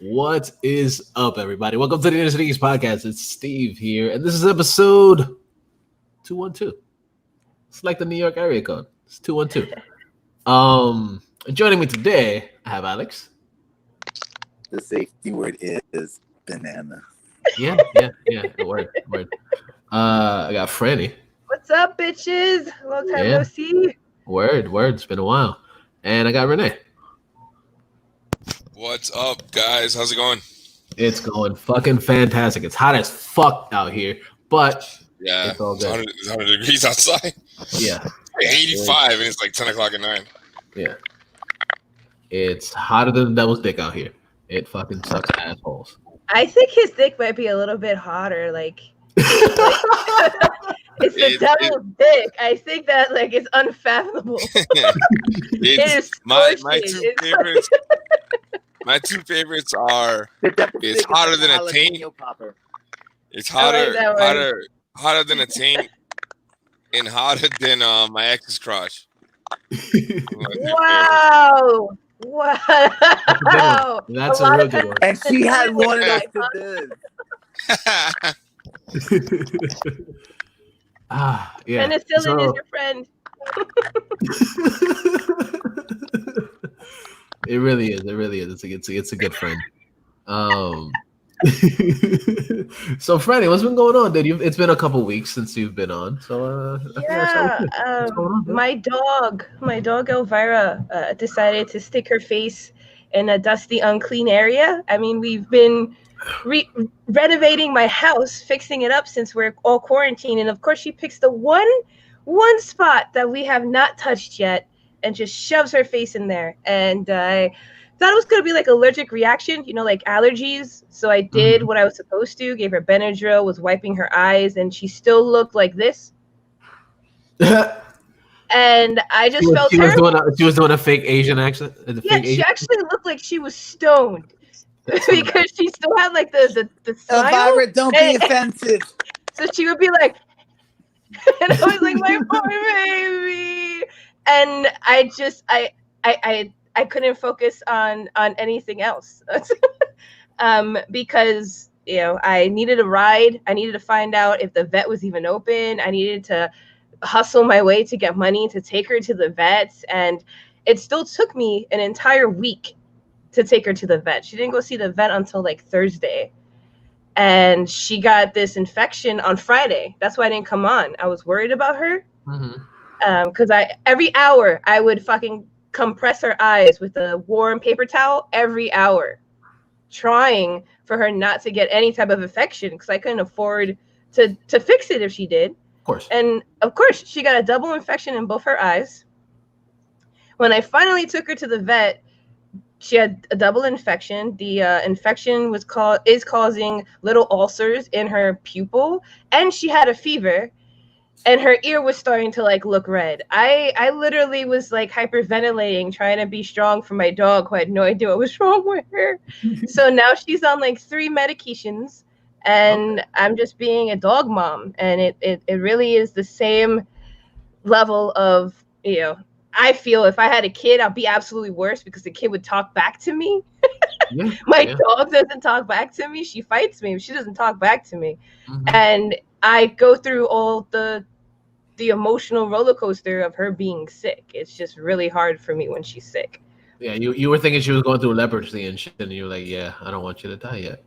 What is up, everybody? Welcome to the InnerCityGeeks podcast. It's Steve here, and this is episode 212. It's like the New York area code. It's 212. Joining me today, I have Alex. The safety word is banana. Yeah. Word. I got Franny. What's up, bitches? Long time no see. Word. It's been a while. And I got Renee. What's up, guys? How's it going? It's going fucking fantastic. It's hot as fuck out here, but yeah, it's all good. It's 100 degrees outside. Yeah. Like 85 and it's like 10 o'clock at night. Yeah. It's hotter than the devil's dick out here. It fucking sucks assholes. I think his dick might be a little bit hotter. It's the devil's dick. I think that it's unfathomable. My two favorites. My two favorites are it's hotter than a taint. It's hotter than a taint and hotter than my ex's crush. Wow. That's a real good one. And she had one of us to do. Yeah. Penicillin is your friend. It really is. It's a good friend. So Franny, what's been going on, dude? It's been a couple weeks since you've been on. So my dog Elvira decided to stick her face in a dusty, unclean area. I mean, we've been renovating my house, fixing it up since we're all quarantined, and of course she picks the one spot that we have not touched yet and just shoves her face in there. And I thought it was going to be like allergic reaction, like allergies. So I did what I was supposed to, gave her Benadryl, was wiping her eyes, and she still looked like this. And I just felt terrible. She was doing a fake Asian accent. She actually looked like she was stoned. Because she still had the smile. Elvira, don't be offensive. So she would be like, and I was like, my poor baby. And I couldn't focus on anything else. Because I needed a ride. I needed to find out if the vet was even open. I needed to hustle my way to get money to take her to the vet. And it still took me an entire week to take her to the vet. She didn't go see the vet until Thursday. And she got this infection on Friday. That's why I didn't come on. I was worried about her. Because every hour I would fucking compress her eyes with a warm paper towel every hour, trying for her not to get any type of infection, because I couldn't afford to fix it if she did. Of course. And of course, she got a double infection in both her eyes. When I finally took her to the vet, she had a double infection. The infection is causing little ulcers in her pupil, and she had a fever, and her ear was starting to look red. I literally was hyperventilating, trying to be strong for my dog, who had no idea what was wrong with her. So now she's on 3 medications, and I'm just being a dog mom, and it really is the same level of I feel if I had a kid, I'd be absolutely worse, because the kid would talk back to me. My dog doesn't talk back to me. She fights me. She doesn't talk back to me. And I go through all the emotional roller coaster of her being sick. It's just really hard for me when she's sick. Yeah, you were thinking she was going through leprosy and shit, and you were like, yeah, I don't want you to die yet.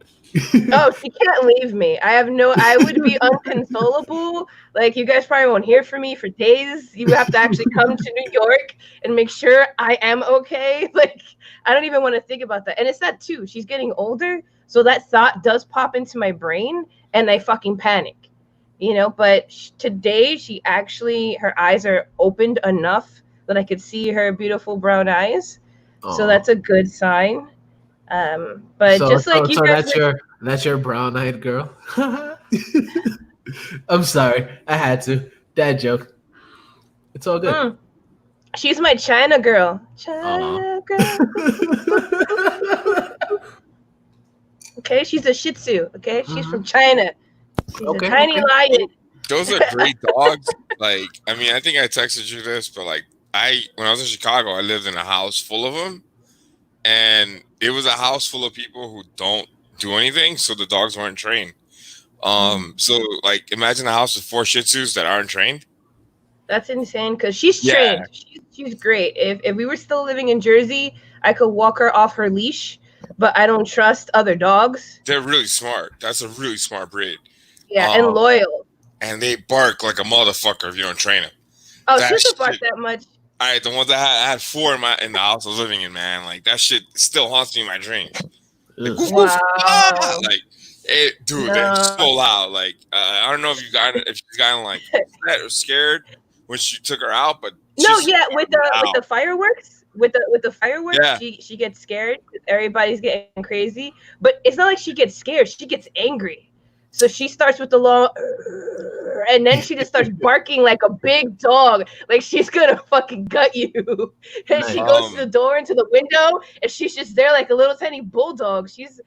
Oh, she can't leave me. I would be unconsolable. You guys probably won't hear from me for days. You have to actually come to New York and make sure I am okay. I don't even want to think about that. And it's that too. She's getting older, so that thought does pop into my brain, and I fucking panic. But today she actually, her eyes are opened enough that I could see her beautiful brown eyes. Aww. So that's a good sign. But that's your brown-eyed girl. I'm sorry, I had to. Dad joke. It's all good. She's my China girl. China girl. Okay, she's a Shih Tzu. Okay, she's from China. She's a tiny lion. Those are great dogs. I think I texted you this, but when I was in Chicago, I lived in a house full of them. and it was a house full of people who don't do anything, so the dogs weren't trained. So like imagine a house with 4 Shih Tzus that aren't trained. That's insane because she's Yeah. trained. She's great. If we were still living in Jersey, I could walk her off her leash, but I don't trust other dogs. They're really smart. That's a really smart breed. Yeah, and loyal. And they bark like a motherfucker if you don't train them. Oh, she doesn't bark that much. All right, the ones I had 4 in the house I was living in, man. Like that shit still haunts me in my dreams. Like, woof, woof, ah! Like, dude, they're so loud. Like, I don't know if she's gotten like upset or scared when she took her out, but no, yeah, with the fireworks, with the fireworks, yeah. she gets scared. Everybody's getting crazy, but it's not like she gets scared. She gets angry. So she starts with the long, and then she just starts barking like a big dog, like she's gonna fucking gut you. And she goes to the door and to the window, and she's just there like a little tiny bulldog. She's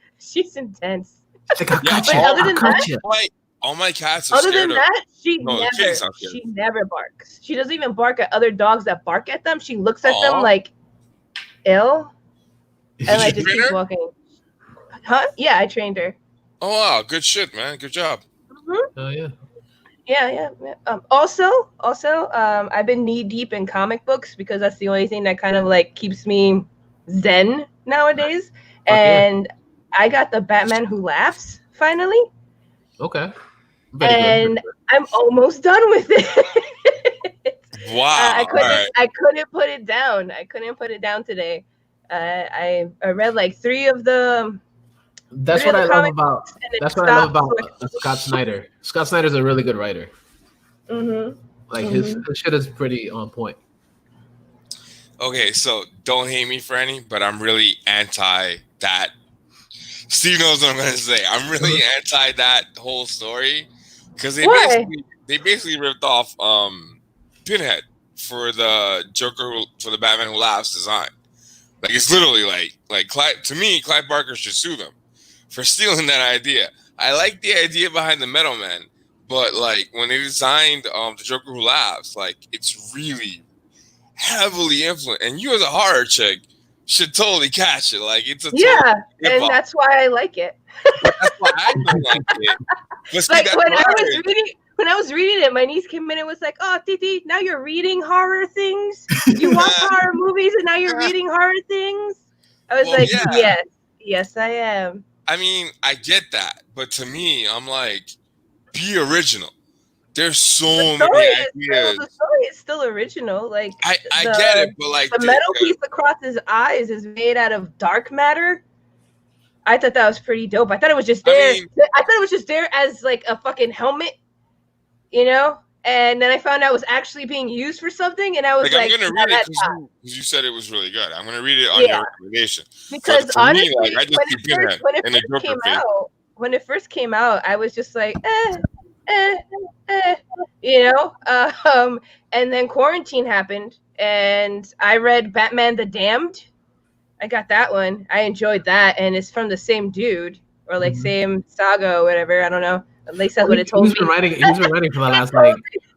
intense. Like, other than that, all my cats are other scared than that, she never barks. She doesn't even bark at other dogs that bark at them. She looks at them like ill, and like just keeps walking. Huh? Yeah, I trained her. Oh wow, good shit, man. Good job. Mm-hmm. Oh yeah. Yeah. Also, I've been knee deep in comic books because that's the only thing that kind of like keeps me zen nowadays. And I got the Batman Who Laughs finally. Okay. And I'm almost done with it. Wow. I couldn't put it down. I couldn't put it down today. I read like 3 of the. That's what I love about. That's what I love about Scott Snyder. Scott Snyder's a really good writer. Mm-hmm. Like his shit is pretty on point. Okay, so don't hate me for any, but I'm really anti that. Steve knows what I'm gonna say. I'm really anti that whole story because they basically ripped off Pinhead for the Joker for the Batman Who Laughs design. Like it's literally like Clive, to me, Clive Barker should sue them for stealing that idea. I like the idea behind the Metal Man, but like when they designed the Joker Who Laughs, like it's really heavily influenced. And you as a horror chick should totally catch it. Like it's a and that's why I like it. That's why I don't like it. But see, like when I was reading it, my niece came in and was like, "Oh, Titi, now you're reading horror things. You watch horror movies, and now you're reading horror things." I was yes, I am. I mean, I get that, but to me, I'm like, be original. There's so many ideas. The story is still original. Like I get it, but like the metal piece across his eyes is made out of dark matter. I thought that was pretty dope. I thought it was just there. I thought it was just there as like a fucking helmet, you know. And then I found out it was actually being used for something, and I was like, I'm gonna read it because you said it was really good. I'm gonna read it on your recommendation. Because honestly, me, like, when it first came out, I was just like, you know. And then quarantine happened, and I read Batman the Damned. I got that one. I enjoyed that, and it's from the same dude or like same saga or whatever. I don't know. At least that's what it told me. He's been writing for the last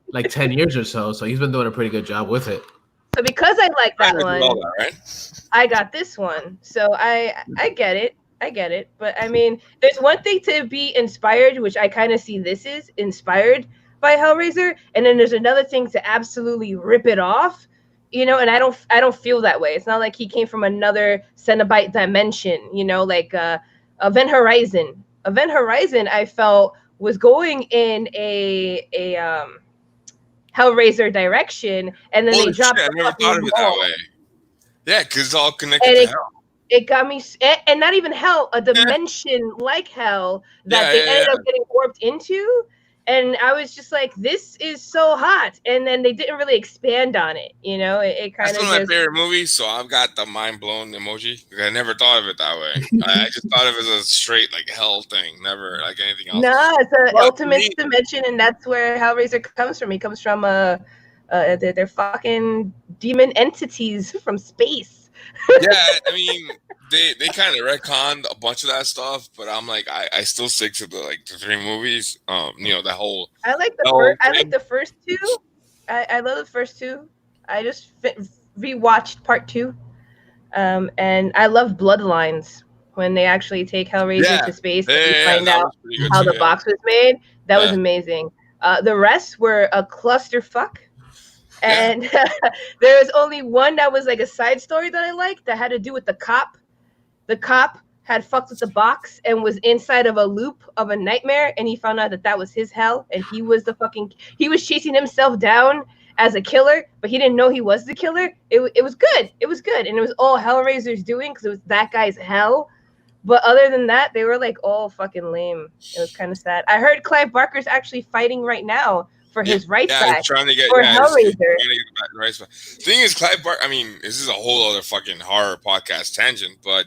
like 10 years or so he's been doing a pretty good job with it. So because I like that one, I got this one. So I get it. But I mean, there's one thing to be inspired, which I kind of see this is inspired by Hellraiser, and then there's another thing to absolutely rip it off, you know. And I don't feel that way. It's not like he came from another Cenobite dimension, you know, like Event Horizon. Event Horizon, I felt was going in a Hellraiser direction, and then they dropped. I never thought of it that way. Yeah, because it's all connected to hell. It got me, and not even hell, a dimension like hell that they ended up getting warped into. And I was just like, this is so hot. And then they didn't really expand on it, you know. It kind of. That's one of my favorite movies, so I've got the mind blown emoji. I never thought of it that way. I just thought of it as a straight like hell thing, never like anything else. No, it's an ultimate dimension, and that's where Hellraiser comes from. He comes from they're fucking demon entities from space. Yeah, I mean, they kind of retconned a bunch of that stuff, but I'm like, I still stick to the 3 movies. You know, the whole. I like the first 2. I love the first 2. I just rewatched part 2. And I love Bloodlines when they actually take Hellraiser to space and you find out how the box was made. That was amazing. The rest were a clusterfuck. And there was only one that was like a side story that I liked that had to do with the cop. The cop had fucked with the box and was inside of a loop of a nightmare, and he found out that was his hell, and he was chasing himself down as a killer, but he didn't know he was the killer. It was good. It was good, and it was all Hellraiser's doing because it was that guy's hell. But other than that, they were like all fucking lame. It was kind of sad. I heard Clive Barker's actually fighting right now for his rights back trying to get Hellraiser. The thing is, Clive Barker. I mean, this is a whole other fucking horror podcast tangent, but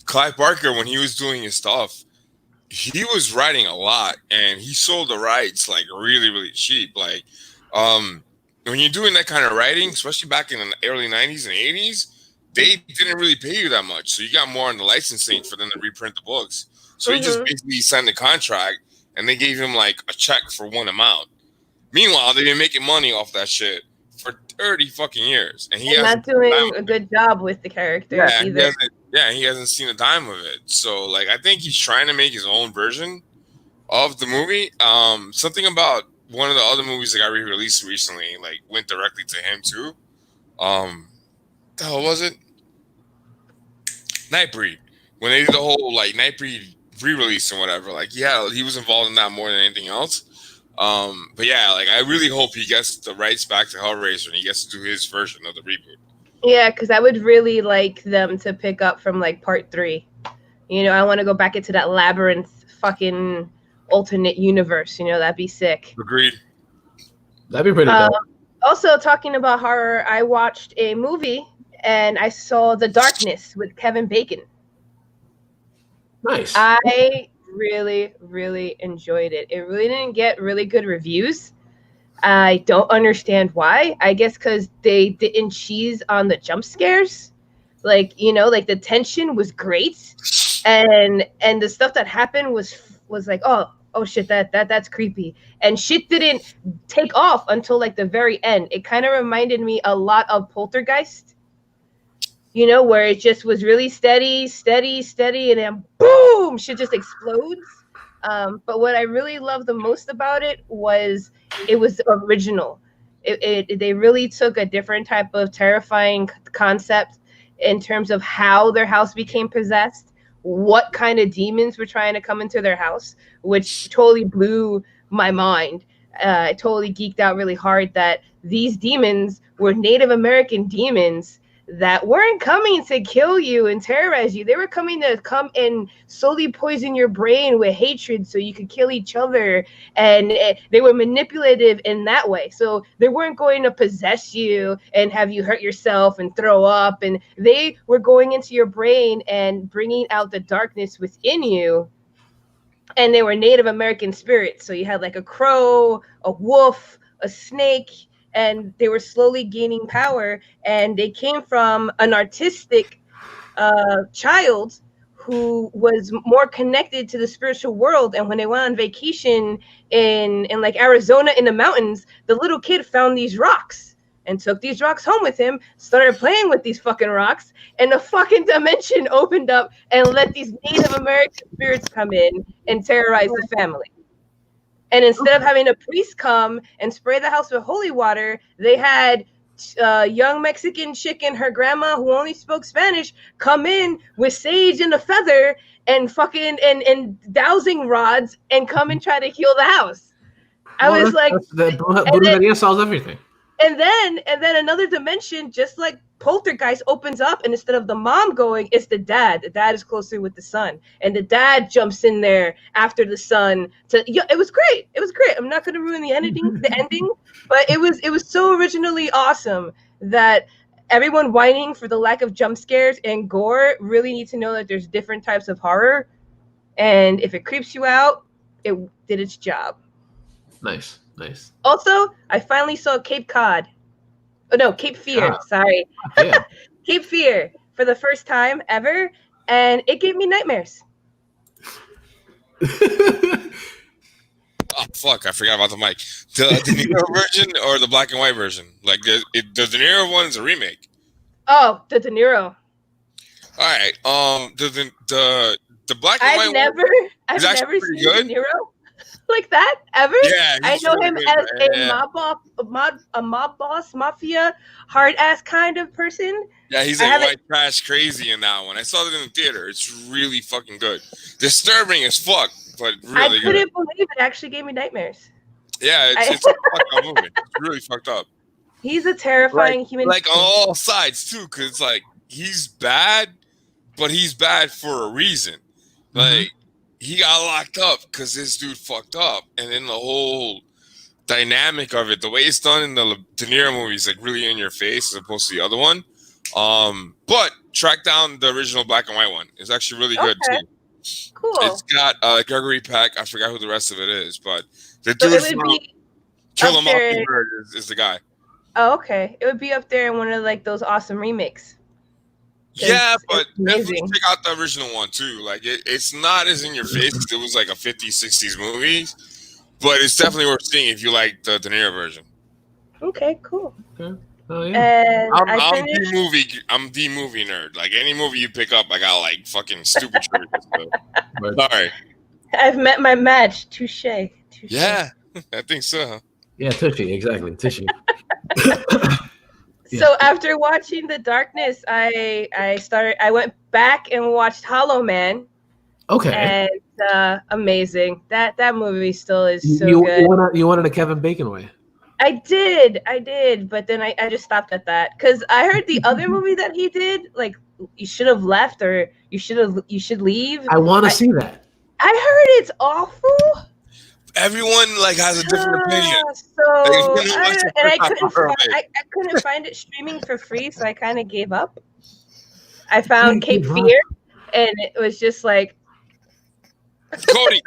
Clive Barker, when he was doing his stuff, he was writing a lot, and he sold the rights like really, really cheap. Like, when you're doing that kind of writing, especially back in the early '90s and '80s, they didn't really pay you that much, so you got more on the licensing for them to reprint the books. So he just basically signed the contract, and they gave him like a check for one amount. Meanwhile, they've been making money off that shit for 30 fucking years, and he's not doing a good job with the character either. He hasn't seen a dime of it. So, like, I think he's trying to make his own version of the movie. Something about one of the other movies that got re-released recently, like, went directly to him too. The hell was it? Nightbreed. When they did the whole like Nightbreed re-release and whatever, like he was involved in that more than anything else. But yeah, like I really hope he gets the rights back to Hellraiser and he gets to do his version of the reboot. Yeah, because I would really like them to pick up from like part 3. You know, I want to go back into that labyrinth fucking alternate universe. You know, that'd be sick. Agreed. That'd be pretty dope. Also, talking about horror, I watched a movie and I saw The Darkness with Kevin Bacon. Nice. I really, really enjoyed it. It really didn't get really good reviews. I don't understand why. I guess because they didn't cheese on the jump scares. Like, you know, like the tension was great. And the stuff that happened was like, oh shit, that's creepy. And shit didn't take off until like the very end. It kind of reminded me a lot of Poltergeist. You know, where it just was really steady, and then boom, shit just explodes. But what I really loved the most about it was original. They really took a different type of terrifying concept in terms of how their house became possessed, what kind of demons were trying to come into their house, which totally blew my mind. I totally geeked out really hard that these demons were Native American demons that weren't coming to kill you and terrorize you. They were coming to come and slowly poison your brain with hatred so you could kill each other. And they were manipulative in that way. So they weren't going to possess you and have you hurt yourself and throw up. And they were going into your brain and bringing out the darkness within you. And they were Native American spirits. So you had like a crow, a wolf, a snake, and they were slowly gaining power, and they came from an artistic child who was more connected to the spiritual world. And when they went on vacation in like Arizona in the mountains, the little kid found these rocks and took these rocks home with him, started playing with these fucking rocks, and the fucking dimension opened up and let these Native American spirits come in and terrorize the family. And instead of having a priest come and spray the house with holy water, they had young Mexican chick and her grandma who only spoke Spanish come in with sage and a feather and fucking and dowsing rods and come and try to heal the house. I was like, the brujeria solves everything. And then another dimension, just like Poltergeist, opens up, and instead of the mom going, it's the dad. The dad is closer with the son, and the dad jumps in there after the son. It was great. It was great. I'm not going to ruin the ending, but it was so originally awesome that everyone whining for the lack of jump scares and gore really need to know that there's different types of horror, and if it creeps you out, it did its job. Nice. Also, I finally saw Cape Cod. Oh no, Cape Fear. Sorry. Yeah. Cape Fear for the first time ever, and it gave me nightmares. Oh fuck! I forgot about the mic. The De Niro version or the black and white version? Like the De Niro one is a remake. Oh, the De Niro. All right. The black and white I've never seen good. De Niro like that ever. Yeah, I know really him good, as man. a mob boss, mafia, hard ass kind of person. Yeah, he's like white trash crazy in that one. I saw it in the theater. It's really fucking good. Disturbing as fuck, but really good. I couldn't believe it actually gave me nightmares. Yeah, it's a fucked up movie. It's really fucked up. He's a terrifying human. Like on all sides too, because it's like he's bad, but he's bad for a reason. Like he got locked up because this dude fucked up, and then the whole dynamic of it, the way it's done in the De Niro movie is like really in your face as opposed to the other one. But track down the original black and white one. It's actually really good too. Cool. It's got Gregory Peck. I forgot who the rest of it is, but the dude from Kill 'Em Mockingbird is the guy. Oh, okay. It would be up there in one of like those awesome remakes. Yeah, but definitely check out the original one too. Like it's not as in your face. It was like a 50s, 60s movie, but it's definitely worth seeing if you like the De Niro version. Okay, cool. Okay. Oh yeah. And I'm the movie nerd. Like any movie you pick up, I got like fucking stupid trivia. Sorry. I've met my match. Touche. Yeah, I think so. Yeah, Tushy, exactly. Tushy. So after watching The Darkness, I went back and watched Hollow Man. Okay. And amazing. That movie still is so good. You wanted a Kevin Bacon way. I did, but then I just stopped at that because I heard the other movie that he did, like you should have left or you should leave. I want to see that. I heard it's awful. Everyone like has a different opinion. I couldn't find it streaming for free, so I kind of gave up. I found Cape Fear, and it was just like Cody.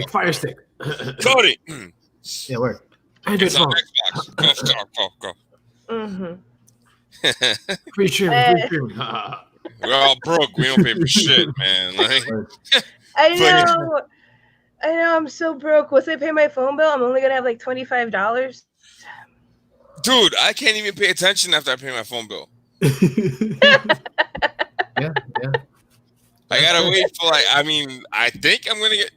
Fire stick. Cody. Yeah, word. It's on Xbox. Go. Mm-hmm. Free streaming. We're all broke. We don't pay for shit, man. Like, I know. I'm so broke. Once I pay my phone bill, I'm only gonna have like $25. Dude, I can't even pay attention after I pay my phone bill. Yeah. I gotta wait for I think I'm gonna get.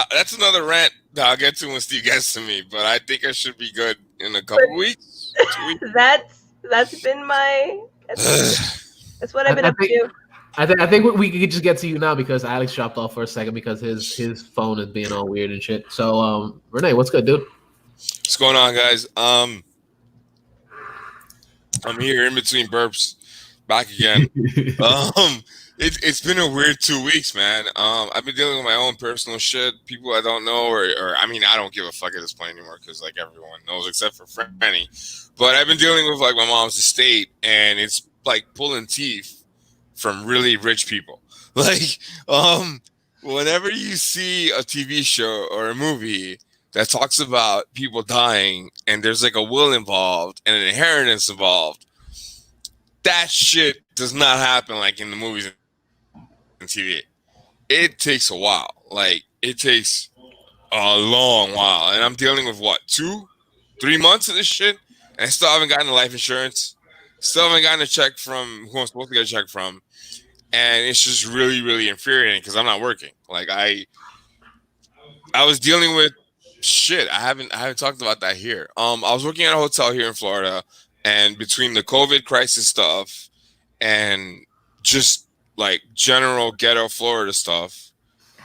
That's another rant that I'll get to when Steve gets to me. But I think I should be good in a couple weeks. 2 weeks. That's been my. That's what I've been up to. I think we could just get to you now because Alex dropped off for a second because his phone is being all weird and shit. So Renee, what's good, dude? What's going on, guys? I'm here in between burps, back again. It's been a weird 2 weeks, man. I've been dealing with my own personal shit, people I don't know, or I mean, I don't give a fuck at this point anymore because like everyone knows except for Franny. But I've been dealing with like my mom's estate, and it's like pulling teeth from really rich people. Like, whenever you see a TV show or a movie that talks about people dying and there's like a will involved and an inheritance involved, that shit does not happen like in the movies and TV. It takes a while. Like, it takes a long while. And I'm dealing with what, 2-3 months of this shit? And I still haven't gotten the life insurance. Still haven't gotten a check from who I'm supposed to get a check from. And it's just really, really infuriating because I'm not working. Like I was dealing with shit. I haven't talked about that here. I was working at a hotel here in Florida, and between the COVID crisis stuff and just like general ghetto Florida stuff,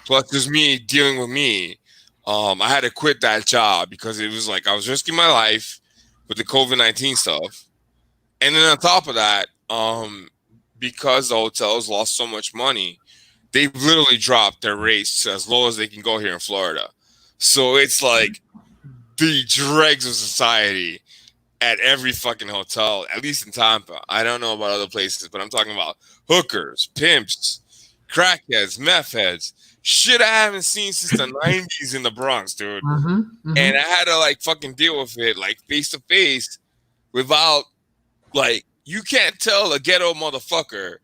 plus just me dealing with me, I had to quit that job because it was like I was risking my life with the COVID-19 stuff. And then on top of that, because the hotels lost so much money, they've literally dropped their rates as low as they can go here in Florida. So it's like the dregs of society at every fucking hotel, at least in Tampa. I don't know about other places, but I'm talking about hookers, pimps, crackheads, meth heads. Shit I haven't seen since the 90s in the Bronx, dude. And I had to like fucking deal with it like face to face without like, you can't tell a ghetto motherfucker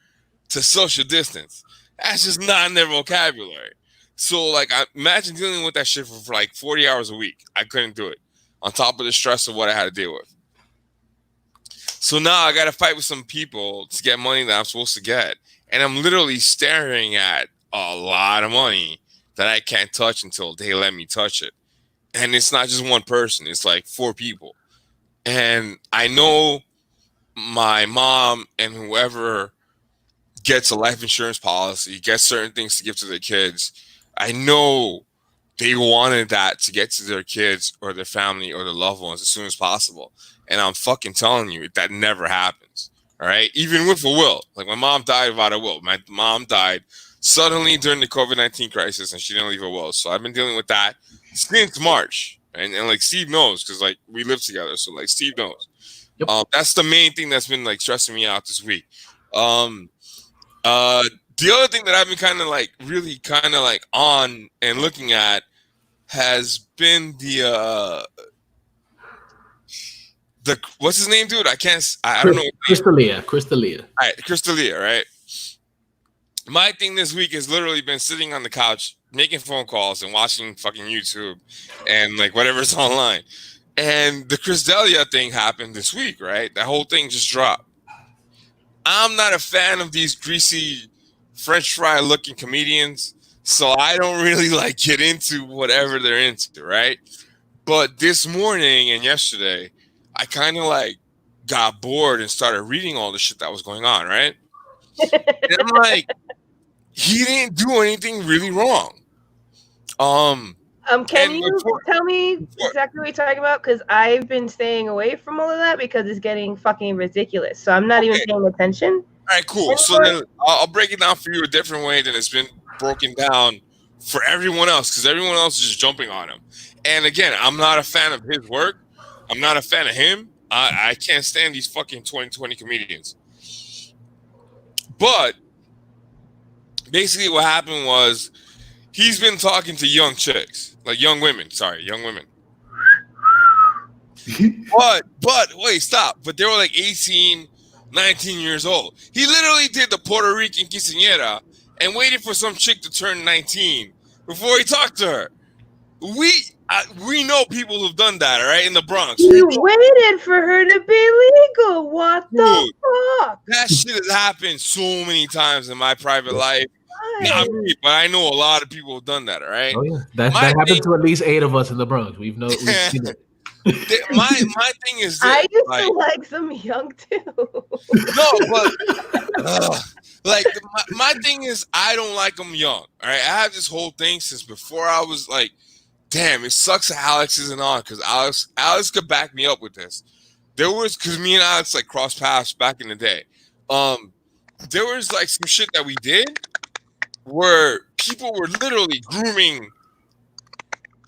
to social distance. That's just not in their vocabulary. So, like, I imagine dealing with that shit for like 40 hours a week. I couldn't do it. On top of the stress of what I had to deal with. So now I got to fight with some people to get money that I'm supposed to get. And I'm literally staring at a lot of money that I can't touch until they let me touch it. And it's not just one person. It's like 4 people. And I know my mom and whoever gets a life insurance policy, gets certain things to give to their kids. I know they wanted that to get to their kids or their family or their loved ones as soon as possible. And I'm fucking telling you, that never happens. All right. Even with a will. Like my mom died without a will. My mom died suddenly during the COVID-19 crisis and she didn't leave a will. So I've been dealing with that since March. And like Steve knows because like we live together. So like Steve knows. Yep. That's the main thing that's been like stressing me out this week. The other thing that I've been kind of like really kind of like on and looking at has been the what's his name, dude? I don't know. Crystalia. All right, Crystalia, right? My thing this week has literally been sitting on the couch, making phone calls and watching fucking YouTube and like whatever's online. And the Crystalia thing happened this week, right? That whole thing just dropped. I'm not a fan of these greasy French fry looking comedians, so I don't really like get into whatever they're into, right? But this morning and yesterday, I kind of like got bored and started reading all the shit that was going on, right? And I'm like, he didn't do anything really wrong. Can you tell me exactly what you're talking about? Because I've been staying away from all of that because it's getting fucking ridiculous. So I'm not even paying attention. All right, cool. So then I'll break it down for you a different way than it's been broken down for everyone else because everyone else is just jumping on him. And again, I'm not a fan of his work. I'm not a fan of him. I can't stand these fucking 2020 comedians. But basically what happened was he's been talking to young chicks, like young women. But wait, stop. But they were like 18, 19 years old. He literally did the Puerto Rican quinceañera and waited for some chick to turn 19 before he talked to her. We know people who've done that, all right, in the Bronx. He waited for her to be legal. What the fuck? That shit has happened so many times in my private life. Not me, but I know a lot of people have done that, all right? Oh, yeah. That happened to at least 8 of us in the Bronx. We've seen it. my thing is this, I used to like some young too. No, but my thing is I don't like them young. All right, I have this whole thing since before I was like, damn, it sucks that Alex isn't on because Alex could back me up with this. There was because me and Alex like crossed paths back in the day. There was like some shit that we did where people were literally grooming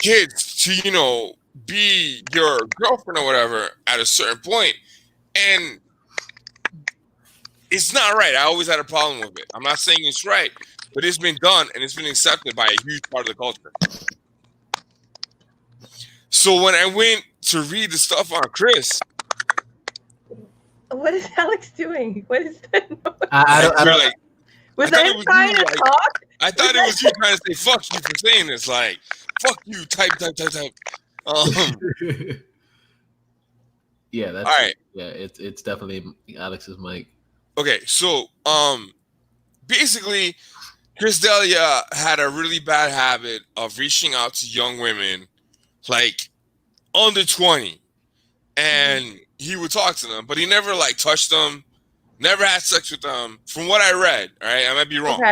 kids to be your girlfriend or whatever at a certain point, and it's not right. I always had a problem with it. I'm not saying it's right, but it's been done and it's been accepted by a huge part of the culture. So when I went to read the stuff on Chris, what is Alex doing? What is that? I don't. Was that him trying to talk? I thought it was you trying to say "fuck you" for saying this. Like "fuck you," type. Yeah, that's all right. Yeah, it's definitely Alex's mic. Okay, so basically, Crystalia had a really bad habit of reaching out to young women, like under 20, and he would talk to them, but he never like touched them, never had sex with them. From what I read, all right, I might be wrong,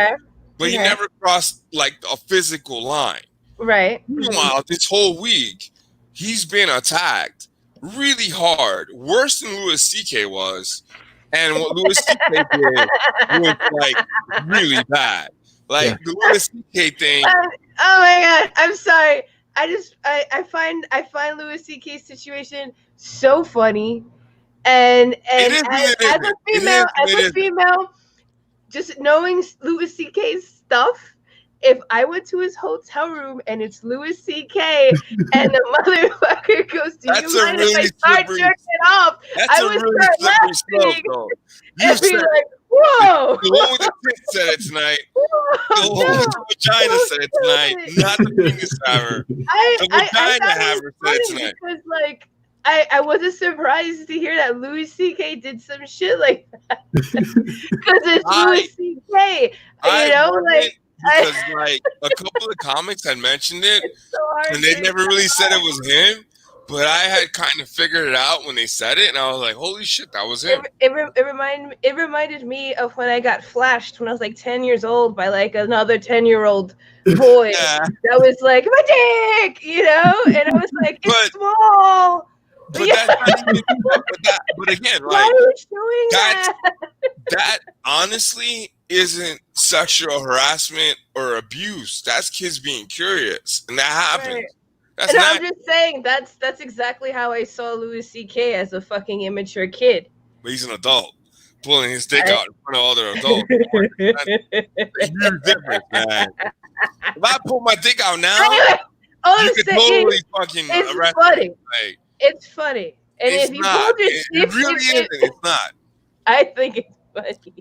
but he never crossed like a physical line. Right. Meanwhile, this whole week, he's been attacked really hard, worse than Louis C.K. was. And what Louis C.K. did was like really bad. Like the Louis C.K. thing. Oh my god, I'm sorry. I find Louis C.K.'s situation so funny. And as a female, just knowing Louis C.K.'s stuff. If I went to his hotel room and it's Louis C.K. and the motherfucker goes, "Do you mind if I start jerking off?" I would start laughing and be like, "Whoa!" The one with the tits said it tonight. The one with the vagina said it tonight, not the penis haver. The vagina haver said it tonight. Because, like, I wasn't surprised to hear that Louis C.K. did some shit like that because it's Louis C.K. Because like a couple of comics had mentioned it, so and they never really said it was him. But I had kind of figured it out when they said it, and I was like, "Holy shit, that was him!" It reminded me of when I got flashed when I was like 10 years old by like another 10-year-old boy that was like my dick, and I was like, it's small. But that's not even. But again, why are you showing that honestly isn't sexual harassment or abuse. That's kids being curious, and that happens. Right. And I'm just saying that's exactly how I saw Louis C.K. as a fucking immature kid. But he's an adult, pulling his dick out in front of other adults. That's a huge difference, man. If I pull my dick out now, you could totally fucking arrest me. Like, it's funny. And it's if you not. It really isn't. It's not. I think it's funny.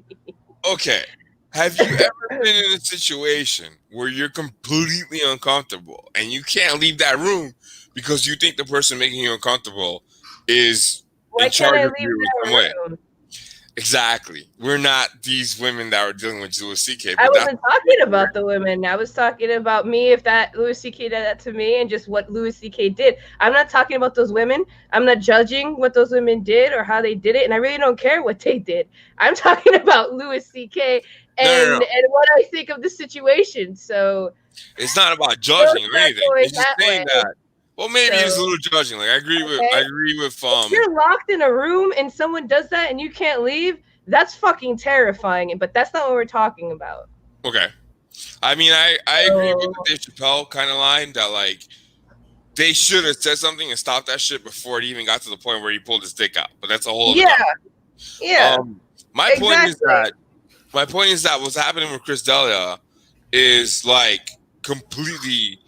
Okay. Have you ever been in a situation where you're completely uncomfortable and you can't leave that room because you think the person making you uncomfortable is in charge of you in some way? Exactly. We're not these women that were dealing with Louis C.K. I wasn't talking about the women. I was talking about me if that Louis C.K. did that to me and just what Louis C.K. did. I'm not talking about those women. I'm not judging what those women did or how they did it. And I really don't care what they did. I'm talking about Louis C.K. and what I think of the situation. So it's not about judging or anything. It's just saying that. Well, maybe it's a little judging. Like I agree with. If you're locked in a room and someone does that and you can't leave, that's fucking terrifying. But that's not what we're talking about. Okay, I mean, I agree with the Dave Chappelle kind of line that like they should have said something and stopped that shit before it even got to the point where he pulled his dick out. But that's a whole other topic. My point is that what's happening with Chris D'Elia is like completely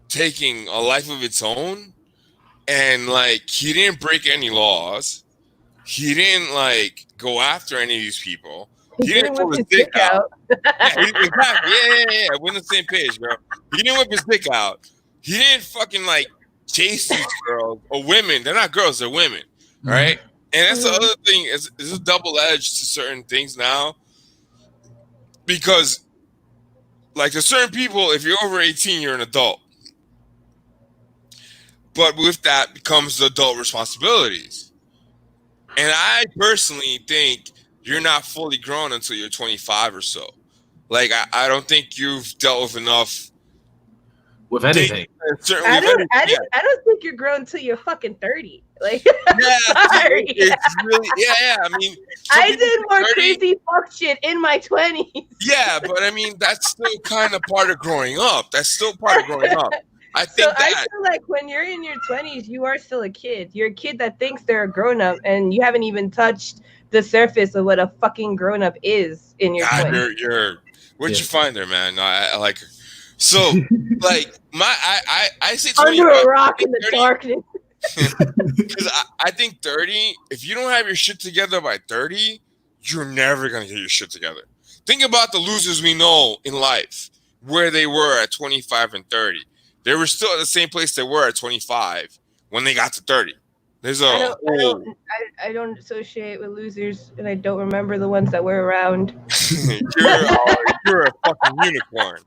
taking a life of its own, and like he didn't break any laws. He didn't like go after any of these people. He didn't pull his dick out. Yeah. We're on the same page, bro. He didn't whip his dick out. He didn't fucking like chase these girls or women. They're not girls, they're women, right? And that's the other thing. It's a double edged to certain things now, because like to certain people, if you're over 18, you're an adult. But with that becomes the adult responsibilities. And I personally think you're not fully grown until you're 25 or so. Like, I don't think you've dealt with enough. With anything. I don't think you're grown until you're fucking 30. Like, sorry. It's really, I mean, I did more crazy fuck shit in my 20s. Yeah, but I mean, that's still kind of part of growing up. I feel like when you're in your 20s, you are still a kid. You're a kid that thinks they're a grown-up, and you haven't even touched the surface of what a fucking grown-up is in your 20s. Where'd you find her, man? No, I like her. So, like, I say 20, under a rock in the 30, darkness. Because I think 30, if you don't have your shit together by 30, you're never going to get your shit together. Think about the losers we know in life, where they were at 25 and 30. They were still at the same place they were at 25 when they got to 30. I don't associate with losers, and I don't remember the ones that were around. You're a fucking unicorn.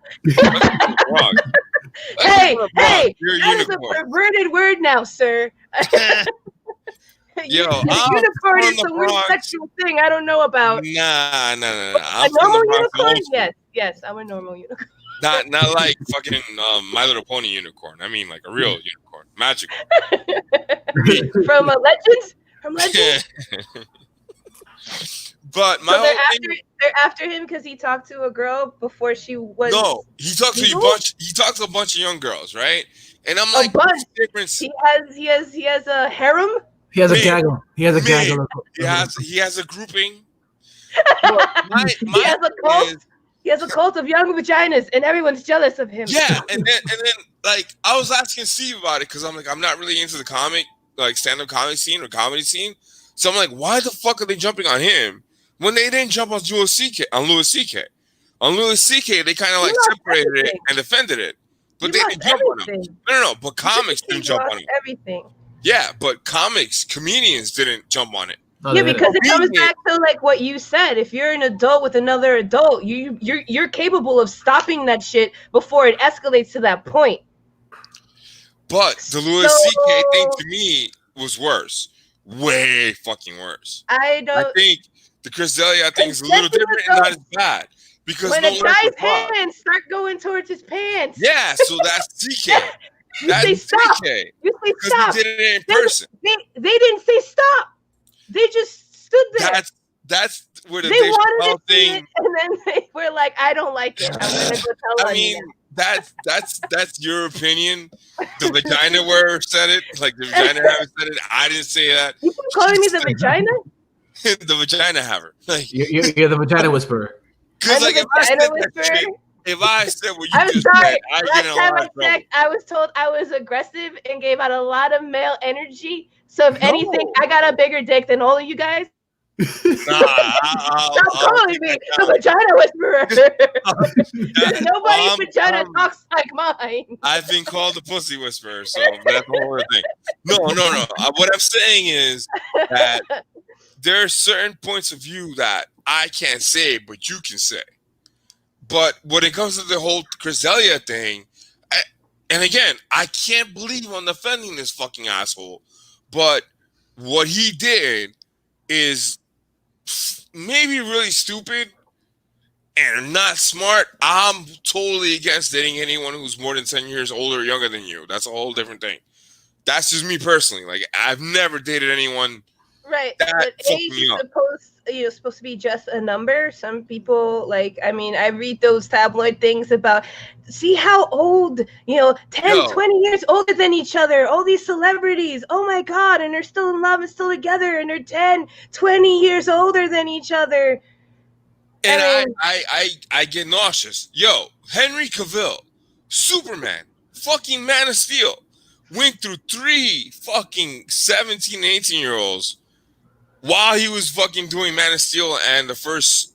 Hey, that is a perverted word now, sir. Yo, unicorn is a weird sexual thing I don't know about. Nah. A normal unicorn? Yes, I'm a normal unicorn. Not like fucking My Little Pony unicorn. I mean like a real unicorn, magical. From Legends. From Legends. But they're after him because he talked to a girl before she was. No, he talked to a bunch. He talked to a bunch of young girls, right? And I'm like, what's the difference? He has a harem. He has a gaggle. He has a grouping. He has a cult. He has a cult of young vaginas, and everyone's jealous of him. Yeah, and then like I was asking Steve about it because I'm like, I'm not really into the comic, like stand-up comic scene or comedy scene. So I'm like, why the fuck are they jumping on him when they didn't jump on Louis C.K. On Louis C.K., they kind of like separated it and defended it, but they didn't jump on him. No. But comics didn't jump on him. Everything. Yeah, but comedians didn't jump on it. No, Yeah, they because didn't. it comes back to like what you said. If you're an adult with another adult, you're capable of stopping that shit before it escalates to that point. But the Louis C.K. thing to me was worse. Way fucking worse. I think the Chris D'Elia thing is a little different and not as bad. Because when no a guy's hands start going towards his pants. Yeah, so that's CK. You say stop. CK. You say stop. Because we did it in person. They didn't say stop. They just stood there. That's where the they wanted to thing. It, and then they were like, "I don't like it. I'm gonna go tell." I mean, that's your opinion. The vagina where said it, like the vagina haver said it. I didn't say that. You keep calling me the vagina? The vagina haver. Like you're the vagina whisperer. Because like if I said what you just said, last time I checked, I was told I was aggressive and gave out a lot of male energy. So if anything, I got a bigger dick than all of you guys. Stop calling me the vagina whisperer. Nobody's vagina talks like mine. I've been called the pussy whisperer, so that's the whole thing. No. What I'm saying is that there are certain points of view that I can't say, but you can say. But when it comes to the whole Chris D'Elia thing, and again, I can't believe I'm defending this fucking asshole, but what he did is maybe really stupid and not smart. I'm totally against dating anyone who's more than 10 years older or younger than you. That's a whole different thing. That's just me personally. Like, I've never dated anyone. Right, but age is supposed to be just a number. Some people, I read those tabloid things about, see how old, 10, 20 years older than each other, all these celebrities, oh my God, and they're still in love and still together, and they're 10, 20 years older than each other. And I get nauseous. Yo, Henry Cavill, Superman, fucking Man of Steel, went through 3 fucking 17, 18-year-olds while he was fucking doing Man of Steel and the first,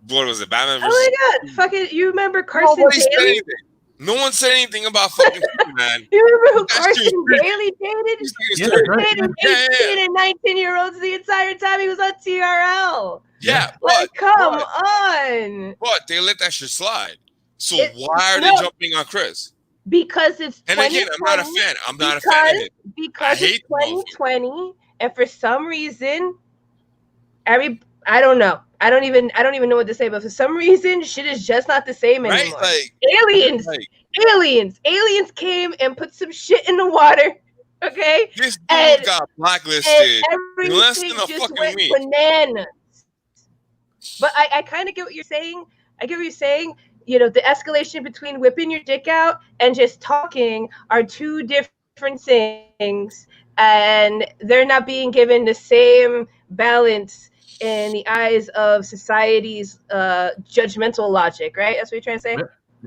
what was it, Batman versus... Oh my God, fucking, you remember Carson Daly? No one said anything about fucking Superman. You remember who Carson Daly dated? He dated 18 and 19-year-olds the entire time he was on TRL. Yeah, come on. But they let that shit slide. So why are they jumping on Chris? Because it's 2020. And again, I'm not a fan. I'm not a fan of it. Because it's 2020, and for some reason, I don't know. I don't even know what to say, but for some reason, shit is just not the same anymore. Right? Aliens came and put some shit in the water. Okay, this dude got blacklisted in less than a fucking week. Bananas. But I kind of get what you're saying. I get what you're saying. The escalation between whipping your dick out and just talking are two different things, and they're not being given the same balance in the eyes of society's judgmental logic, right? That's what you're trying to say?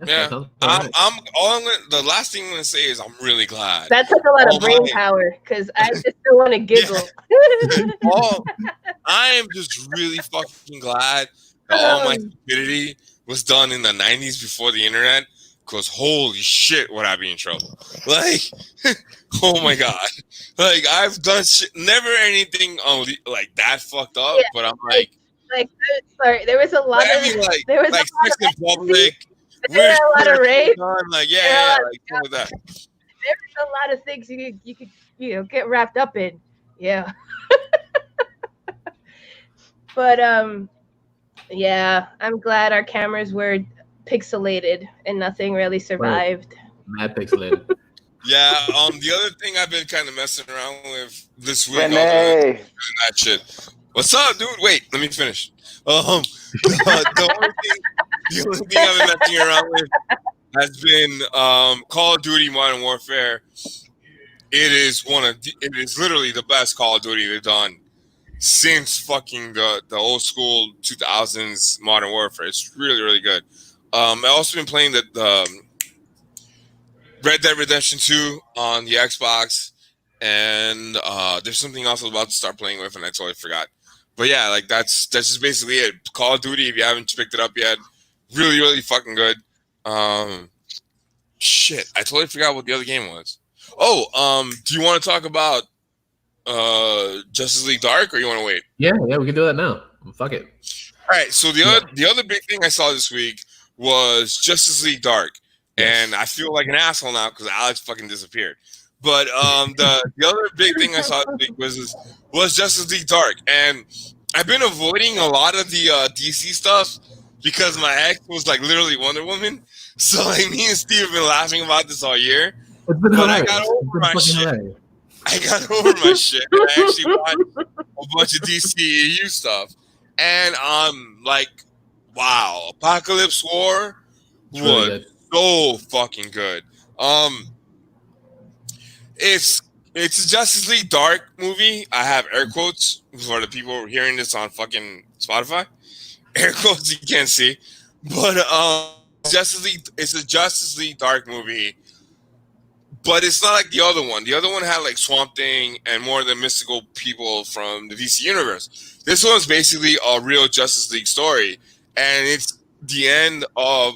Yeah. The last thing I'm gonna say is I'm really glad. That took a lot of brain power because I just still want to giggle. I am just really fucking glad that all my stupidity was done in the 90s before the internet. Because holy shit, would I be in trouble? Like, oh my God. Like, I've done shit, never anything like that fucked up, but I'm sorry, there was a lot of sex in public. There were a lot of rape. Like, like that. There's a lot of things you could get wrapped up in. Yeah. But yeah, I'm glad our cameras were pixelated and nothing really survived. Mad pixelated. Yeah. The other thing I've been kind of messing around with this week, Renee. that shit. What's up, dude? Wait, let me finish. The only thing I've been messing around with has been Call of Duty Modern Warfare. It is literally the best Call of Duty they've done since fucking the old school 2000s Modern Warfare. It's really, really good. I've also been playing the Red Dead Redemption 2 on the Xbox, and there's something else I was about to start playing with, and I totally forgot. But yeah, like that's just basically it. Call of Duty, if you haven't picked it up yet, really, really fucking good. Shit, I totally forgot what the other game was. Do you want to talk about Justice League Dark, or you want to wait? Yeah, we can do that now. Fuck it. All right. So the other big thing I saw this week was Justice League Dark, and I feel like an asshole now because Alex fucking disappeared. But the other big thing I saw this week was Justice League Dark, and I've been avoiding a lot of the DC stuff because my ex was like literally Wonder Woman. So like me and Steve have been laughing about this all year. It's been But hilarious. I got over my shit. Hilarious. I got over my shit. And I actually watched a bunch of DCEU stuff. And I'm like, wow, Apocalypse War was Really so fucking good. It's a Justice League Dark movie. I have air quotes for the people hearing this on fucking Spotify. Air quotes you can't see. But it's a Justice League Dark movie. But it's not like the other one. The other one had like Swamp Thing and more of the mystical people from the DC universe. This one's basically a real Justice League story, and it's the end of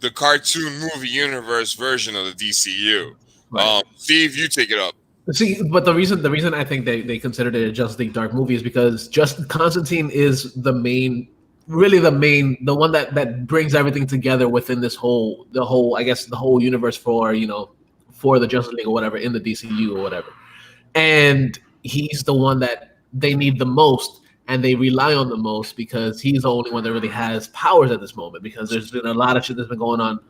the cartoon movie universe version of the DCU. Right. Steve, you take it up. See, but the reason I think they considered it a Justice League Dark movie is because Constantine is the one that brings everything together within the whole universe for the Justice League or whatever in the DCU or whatever. And he's the one that they need the most and they rely on the most because he's the only one that really has powers at this moment, because there's been a lot of shit that's been going on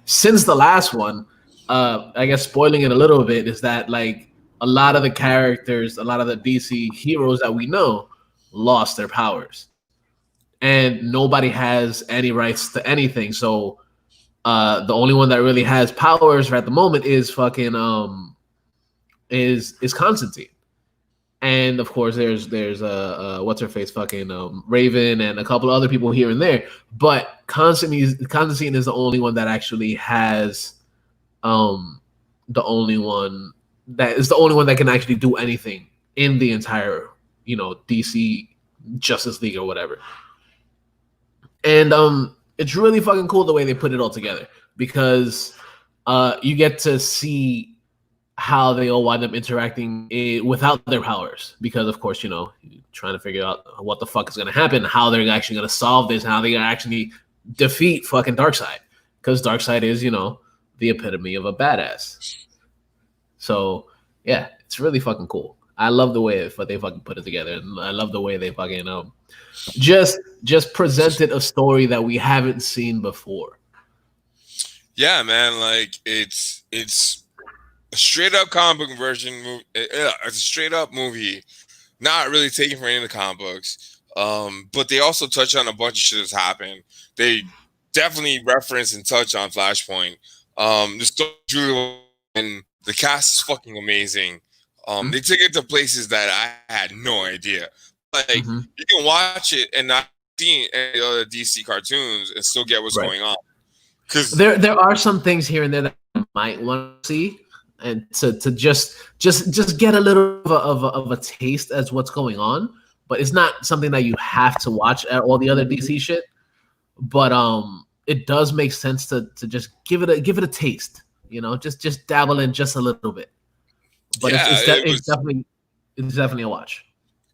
since the last one. I guess spoiling it a little bit is that like a lot of the characters, a lot of the DC heroes that we know lost their powers. And nobody has any rights to anything. So the only one that really has powers at the moment is fucking is Constantine, and of course there's what's her face fucking Raven and a couple of other people here and there, but Constantine is the only one that actually has the only one that can actually do anything in the entire DC Justice League or whatever. And it's really fucking cool the way they put it all together, because you get to see how they all wind up interacting without their powers, because of course you're trying to figure out what the fuck is going to happen, how they're actually going to solve this, how they're going to actually defeat fucking Darkseid, because Darkseid is the epitome of a badass. So yeah, it's really fucking cool. I love the way they fucking put it together, and I love the way they fucking just presented a story that we haven't seen before. Yeah, man, like it's a straight up comic book version movie. It's a straight up movie, not really taken from any of the comic books. But they also touch on a bunch of shit that's happened. They definitely reference and touch on Flashpoint. The story really, and the cast is fucking amazing. They took it to places that I had no idea. Like you can watch it and not see any other DC cartoons and still get what's going on. Because there are some things here and there that I might want to see, and to just get a little of a taste as what's going on. But it's not something that you have to watch at all the other DC shit. But it does make sense to just give it a taste. Just dabble in just a little bit. But yeah, it's definitely a watch.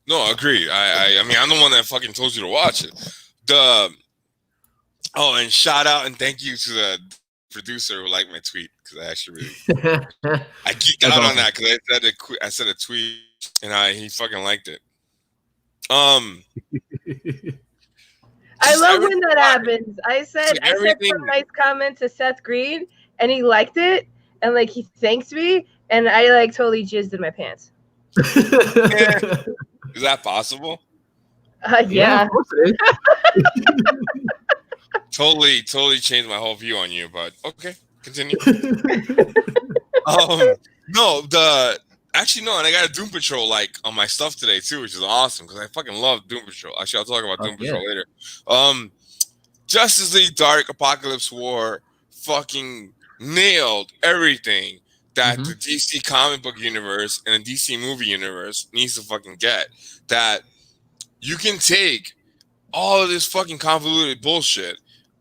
No, I agree. I mean, I'm the one that fucking told you to watch it. And shout out and thank you to the producer who liked my tweet, because I actually really I geeked out on that because I said a tweet and he fucking liked it. I love when that happens. I said some nice comment to Seth Green and he liked it and like he thanked me and I like totally jizzed in my pants. Is that possible? Yeah. Of course it is. Totally changed my whole view on you, but okay, continue. And I got a Doom Patrol like on my stuff today too, which is awesome because I fucking love Doom Patrol. Actually, I'll talk about Doom Patrol later. Justice League Dark Apocalypse War fucking nailed everything that the DC comic book universe and the DC movie universe needs to fucking get. That you can take all of this fucking convoluted bullshit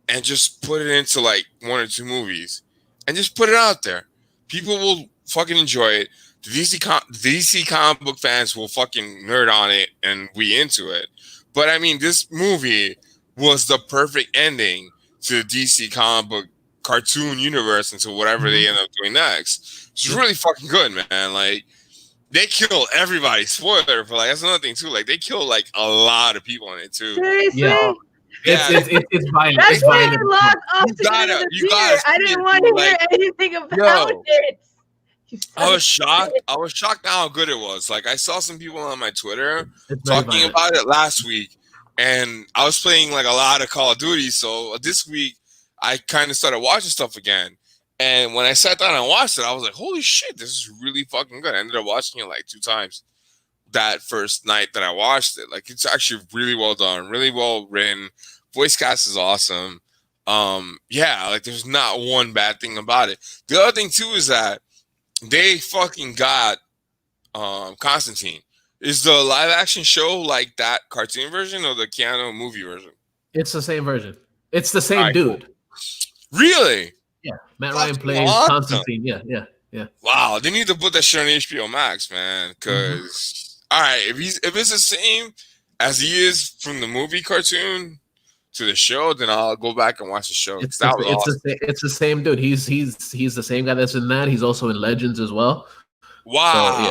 and just put it into like one or two movies and just put it out there. People will fucking enjoy it. The DC comic book fans will fucking nerd on it and we into it. But I mean, this movie was the perfect ending to the DC comic book cartoon universe into whatever they end up doing next. It's really fucking good, man. Like, they kill everybody. Spoiler, but like that's another thing too. Like, they kill like a lot of people in it too. Seriously? Yeah. It's violent. That's it's why violent. I logged off to get into the theater. I didn't want to hear anything about it. I was shocked. I was shocked how good it was. Like, I saw some people on my Twitter talking about it last week, and I was playing like a lot of Call of Duty. So this week, I kind of started watching stuff again. And when I sat down and watched it, I was like, "Holy shit, this is really fucking good." I ended up watching it like 2 times that first night that I watched it. Like, it's actually really well done, really well written. Voice cast is awesome. Yeah, like there's not one bad thing about it. The other thing too is that they fucking got Constantine. Is the live action show like that cartoon version or the Keanu movie version? It's the same version. It's the same dude. Really? Yeah. Matt Ryan plays Constantine. Yeah. Wow, they need to put that shit on HBO Max, man. Because all right, if it's the same as he is from the movie cartoon to the show, then I'll go back and watch the show. It's the same dude. He's the same guy that's in that. He's also in Legends as well. Wow. So,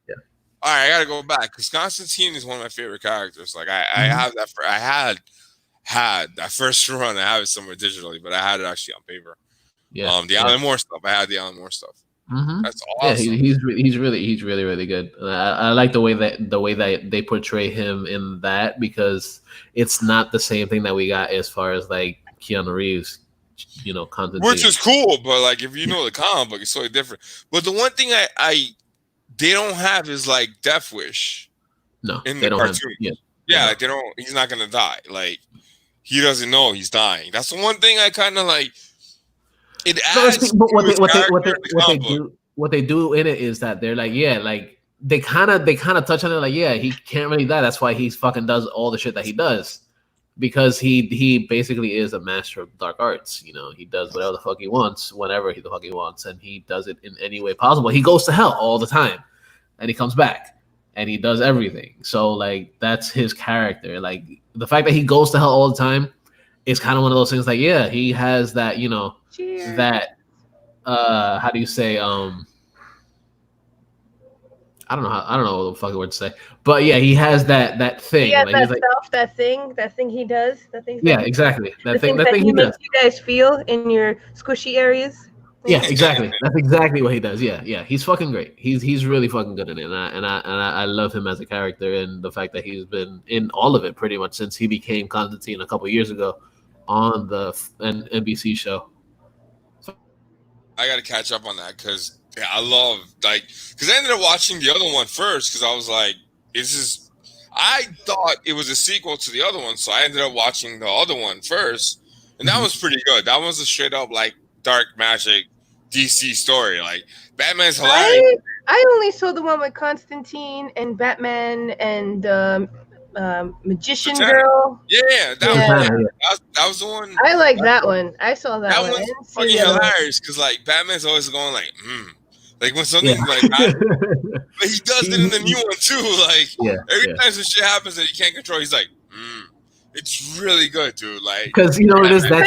yeah. All right, I gotta go back because Constantine is one of my favorite characters. Like I have that. I had that first run. I have it somewhere digitally, but I had it actually on paper. Yeah. The Alan Moore stuff. I had the Alan Moore stuff. That's awesome. Yeah, he's really good. I like the way that they portray him in that, because it's not the same thing that we got as far as like Keanu Reeves, content. Which is cool, but like if you know the comic book, it's totally different. But the one thing they don't have is like Death Wish. No, in the cartoon. Like they don't. He's not gonna die. Like he doesn't know he's dying. That's the one thing I kind of like. It adds. But what they do in it is that they're like, they kind of touch on it, like, he can't really die. That's why he fucking does all the shit that he does, because he basically is a master of dark arts. He does whatever the fuck he wants, whenever the fuck he wants, and he does it in any way possible. He goes to hell all the time, and he comes back, and he does everything. So like that's his character. Like the fact that he goes to hell all the time is kind of one of those things. Like he has that Cheers. That how do you say I don't know what the fucking word to say, but he has that thing. Yeah, like, that thing he does. Exactly. That thing he does. makes you guys feel in your squishy areas. Yeah, exactly. That's exactly what he does. Yeah. He's fucking great. He's really fucking good in it, and I love him as a character, and the fact that he's been in all of it pretty much since he became Constantine a couple years ago on the NBC show. I got to catch up on that because I love because I ended up watching the other one first because I was like, I thought it was a sequel to the other one, so I ended up watching the other one first, and that was pretty good. That was a straight up like dark magic DC story. Like Batman's hilarious. I only saw the one with Constantine and Batman and Magician Girl. Yeah, that was the one. I like that one. I saw that one. That one's fucking hilarious because like Batman's always going like, like when something like that, but he does it in the new one too. Like every time some shit happens that he can't control, he's like, it's really good, dude. Like because it is that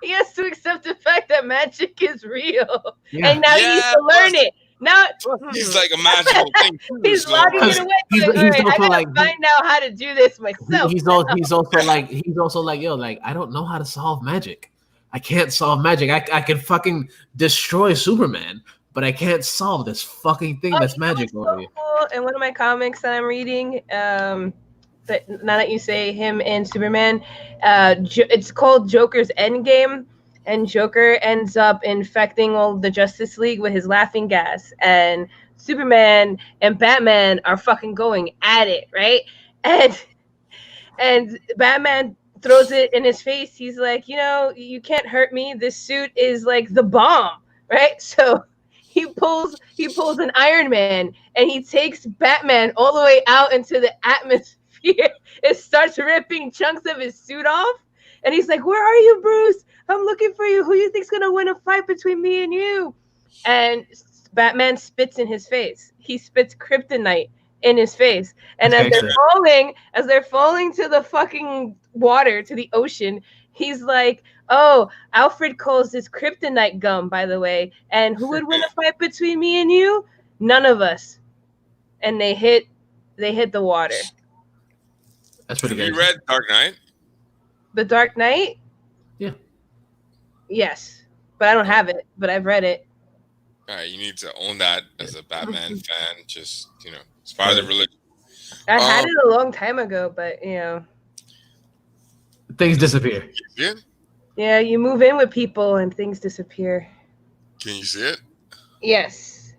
he has to accept the fact that magic is real, and now he needs to learn it. Now he's like a magical thing. He's logging it away. He's I gotta find out how to do this myself. He's also like, yo, like I don't know how to solve magic. I can't solve magic. I can fucking destroy Superman, but I can't solve this fucking thing that's magic over here. Cool. In one of my comics that I'm reading, but now that you say him and Superman, it's called Joker's Endgame. And Joker ends up infecting all the Justice League with his laughing gas. And Superman and Batman are fucking going at it, right? And Batman throws it in his face. He's like, you can't hurt me. This suit is like the bomb, right? So he pulls an Iron Man and he takes Batman all the way out into the atmosphere. It starts ripping chunks of his suit off. And he's like, where are you, Bruce? I'm looking for you. Who you think's going to win a fight between me and you? and Batman spits in his face. He spits kryptonite in his face, and as they're falling to the fucking water, to the ocean, he's like, "Oh, Alfred calls this kryptonite gum, by the way. And who would win a fight between me and you? None of us." And they hit the water. That's pretty good. Have you read Dark Knight? The Dark Knight? Yeah. Yes, but I don't have it. But I've read it. All right, you need to own that as a Batman fan. Just, it's part of the religion. I had it a long time ago, but things disappear. Yeah. Yeah, you move in with people and things disappear. Can you see it? Yes.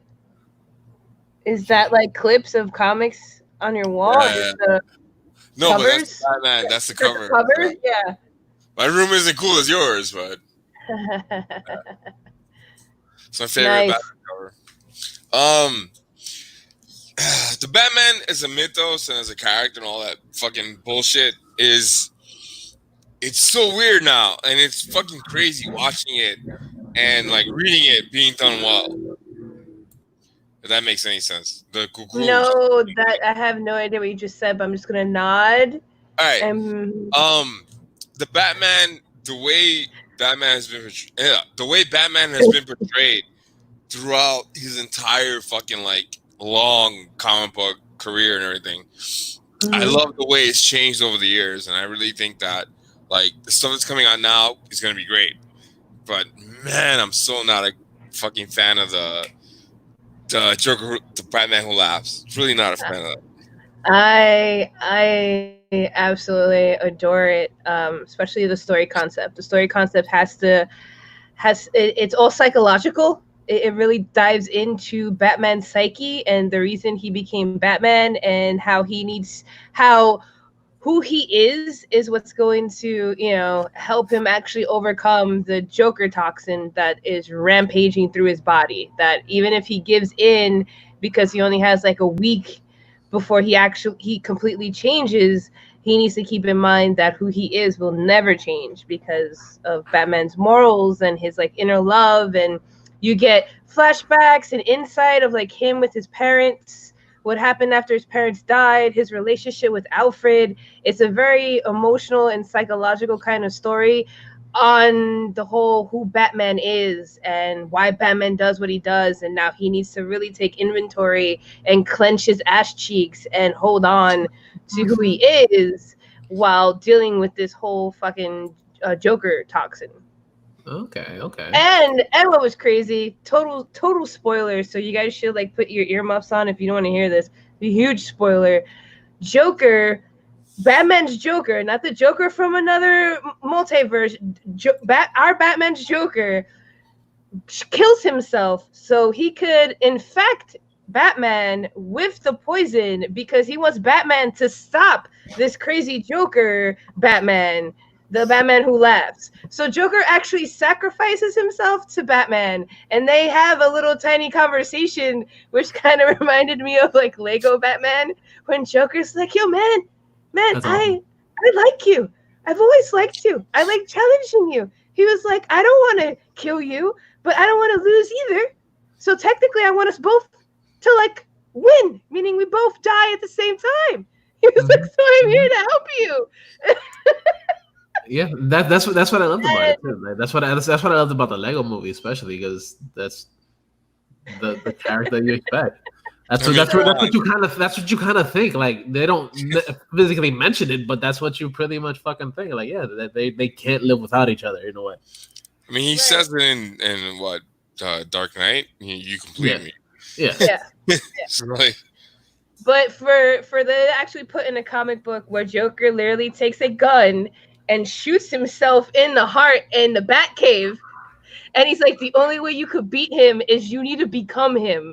Is that like clips of comics on your wall? No, covers? But that's Batman. That's the cover. Covers? Yeah. My room isn't cool as yours, but it's my favorite Batman cover. The Batman as a mythos and as a character and all that fucking bullshit it's so weird now, and it's fucking crazy watching it and like reading it being done well. If that makes any sense. No, that I have no idea what you just said, but I'm just gonna nod. All right. The Batman, the way Batman has been portrayed throughout his entire fucking like long comic book career and everything. Mm-hmm. I love the way it's changed over the years, and I really think that like the stuff that's coming out now is gonna be great. But man, I'm so not a fucking fan of the Joker, the Batman who laughs. Really not a fan of that. I absolutely adore it, especially the story concept. The story concept it's all psychological. It really dives into Batman's psyche and the reason he became Batman, and who he is what's going to, help him actually overcome the Joker toxin that is rampaging through his body. That even if he gives in because he only has like a week before he completely changes, he needs to keep in mind that who he is will never change because of Batman's morals and his like inner love. And you get flashbacks and insight of like him with his parents, what happened after his parents died, his relationship with Alfred. It's a very emotional and psychological kind of story on the whole who Batman is and why Batman does what he does. And now he needs to really take inventory and clench his ass cheeks and hold on to who he is while dealing with this whole fucking Joker toxin. Okay. And what was crazy, total spoiler, so you guys should like put your earmuffs on if you don't want to hear this. The huge spoiler. Batman's Joker, not the Joker from another multiverse. Our Batman's Joker kills himself so he could infect Batman with the poison because he wants Batman to stop this crazy Joker Batman. The Batman who laughs. So Joker actually sacrifices himself to Batman, and they have a little tiny conversation, which kind of reminded me of like Lego Batman, when Joker's like, "Yo, man, I like you. I've always liked you. I like challenging you." He was like, "I don't want to kill you, but I don't want to lose either. So technically, I want us both to like win, meaning we both die at the same time." He was like, "So I'm here to help you." Yeah, that's what I loved about it too. Like, that's what I loved about the Lego movie, especially because that's the character you expect. That's what you kind of think. Like they don't physically mention it, but that's what you pretty much fucking think. Like they can't live without each other in a way. I mean, he says it in what Dark Knight. You complete me. Yeah. Right. But for the actually put in a comic book where Joker literally takes a gun and shoots himself in the heart in the Batcave, and he's like, the only way you could beat him is you need to become him.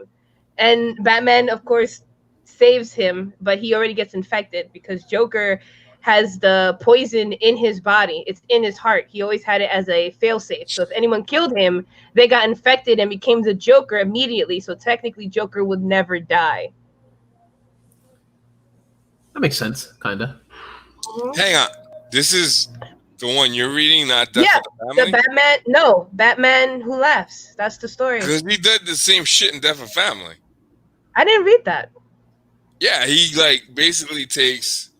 And Batman, of course, saves him, but he already gets infected because Joker has the poison in his body. It's in his heart. He always had it as a failsafe. So if anyone killed him, they got infected and became the Joker immediately. So technically, Joker would never die. That makes sense, kind of. Hang on. This is The one you're reading, not Death Yeah, of the Family? the Batman. No, Batman Who Laughs. That's the story. Because he did the same shit in Death of Family. I didn't read that. Yeah, he like basically takes.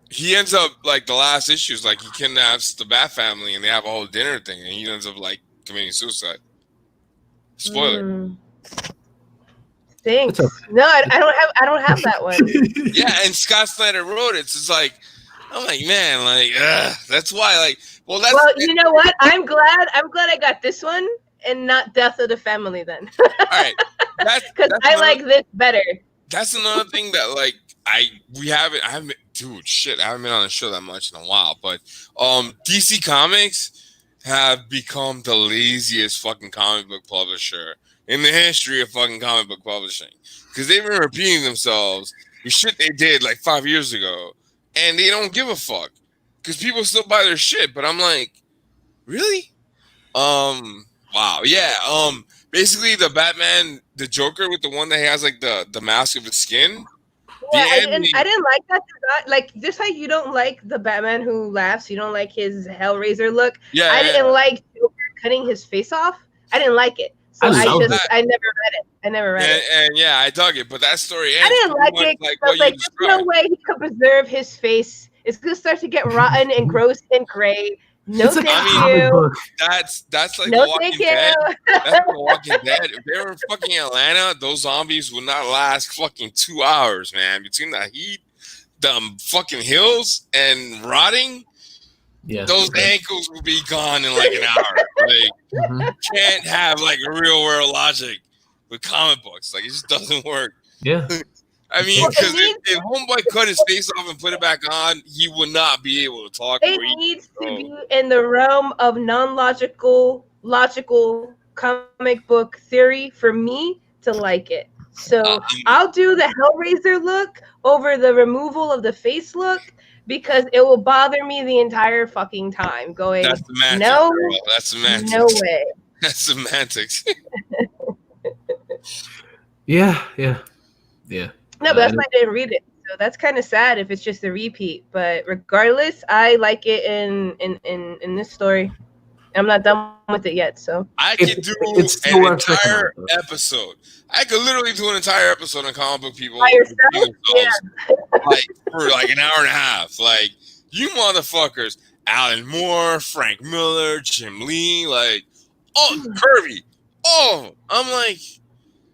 He ends up like the last issues, like he kidnaps the Bat family and they have a whole dinner thing, and he ends up like committing suicide. Spoiler. Thanks. No, I don't have that one. Yeah, and Scott Snyder wrote it. So it's like, I'm like, man, like, that's why, like, well, you know what? I'm glad I got this one and not Death of the Family then. All right, because I like this better. That's another thing that like I haven't been on the show that much in a while, but DC Comics have become the laziest fucking comic book publisher in the history of fucking comic book publishing, because they've been repeating themselves with shit they did like 5 years ago, and they don't give a fuck because people still buy their shit. But I'm like, really? Wow, yeah. Basically, the Batman, the Joker with the one that has like the mask of his skin. Yeah, I didn't like that. Like just like you don't like the Batman Who Laughs, you don't like his Hellraiser look. Yeah, I didn't like Joker cutting his face off. I didn't like it, so I never read it. And yeah, I dug it, but that story ends. I didn't like it. Like there's no way he could preserve his face. It's gonna start to get rotten and gross and gray. No, thank you. That's like no, Walking Dead. That's like Walking Dead. If they were in fucking Atlanta, those zombies would not last fucking 2 hours, man. Between the heat, the fucking hills, and rotting, those ankles will be gone in like an hour. Like, can't have like a real world logic with comic books. Like, it just doesn't work. Yeah. I mean, because if Homeboy cut his face off and put it back on, he would not be able to talk. It needs to be in the realm of logical comic book theory for me to like it. So I'll do the Hellraiser look over the removal of the face look, because it will bother me the entire fucking time. Going, that's semantics, no, girl. That's semantics. No way. That's semantics. Yeah. No, but that's why I didn't read it. So that's kind of sad if it's just a repeat. But regardless, I like it in this story. I'm not done with it yet, so I could do an entire episode. I could literally do an entire episode on comic book people by yourself, like for like an hour and a half. Like, you motherfuckers, Alan Moore, Frank Miller, Jim Lee, like, Kirby. I'm like,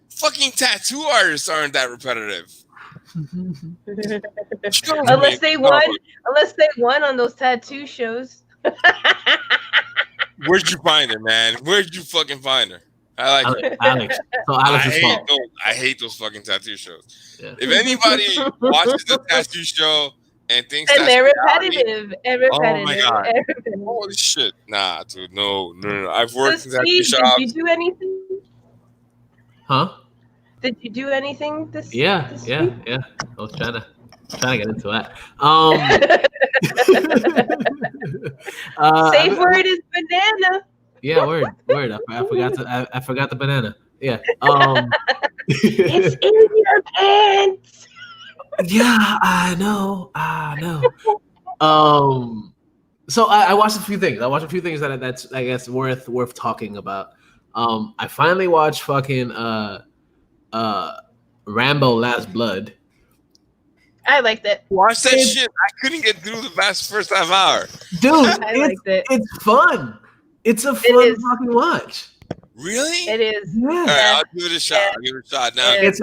fucking tattoo artists aren't that repetitive. unless they won on those tattoo shows. Where'd you find her, man? Where'd you fucking find her? I like her. Alex. So Alex I hate those fucking tattoo shows. Yeah. If anybody watches the tattoo show and thinks they're repetitive, oh my god, holy shit, nah, dude, no. I've worked in tattoo shops. Did you do anything? Huh? Did you do anything this? Yeah. I was trying to get into that. Safe word is banana. Yeah, word. I forgot the banana. Yeah. It's in your pants. Yeah, I know. So I watched a few things. That's I guess worth talking about. I finally watched fucking Rambo Last Blood. I liked it. Watch that shit. I couldn't get through the first half hour. Dude, it's fun. It's a fun fucking watch. Really? It is. Yeah. All right, I'll give it a shot. Now. It's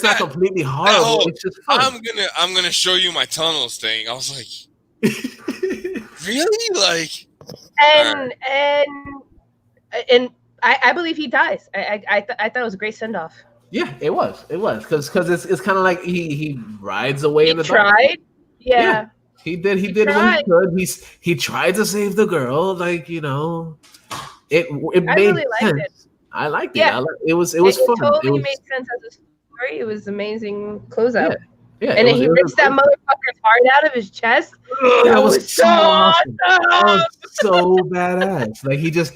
not completely horrible. It's just fun. I'm gonna show you my tunnels thing. I was like, really? Like, and I believe he dies. I thought it was a great send off. Yeah, it was because it's kind of like he rides away in the dark. Yeah. He did what he could. He tried to save the girl, like, you know. It made really sense. I liked it. Yeah. It was fun. It totally made sense as a story. It was amazing closeout. Yeah, and then he rips that motherfucker's heart out of his chest. That was so awesome. That was so badass. Like he did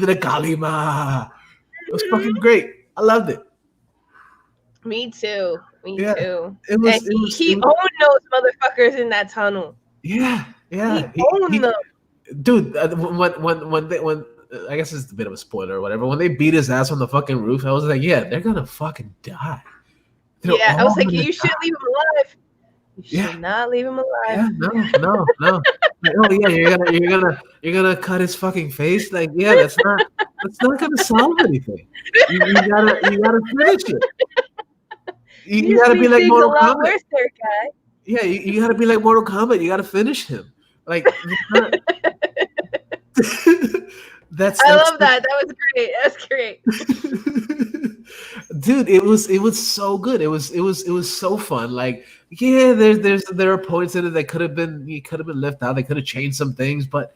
a kalima. It was fucking great. I loved it. Me too. He owned those motherfuckers in that tunnel. Yeah, yeah. He owned them. Dude, when I guess it's a bit of a spoiler or whatever. When they beat his ass on the fucking roof, I was like, yeah, they're gonna fucking die. Yeah, I was like, you shouldn't leave him alive. You should not leave him alive. Yeah, no. Like, oh yeah, you're gonna cut his fucking face. Like, yeah, that's not gonna solve anything. You gotta finish it. You gotta be like Mortal Kombat. Worse there, guy. Yeah, you gotta be like Mortal Kombat. You gotta finish him. Like, that's I love that. That was great. That's great. Dude, it was so good. It was so fun. Like, yeah, there are points in it that could have been left out. They could have changed some things, but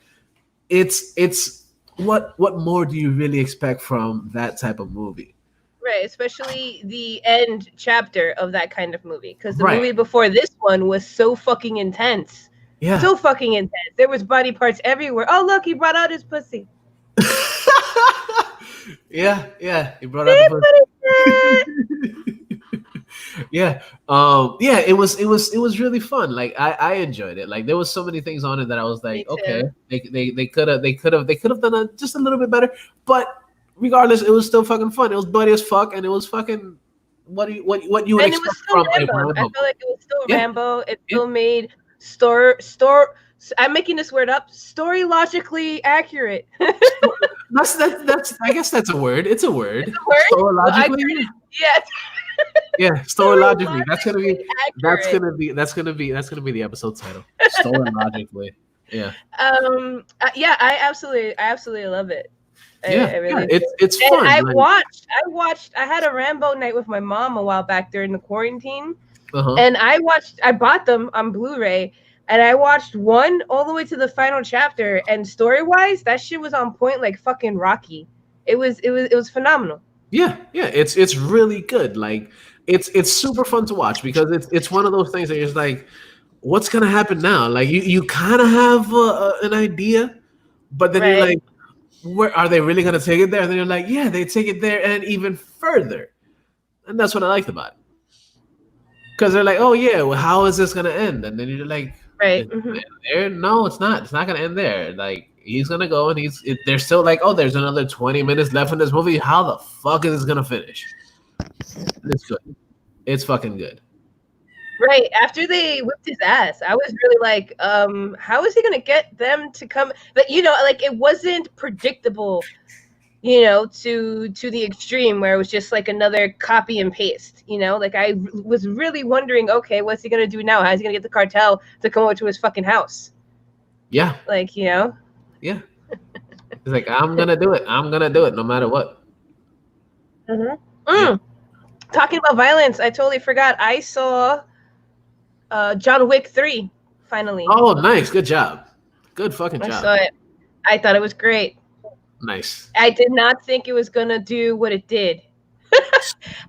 it's what more do you really expect from that type of movie? Right, especially the end chapter of that kind of movie, because the movie before this one was so fucking intense. Yeah, so fucking intense. There was body parts everywhere. Oh look, he brought out his pussy. yeah, he brought out the pussy. Yeah, it was really fun. Like I enjoyed it. Like there was so many things on it that I was like, okay, they could have done just a little bit better, but regardless, it was still fucking fun. It was bloody as fuck, and it was fucking what you would and expect from Rambo. a Rambo. I feel like it was still Rambo. It still made store. I'm making this word up. Story logically accurate. That's I guess that's a word. It's a word. It's a word? Story logically. Yes. Yeah, story logically. That's gonna be the episode title. Story logically. Yeah. Yeah, I absolutely love it. It's fun. I watched. I had a Rambo night with my mom a while back during the quarantine, and I bought them on Blu-ray, and I watched one all the way to the final chapter. And story-wise, that shit was on point, like fucking Rocky. It was phenomenal. Yeah, it's really good. Like it's super fun to watch because it's one of those things that you're just like, what's gonna happen now? Like you kind of have an idea, but then you're like, where are they really gonna take it there? And then you're like, yeah, they take it there and even further, and that's what I liked about it. Because they're like, oh yeah, well, how is this gonna end? And then you're like, there, no, it's not. It's not gonna end there. Like he's gonna go and they're still like, oh, there's another 20 minutes left in this movie. How the fuck is this gonna finish? It's good. It's fucking good. Right. After they whipped his ass, I was really like, how is he gonna get them to come? But like it wasn't predictable, to the extreme where it was just like another copy and paste. Like I was really wondering, okay, what's he gonna do now? How's he gonna get the cartel to come over to his fucking house? Yeah. Like, Yeah. He's like, I'm gonna do it. I'm gonna do it no matter what. Talking about violence, I totally forgot. I saw John Wick 3 finally. Oh, nice. Good job. Good fucking job. I saw it. I thought it was great. Nice. I did not think it was gonna do what it did.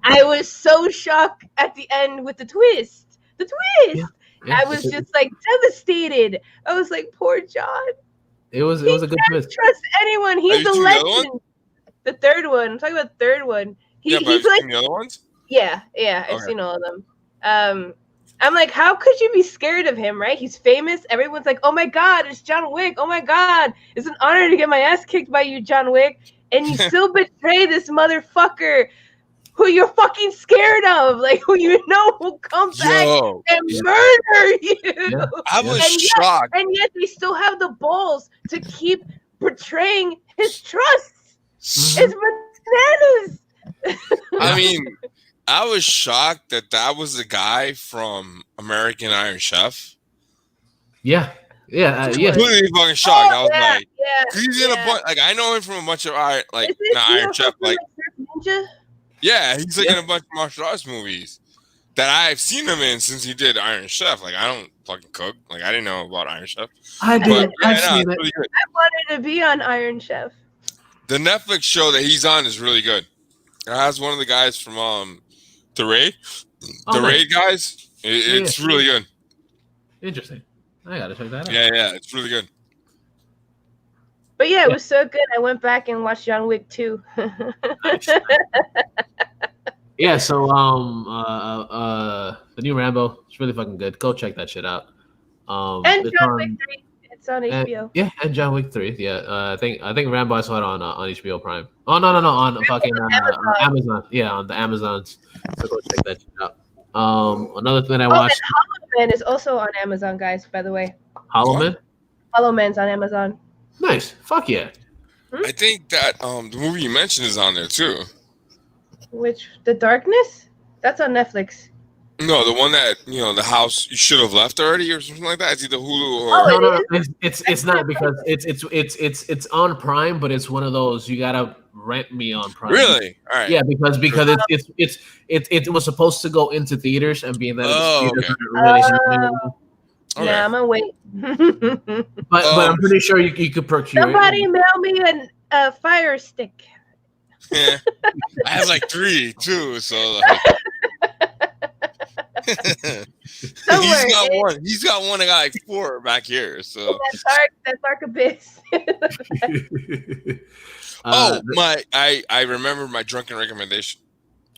I was so shocked at the end with the twist. Yeah. I was just like devastated. I was like, poor John. It was a good twist. Trust anyone. He's a legend. The third one. I'm talking about the third one. He's like the other ones. Yeah. I've seen all of them. I'm like, how could you be scared of him, right? He's famous. Everyone's like, oh my God, it's John Wick. Oh my God, it's an honor to get my ass kicked by you, John Wick. And you still betray this motherfucker who you're fucking scared of, like who will come back and murder you. Yeah. I was shocked. And yet they still have the balls to keep betraying his trust. It's bananas. I mean, I was shocked that was the guy from American Iron Chef. Yeah. Completely fucking shocked. I was like, he's in a bunch. Like I know him from a bunch of not Iron Chef, like Ninja. Yeah, he's like in a bunch of martial arts movies that I've seen him in since he did Iron Chef. Like I don't fucking cook. Like I didn't know about Iron Chef. I did. I've seen it. Really good. I wanted to be on Iron Chef. The Netflix show that he's on is really good. It has one of the guys from The Raid. The Raid guys. It's really good. Interesting. I gotta check that out. Yeah, it's really good. But yeah, it was so good. I went back and watched John Wick 2. Nice. Yeah, so the new Rambo, it's really fucking good. Go check that shit out. And John Wick 3. It's on HBO. And John Wick 3. Yeah, I think Rambo I saw it on HBO Prime. Oh no, on fucking Amazon. Yeah, on the Amazons. So go check that shit out. Another thing I watched. Hollow Man is also on Amazon, guys. By the way. Hollow Man. Hollow Man's on Amazon. Nice. Fuck yeah. I think that the movie you mentioned is on there too. Which The Darkness? That's on Netflix. No, the one that the house you should have left already or something like that. It's either Hulu or no. It's not because it's on Prime, but it's one of those you gotta rent me on Prime. Really? All right. Yeah, because it was supposed to go into theaters and being that theaters yeah, I'm gonna wait. but I'm pretty sure you could procure. Somebody mail me a Fire Stick. Yeah, I have like 3 too, so. He's got one. I got like 4 back here. So that dark abyss. I remember my drunken recommendation.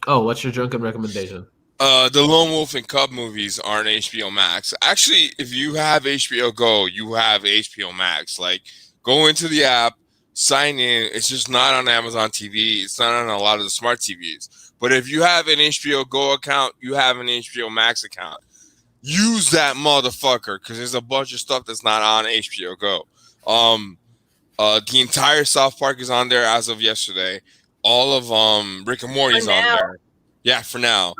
Oh, what's your drunken recommendation? The Lone Wolf and Cub movies are on HBO Max. Actually, if you have HBO Go, you have HBO Max. Like, go into the app, sign in. It's just not on Amazon TV. It's not on a lot of the smart TVs. But if you have an HBO Go account, you have an HBO Max account. Use that motherfucker because there's a bunch of stuff that's not on HBO Go. The entire South Park is on there as of yesterday. All of Rick and Morty is on there. Yeah, for now.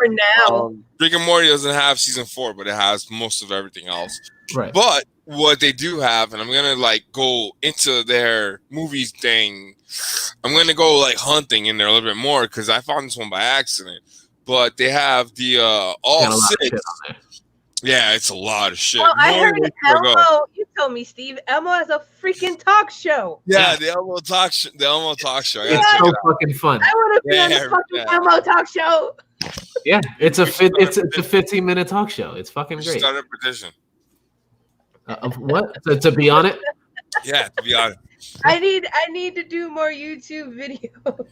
Rick and Morty doesn't have season 4, but it has most of everything else. Right. But what they do have, and I'm gonna go into their movies thing. I'm gonna go hunting in there a little bit more because I found this one by accident. But they have the all 6. Yeah, it's a lot of shit. Well, I heard Elmo. You told me, Steve. Elmo has a freaking talk show. Yeah, the Elmo talk show. The Elmo talk show. It's so fucking fun. I want to be on the fucking Elmo talk show. Yeah, it's a 15-minute talk show. It's fucking great. Start a petition. Of what? To be on it? Yeah, to be on it. I need to do more YouTube videos.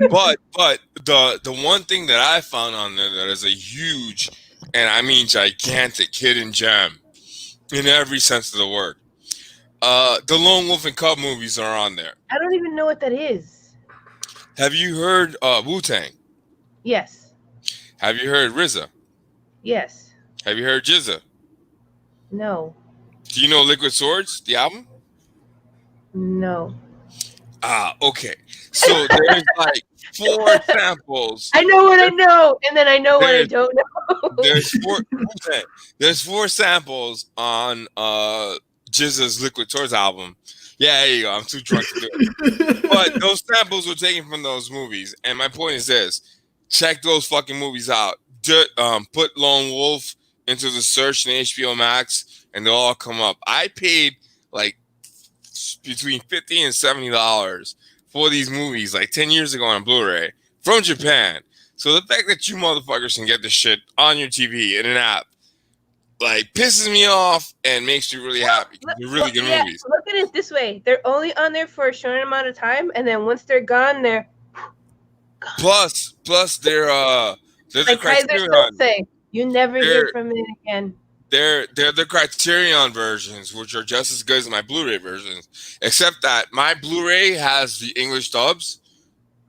but the one thing that I found on there that is a huge, and I mean gigantic, hidden gem in every sense of the word. The Lone Wolf and Cub movies are on there. I don't even know what that is. Have you heard Wu-Tang? Yes. Have you heard RZA? Yes. Have you heard Jizza? No. Do you know Liquid Swords, the album? No. Okay. So there's 4 samples. I know what I know, and then I know what I don't know. There's 4 samples on Jizza's Liquid Swords album. Yeah, there you go. I'm too drunk to do it. But those samples were taken from those movies. And my point is this. Check those fucking movies out. Put Lone Wolf into the search in HBO Max, and they'll all come up. I paid between $50 and $70 for these movies 10 years ago on Blu-ray from Japan. So the fact that you motherfuckers can get this shit on your TV in an app pisses me off and makes me really happy. They're really good movies. Look at it this way. They're only on there for a short amount of time, and then once they're gone, they're gone. Plus they're the Criterion. Say, you never hear from it again. They're the Criterion versions, which are just as good as my Blu-ray versions, except that my Blu-ray has the English dubs.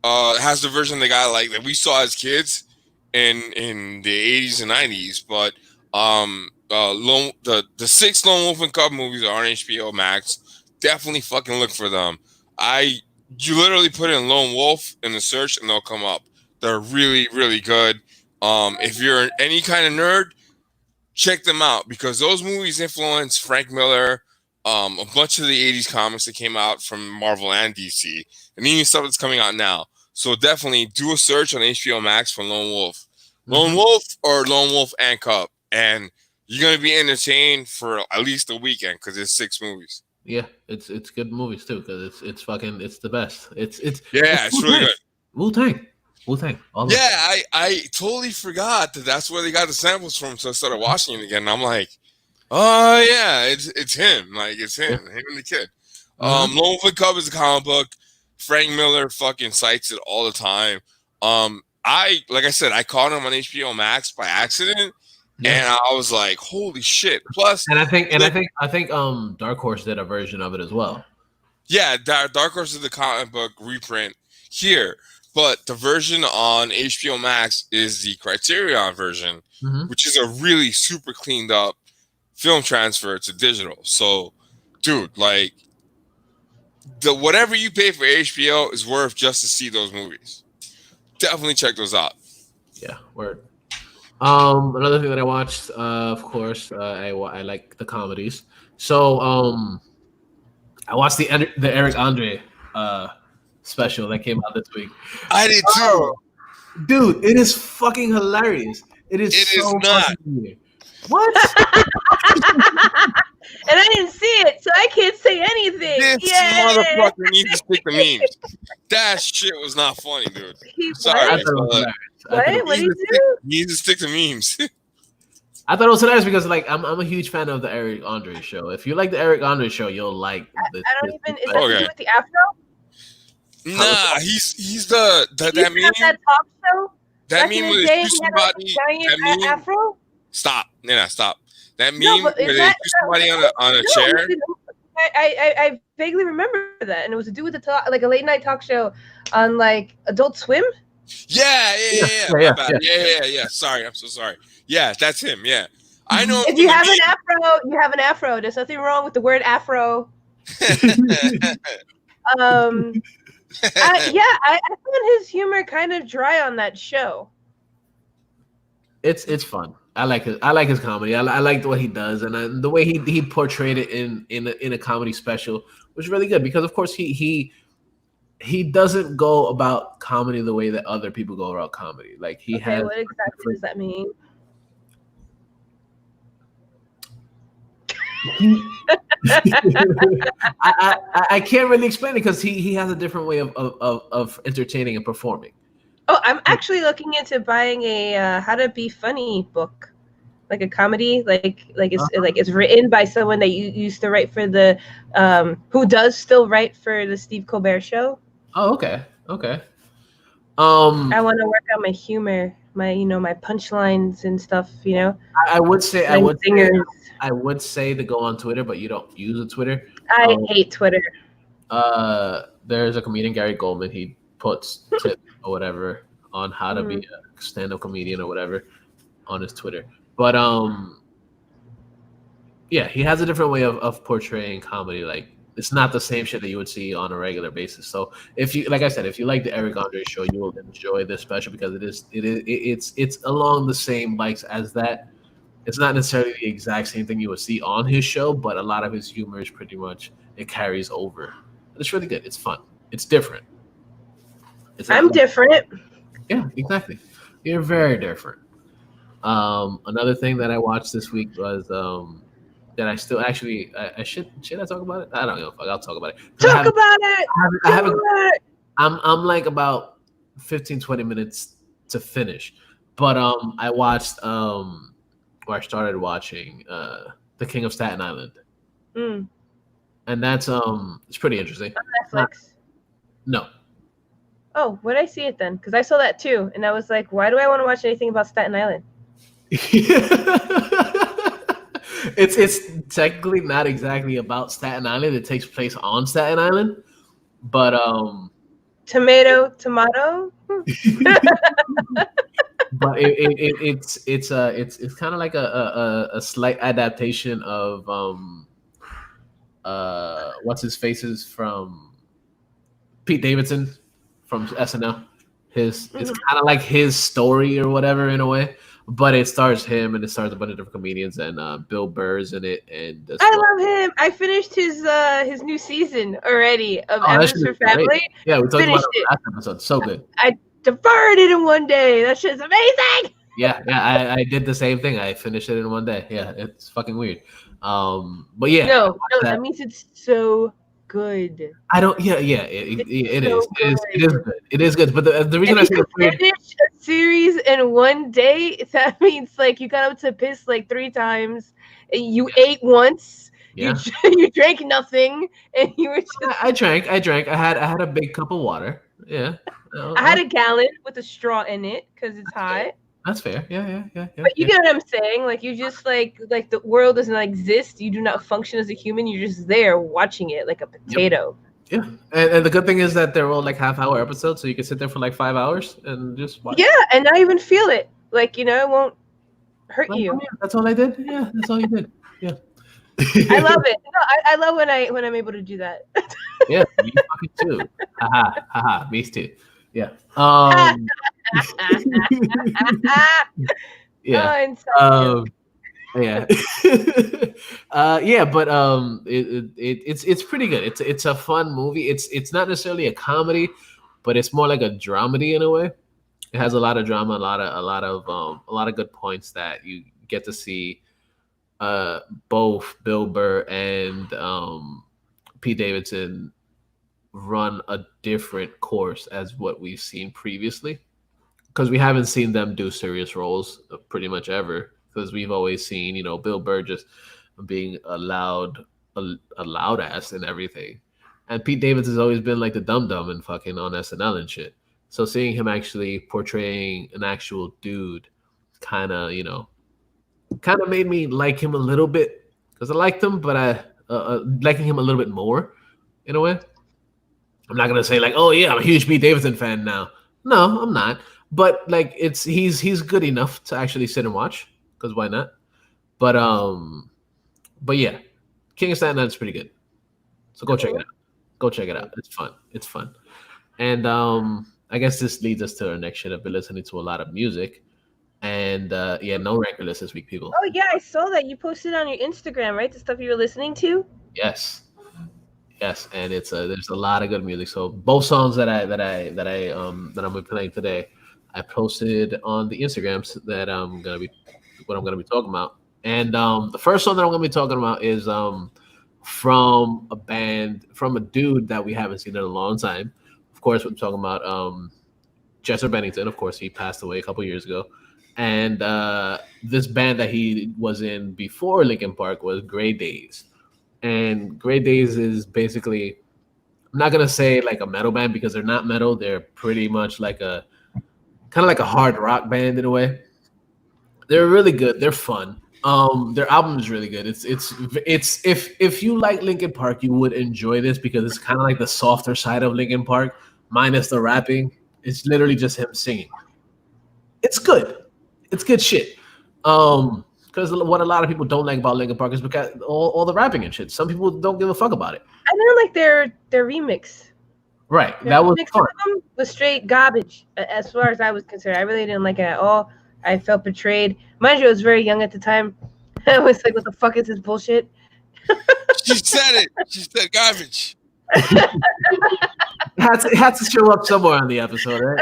Has the version they got that we saw as kids in the 80s and 90s. But the 6 Lone Wolf and Cub movies are on HBO Max. Definitely fucking look for them. You literally put in Lone Wolf in the search and they'll come up. They're really, really good. If you're any kind of nerd, check them out because those movies influenced Frank Miller, a bunch of the 80s comics that came out from Marvel and DC, and even stuff that's coming out now. So definitely do a search on HBO Max for Lone Wolf. Lone Wolf or Lone Wolf and Cub. And you're going to be entertained for at least a weekend because it's 6 movies. Yeah, it's good movies too because it's the best. It's really good. Wu-Tang. Yeah, I totally forgot that's where they got the samples from. So I started watching it again, and I'm like, oh yeah, it's him. It's him and the kid. Lone Wolf and Cub is a comic book. Frank Miller fucking cites it all the time. Like I said, I caught him on HBO Max by accident, And I was like, holy shit. Plus, and I think Dark Horse did a version of it as well. Yeah, Dark Horse is the comic book reprint here, but the version on HBO Max is the Criterion version, which is a really super cleaned up film transfer to digital. So, dude, like, the whatever you pay for HBO is worth just to see those movies. Definitely check those out. Yeah, word. Another thing that I watched, of course, I like the comedies. So, I watched the Eric Andre special that came out this week. I did too, dude. It is fucking hilarious. It is not. Weird. What? And I didn't see it, so I can't say anything. This motherfucker needs to stick to memes. That shit was not funny, dude. Sorry. What did he do? He needs to stick to memes. I thought it was hilarious because, like, I'm a huge fan of the Eric Andre show. If you like the Eric Andre show, you'll like this. I don't even. Is that to do with the Afro? Nah, he's the that meme. That talk show. That meme with somebody. That meme. Afro. Stop, Nina, stop. That meme where they do somebody on a chair. I vaguely remember that, and it was to do with like a late night talk show on like Adult Swim. Yeah. Sorry, I'm so sorry. Yeah, that's him. Yeah, I know. If you have an afro, you have an afro. There's nothing wrong with the word afro. I found his humor kind of dry on that show. It's fun. I like his comedy. I like what he does, and the way he portrayed it in a comedy special was really good because, of course, he doesn't go about comedy the way that other people go about comedy. Like he has. What exactly does that mean? I can't really explain it because he has a different way of entertaining and performing. Oh, I'm actually looking into buying a How to Be Funny book, like a comedy, like it's written by someone that you used to write for the who does still write for the Steve Colbert Show. Oh, okay. I want to work on my humor, my punchlines and stuff. I would say to go on Twitter, but you don't use a Twitter. I hate Twitter. There's a comedian, Gary Goldman. He puts tips or whatever on how to be a stand-up comedian or whatever on his Twitter. But yeah, he has a different way of portraying comedy. Like it's not the same shit that you would see on a regular basis. So if you, like I said, if you like the Eric Andre show, you will enjoy this special because it's along the same likes as that. It's not necessarily the exact same thing you would see on his show, but a lot of his humor is pretty much it carries over. And it's really good. It's fun. It's different. I'm different. Yeah, exactly. You're very different. Another thing that I watched this week was that I still actually I should I talk about it? I don't know. I'll talk about it. Talk about it. I'm like about 15-20 minutes to finish, but I watched or I started watching The King of Staten Island, and that's it's pretty interesting. On Netflix? No. Oh, where did I see it then? Because I saw that too, and I was like, why do I want to watch anything about Staten Island? It's technically not exactly about Staten Island. It takes place on Staten Island, but tomato. But it's kind of like a slight adaptation of what's his faces from Pete Davidson from SNL. It's kind of like his story or whatever in a way, but it stars him and it stars a bunch of different comedians and Bill Burr's in it. And I love him. I finished his new season already of Evans for Family. Great. Yeah, we talked about it last episode. So good. I devoured it in one day. That shit's amazing. Yeah, I did the same thing. I finished it in one day. Yeah, it's fucking weird. But yeah, no, that means it's so good. I don't. Yeah, it is. It is good. But the reason I say finish a series in one day, that means like you got up to piss like 3 times, and you ate once. Yeah. You drank nothing, and you were just. I drank. I had a big cup of water. Yeah. I had a gallon with a straw in it because it's hot. That's fair. Yeah. But you get what I'm saying? Like you just like the world does not exist. You do not function as a human. You're just there watching it like a potato. Yeah, and the good thing is that they're all like half-hour episodes, so you can sit there for like 5 hours and just watch. Yeah, and not even feel it. Like it won't hurt Like, you. oh, yeah, that's all I did. Yeah, that's all you did. Yeah. I love it. No, I love when I'm able to do that. Yeah, me fucking too. Haha, me too. Yeah. Yeah. Yeah. Yeah, but it's pretty good. It's a fun movie. It's not necessarily a comedy, but it's more like a dramedy in a way. It has a lot of drama, a lot of good points that you get to see both Bill Burr and Pete Davidson run a different course as what we've seen previously, because we haven't seen them do serious roles pretty much ever, because we've always seen Bill Burr just being a loud ass and everything, and Pete Davidson has always been like the dum dum and fucking on SNL and shit. So seeing him actually portraying an actual dude kind of made me like him a little bit, because I liked him, but I liking him a little bit more in a way. I'm not gonna say like, oh yeah, I'm a huge Pete Davidson fan now. No, I'm not. But like, he's good enough to actually sit and watch, because why not? But but yeah, King of Staten Island's pretty good. So go check it out. Go check it out. It's fun. It's fun. And I guess this leads us to our next shit. I've been listening to a lot of music, and yeah, no record list this week, people. Oh yeah, I saw that you posted on your Instagram, right? The stuff you were listening to. Yes. Yes, and it's there's a lot of good music. So both songs that I'm playing today, I posted on the Instagrams that I'm gonna be talking about. And the first song that I'm gonna be talking about is from a dude that we haven't seen in a long time. Of course, we're talking about Chester Bennington. Of course, he passed away a couple years ago. And this band that he was in before Linkin Park was Grey Days. And Grey Days is basically, I'm not gonna say like a metal band, because they're not metal. They're pretty much like a kind of like a hard rock band in a way. They're really good. They're fun. Their album is really good. It's if you like Linkin Park, you would enjoy this, because it's kind of like the softer side of Linkin Park, minus the rapping. It's literally just him singing. It's good. It's good shit. Because what a lot of people don't like about Linkin Park is because all the rapping and shit. Some people don't give a fuck about it. I didn't like their remix. Right. Their that was remix fun. album was straight garbage, as far as I was concerned. I really didn't like it at all. I felt betrayed. Mind you, I was very young at the time. I was like, what the fuck is this bullshit? She said it. She said garbage. It had to show up somewhere on the episode, right?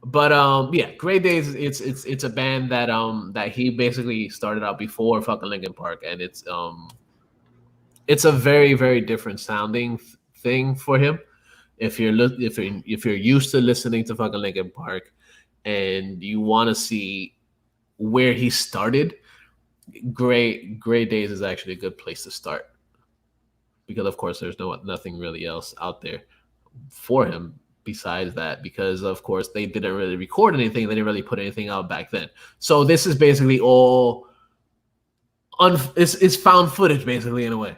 But yeah, Grey Days. It's a band that he basically started out before fucking Linkin Park, and it's a very very different sounding thing for him. If you're used to listening to fucking Linkin Park, and you want to see where he started, Grey Days is actually a good place to start, because of course there's nothing really else out there for him besides that, because of course they didn't really record anything, they didn't really put anything out back then. So this is basically all it's found footage basically in a way.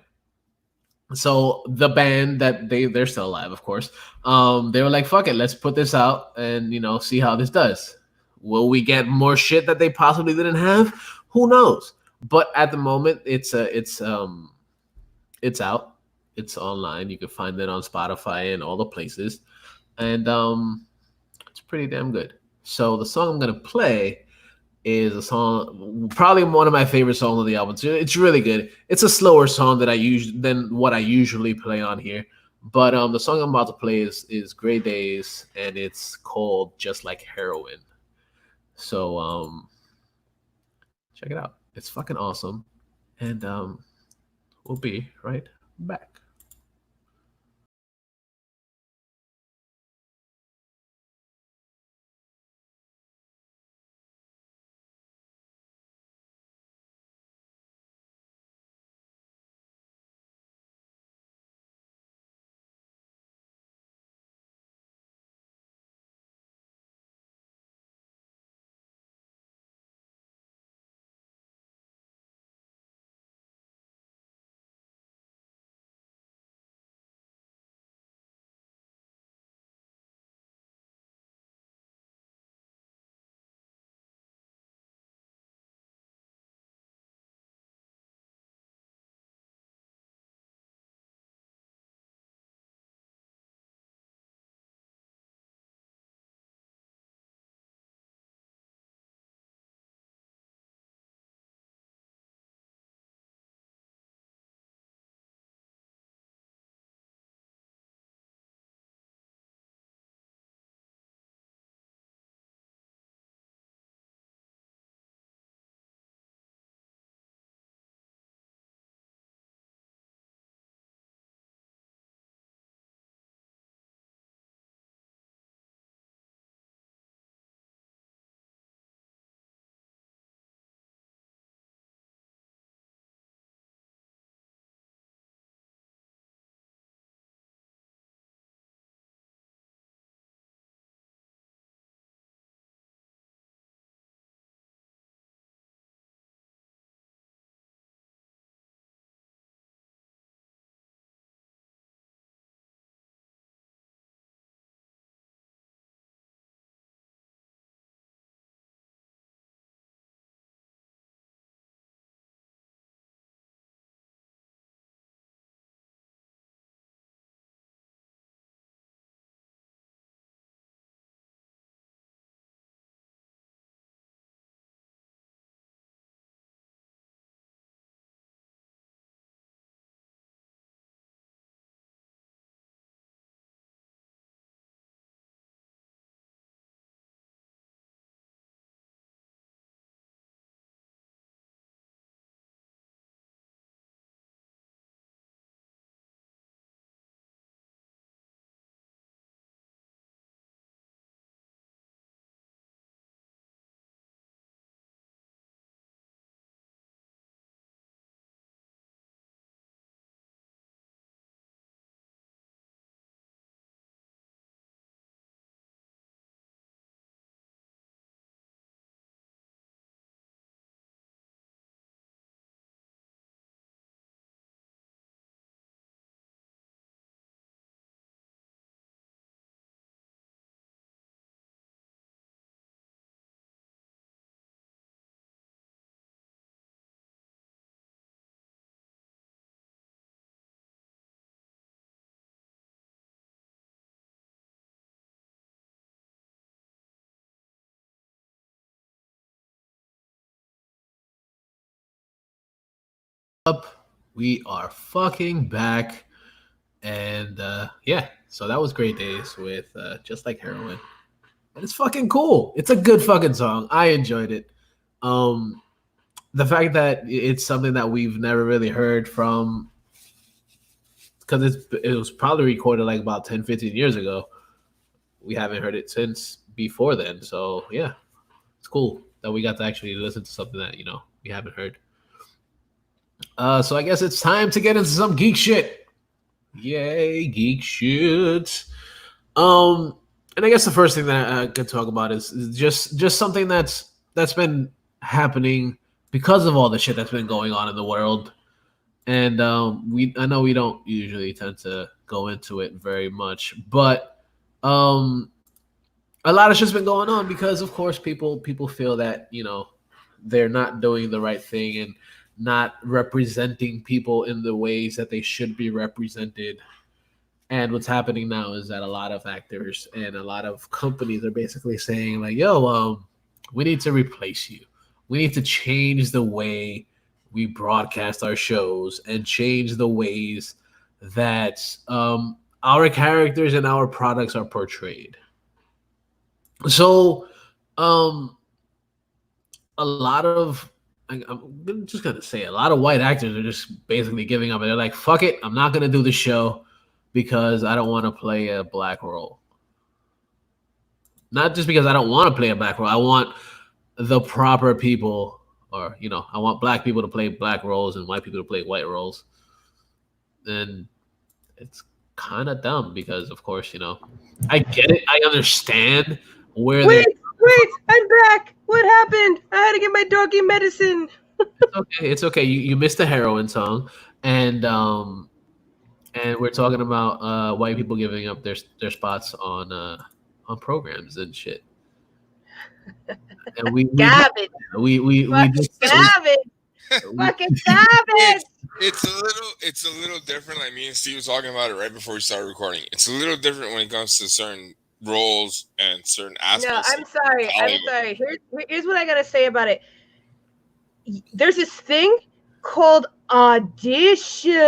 So the band that they're still alive, of course, they were like, fuck it, let's put this out and see how this does. Will we get more shit that they possibly didn't have? Who knows? But at the moment it's out. It's online. You can find it on Spotify and all the places. And it's pretty damn good. So the song I'm gonna play is a song, probably one of my favorite songs of the album. It's really good. It's a slower song than what I usually play on here. But the song I'm about to play is Grey Days, and it's called Just Like Heroin. So check it out. It's fucking awesome. And we'll be right back. Up, we are fucking back, and yeah, so that was Great Days with Just Like Heroin, and it's fucking cool. It's a good fucking song. I enjoyed it. Um, the fact that it's something that we've never really heard from, because it was probably recorded like about 10, 15 years ago. We haven't heard it since before then. So yeah, it's cool that we got to actually listen to something that we haven't heard. So I guess it's time to get into some geek shit. Yay, geek shit. And I guess the first thing that I could talk about is just something that's been happening because of all the shit that's been going on in the world. And I know we don't usually tend to go into it very much, but a lot of shit's been going on because, of course, people feel that they're not doing the right thing and not representing people in the ways that they should be represented. And what's happening now is that a lot of actors and a lot of companies are basically saying like, "Yo, we need to replace you. We need to change the way we broadcast our shows and change the ways that our characters and our products are portrayed." So, a lot of I'm just gonna say a lot of white actors are just basically giving up. And they're like, "Fuck it, I'm not gonna do the show because I don't want to play a black role." Not just because I don't want to play a black role. I want the proper people, or I want black people to play black roles and white people to play white roles. And it's kind of dumb because, of course, I get it. I understand where Wait, I'm back. What happened? I had to get my doggy medicine. It's okay. You missed the heroin song, and we're talking about white people giving up their spots on programs and shit. And we Garbage. Savage. Fucking savage. It's a little different. Like me and Steve was talking about it right before we started recording. It's a little different when it comes to certain roles and certain aspects. No, I'm sorry. Here's what I gotta say about it. There's this thing called auditions.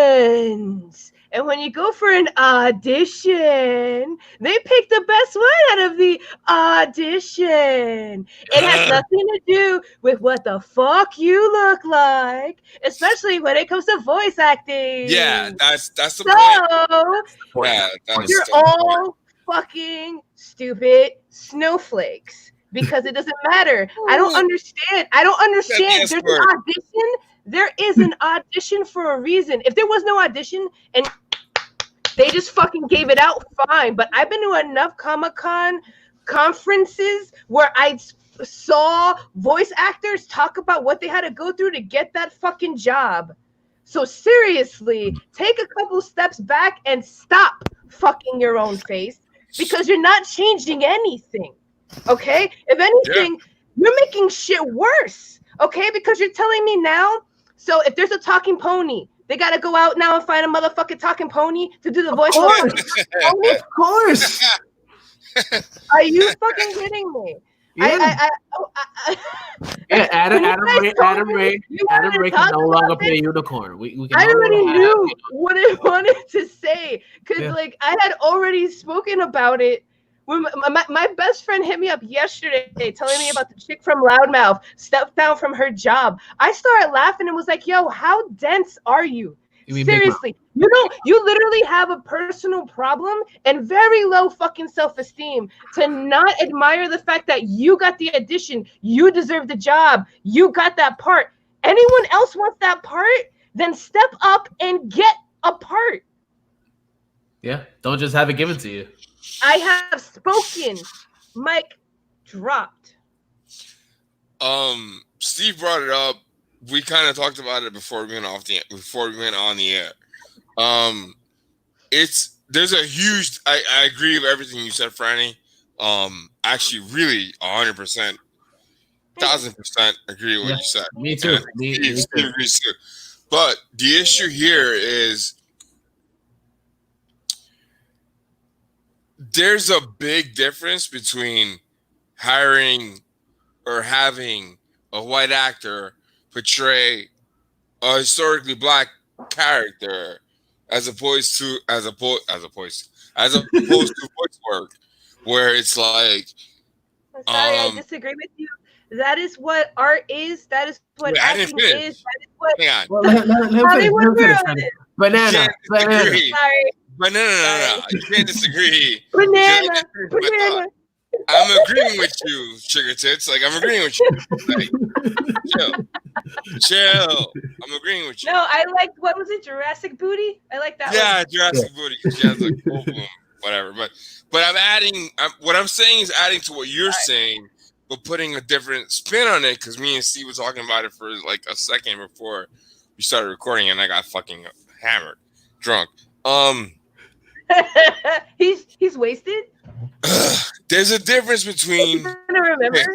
And when you go for an audition, they pick the best one out of the audition. It has nothing to do with what the fuck you look like, especially when it comes to voice acting. Yeah, that's the point. Yeah, you're all fucking stupid snowflakes because it doesn't matter. I don't understand. There's an audition. There is an audition for a reason. If there was no audition and they just fucking gave it out, fine. But I've been to enough Comic-Con conferences where I saw voice actors talk about what they had to go through to get that fucking job. So seriously, take a couple steps back and stop fucking your own face because you're not changing anything. Okay? If anything, you're making shit worse. Okay? Because you're telling me now. So if there's a talking pony, they got to go out now and find a motherfucking talking pony to do the voice. Of course. Are you fucking kidding me? Yeah. Adam Ray can no longer play unicorn. I already knew what I wanted to say because I had already spoken about it. When my best friend hit me up yesterday telling me about the chick from Loudmouth stepped down from her job. I started laughing and was like, "Yo, how dense are you? Seriously, you literally have a personal problem and very low fucking self-esteem to not admire the fact that you got the audition, you deserve the job, you got that part. Anyone else wants that part, then step up and get a part." Yeah, don't just have it given to you. I have spoken. Mic dropped. Steve brought it up. We kind of talked about it before we went on the air. There's a huge. I agree with everything you said, Franny. Actually, really, 100%, 1,000% agree with what you said. Me too. Steve agrees too. But the issue here is there's a big difference between hiring or having a white actor portray a historically black character as opposed to voice work where it's like sorry, I disagree with you. That is what art is. That is what I didn't acting finish. is. That is what Hang on. Well, let him finish. Banana. Sorry. But no. You can't disagree. Banana. I'm agreeing with you, Sugar Tits. Like, I'm agreeing with you. Like, chill. I'm agreeing with you. No, I liked, what was it, Jurassic Booty? I like that one. Yeah, Jurassic Booty. She has like full bloom, whatever. But what I'm saying is adding to what you're saying, but putting a different spin on it, because me and Steve were talking about it for like a second before we started recording, and I got fucking hammered, drunk. He's wasted. There's a difference between.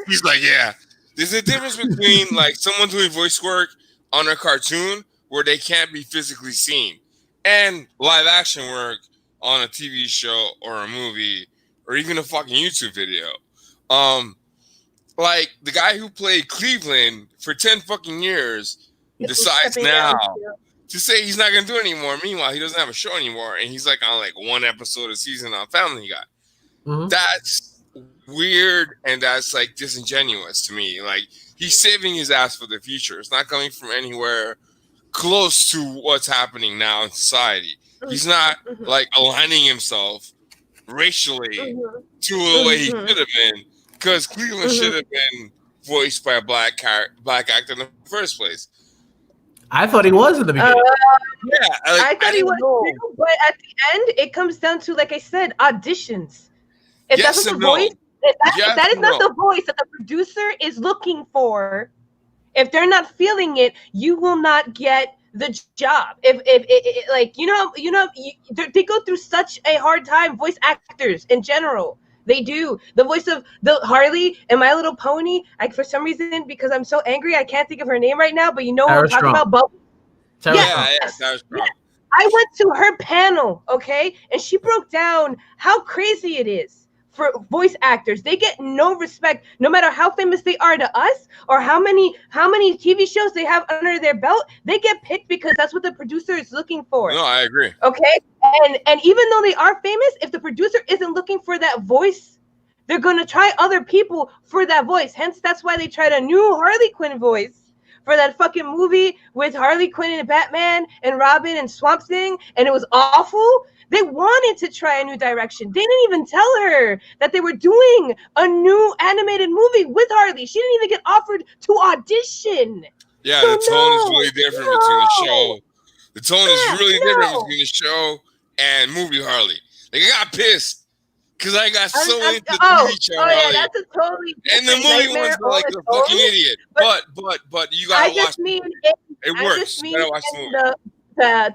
He's like, yeah. There's a difference between like someone doing voice work on a cartoon where they can't be physically seen, and live action work on a TV show or a movie or even a fucking YouTube video. Like the guy who played Cleveland for 10 fucking years decides now to say he's not gonna do it anymore. Meanwhile, he doesn't have a show anymore, and he's like on like one episode a season on Family Guy. Mm-hmm. That's weird, and that's like disingenuous to me. Like, he's saving his ass for the future. It's not coming from anywhere close to what's happening now in society. He's not like aligning himself racially to the way he should have been, because Cleveland should have been voiced by a black actor in the first place. I thought he was in the beginning. I thought he was too, but at the end, it comes down to, like I said, auditions. If that's not the voice, if that is not the voice that the producer is looking for, if they're not feeling it, you will not get the job. If like they go through such a hard time. Voice actors in general, they do. The voice of the Harley and My Little Pony. For some reason, because I'm so angry, I can't think of her name right now. But you know what I'm talking about? Bubbles. Yes. I went to her panel, okay, and she broke down how crazy it is for voice actors. They get no respect, no matter how famous they are to us or how many TV shows they have under their belt. They get picked because that's what the producer is looking for. No, I agree. Okay, and even though they are famous, if the producer isn't looking for that voice, they're gonna try other people for that voice. Hence, that's why they tried a new Harley Quinn voice for that fucking movie with Harley Quinn and Batman and Robin and Swamp Thing, and it was awful. They wanted to try a new direction. They didn't even tell her that they were doing a new animated movie with Harley. She didn't even get offered to audition. Yeah, so the tone is really different between the show. The tone is really different between the show and movie Harley. Like, I got pissed because I got so into the TV show Harley. Yeah, that's a totally and the movie was like a fucking idiot. But you gotta watch it works. You gotta watch the movie.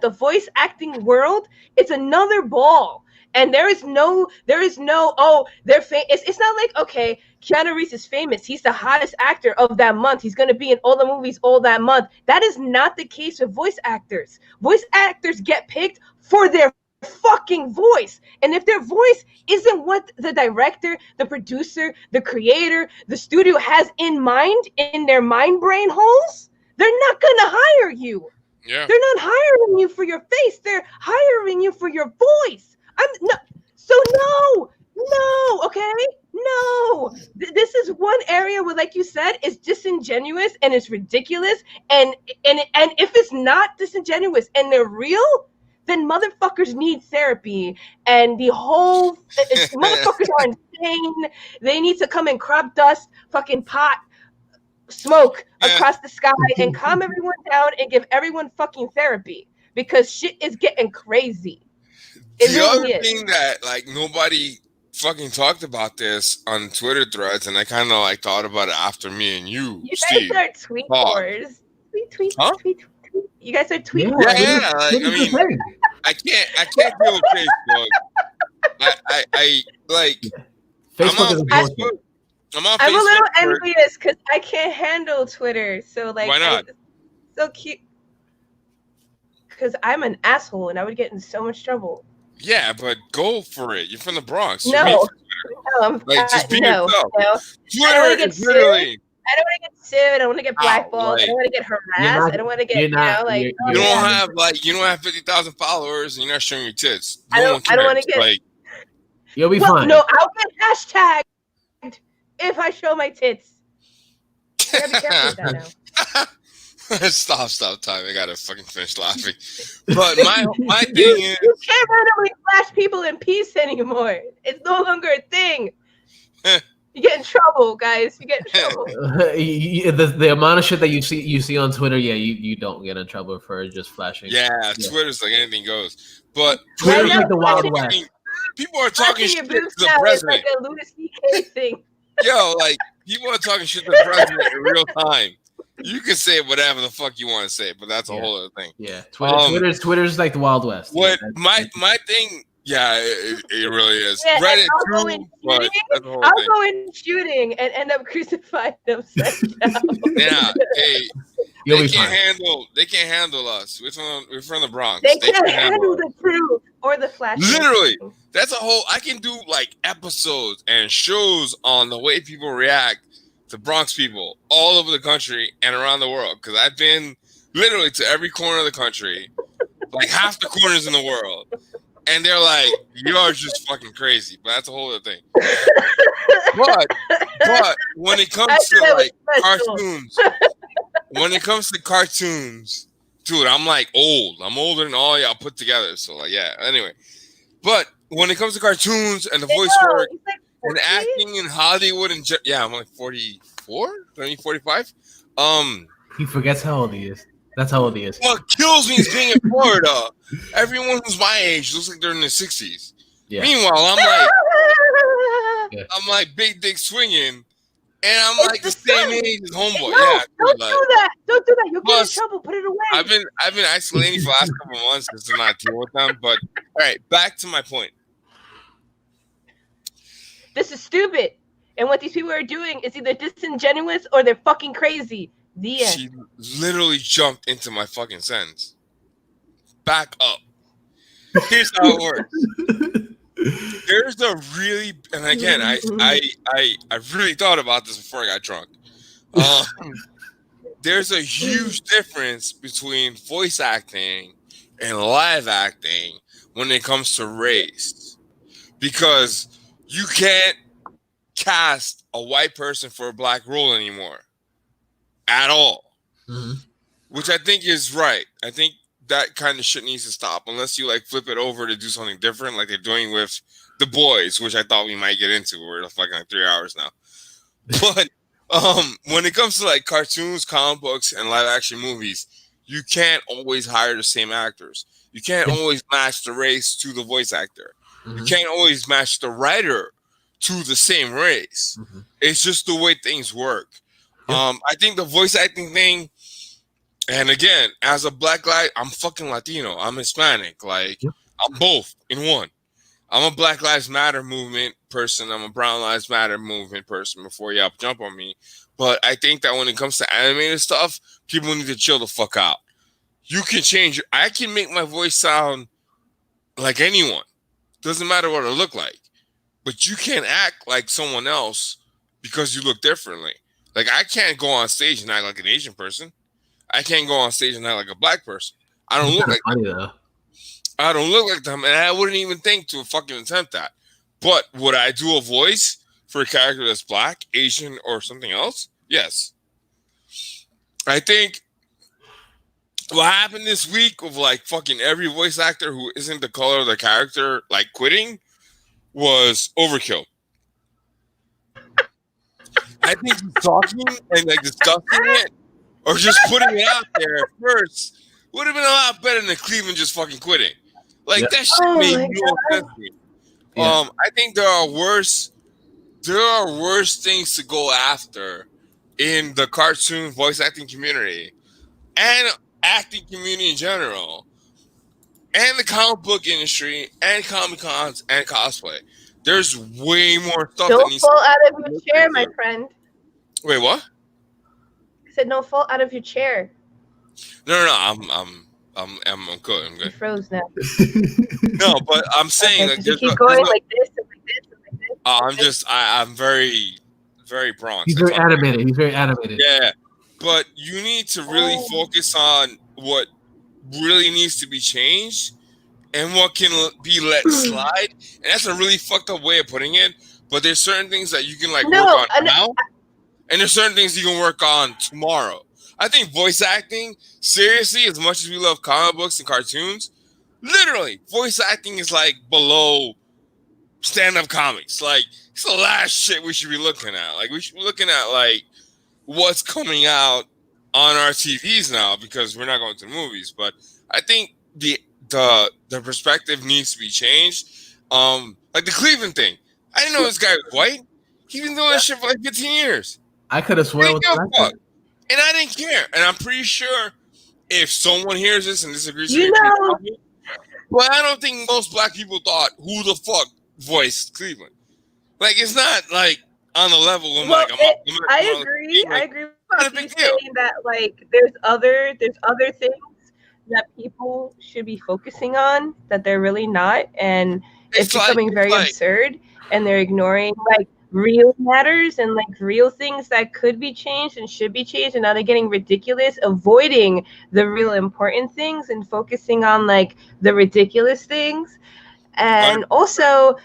The voice acting world, it's another ball, and there is no it's not like, okay, Keanu Reeves is famous, he's the hottest actor of that month, he's going to be in all the movies all that month. That is not the case with voice actors. Voice actors get picked for their fucking voice, and if their voice isn't what the director, the producer, the creator, the studio has in mind, in their mind brain holes, they're not going to hire you. Yeah. They're not hiring you for your face. They're hiring you for your voice. Okay? No. This is one area where, like you said, is disingenuous and it's ridiculous. And if it's not disingenuous and they're real, then motherfuckers need therapy. And the whole motherfuckers are insane. They need to come and crop dust fucking pot smoke across the sky and calm everyone down and give everyone fucking therapy, because shit is getting crazy. The other thing that like nobody fucking talked about this on Twitter threads, and I kind of like thought about it after me and you Steve, guys are tweet wars. Tweet. You guys are tweet wars. Yeah. Like, I mean, I can't deal with Facebook. I like Facebook. I'm a little envious because I can't handle Twitter. So like, why not? So cute. Because I'm an asshole and I would get in so much trouble. Yeah, but go for it. You're from the Bronx. No, just be yourself. I don't want to get sued. I don't want to get sued. I don't want to get blackballed. I don't want to get harassed. I don't want to get, you don't have 50,000 followers and you're not showing your tits. I don't want to get. You'll be fine. No, I'll get hashtagged if I show my tits. I gotta be careful with that now. Stop time. I gotta fucking finish laughing. But my thing is, you can't randomly flash people in peace anymore. It's no longer a thing. You get in trouble, guys. You get in trouble. The amount of shit that you see on Twitter, you don't get in trouble for just flashing. Yeah, Twitter's like anything goes. But Twitter's like the Wild West. People are talking shit to the president. It's like a Louis C.K. thing. Yo, like people are talking shit to the president in real time. You can say whatever the fuck you want to say, but that's a whole other thing. Yeah, Twitter's like the Wild West. What my thing? Yeah, it really is. Yeah, Reddit I'll too, but that's the whole I'll thing. go in shooting and end up crucified upside down. Yeah, hey, You'll they be can't fine. They can't handle us. We're from the Bronx. They can't handle the truth or the flash. Literally, that's a whole. I can do like episodes and shows on the way people react to Bronx people all over the country and around the world. Because I've been literally to every corner of the country, like half the corners in the world, and they're like, "You are just fucking crazy." But that's a whole other thing. But when it comes to like cartoons, dude, I'm like old. I'm older than all y'all put together. So like, yeah. Anyway, but when it comes to cartoons and the voice work and acting in Hollywood and I'm like 44, 45. He forgets how old he is. That's how old he is. What kills me is being in Florida. Everyone who's my age looks like they're in their 60s. Yeah. Meanwhile, I'm like big dick swinging. And I'm like the same age as homeboy. No, don't do that. Don't do that. You'll get in trouble. Put it away. I've been isolating for the last couple of months just to not deal with them. But all right, back to my point. This is stupid. And what these people are doing is either disingenuous or they're fucking crazy. The end. She literally jumped into my fucking sentence. Back up. Here's how it works. There's a really, and again, I really thought about this before I got drunk. There's a huge difference between voice acting and live acting when it comes to race, because you can't cast a white person for a black role anymore at all, which I think is right. I think that kind of shit needs to stop unless you like flip it over to do something different, like they're doing with The Boys, which I thought we might get into. We're fucking like 3 hours now. But when it comes to like cartoons, comic books, and live action movies, you can't always hire the same actors. You can't always match the race to the voice actor. You can't always match the writer to the same race. It's just the way things work. I think the voice acting thing. And again, as a black guy, I'm fucking Latino. I'm Hispanic. Like, I'm both in one. I'm a Black Lives Matter movement person. I'm a Brown Lives Matter movement person before y'all jump on me. But I think that when it comes to animated stuff, people need to chill the fuck out. You can change. I can make my voice sound like anyone. Doesn't matter what I look like. But you can't act like someone else because you look differently. Like, I can't go on stage and act like an Asian person. I can't go on stage and act like a black person. I don't look like them. I don't look like them, and I wouldn't even think to fucking attempt that. But would I do a voice for a character that's black, Asian, or something else? Yes. I think what happened this week with like fucking every voice actor who isn't the color of the character like quitting was overkill. I think talking and like discussing it or just putting it out there at first would have been a lot better than Cleveland just fucking quitting. Like that shit made no sense to me. I think there are worse things to go after in the cartoon voice acting community and acting community in general and the comic book industry and Comic Cons and cosplay. There's way more stuff. Don't fall out of your chair, my friend. Wait, what? I said don't fall out of your chair. No. I'm good. I'm good. You froze now. No, but I'm saying like you keep going like this and like this and like this. I'm very, very bronze. He's very animated. He's very animated. Yeah, but you need to really focus on what really needs to be changed and what can be let slide. And that's a really fucked up way of putting it. But there's certain things that you can work on now, and there's certain things you can work on tomorrow. I think voice acting, seriously, as much as we love comic books and cartoons, literally, voice acting is like below stand-up comics. Like, it's the last shit we should be looking at. Like, we should be looking at like what's coming out on our TVs now because we're not going to the movies. But I think the perspective needs to be changed. Like the Cleveland thing. I didn't know this guy was white. He's been doing this shit for like 15 years. I could have sworn it was black. And I didn't care. And I'm pretty sure if someone hears this and disagrees with me, but I don't think most black people thought, who the fuck voiced Cleveland? Like, it's not like on the level of I agree. I agree with you saying that like there's other things that people should be focusing on that they're really not, and it's becoming very absurd, and they're ignoring like real matters and like real things that could be changed and should be changed, and now they're getting ridiculous, avoiding the real important things and focusing on like the ridiculous things. And also,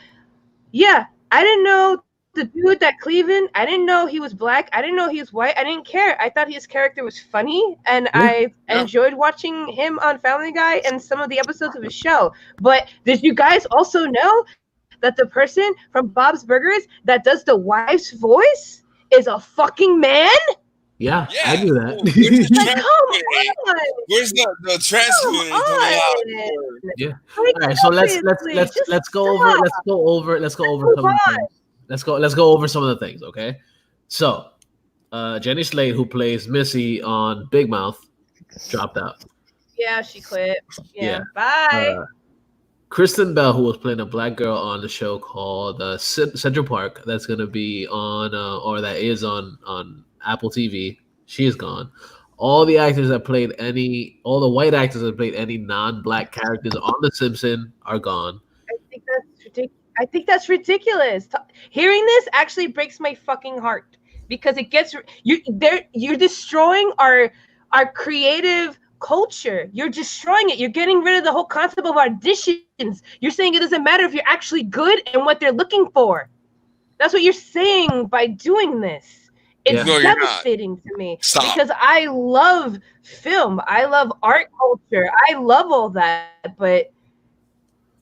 yeah, I didn't know the dude that Cleveland, I didn't know he was black. I didn't know he was white. I didn't care. I thought his character was funny, and I enjoyed watching him on Family Guy and some of the episodes of his show. But did you guys also know that the person from Bob's Burgers that does the wife's voice is a fucking man? Yeah, I knew that. Like, come on. Where's the trans community? Yeah. All right, so let's go over some of the things. Let's go over some of the things, okay? So, Jenny Slate, who plays Missy on Big Mouth, dropped out. Yeah, she quit. Yeah. Bye. Kristen Bell, who was playing a black girl on the show called Central Park, that's going to be on, or that is on Apple TV, she is gone. All the actors that played all the white actors that played any non-black characters on The Simpsons are gone. I think that's ridiculous. Hearing this actually breaks my fucking heart because it gets you're destroying our creative culture. You're destroying it. You're getting rid of the whole concept of auditions. You're saying it doesn't matter if you're actually good and what they're looking for. That's what you're saying by doing this. It's devastating to me because I love film. I love art culture. I love all that, but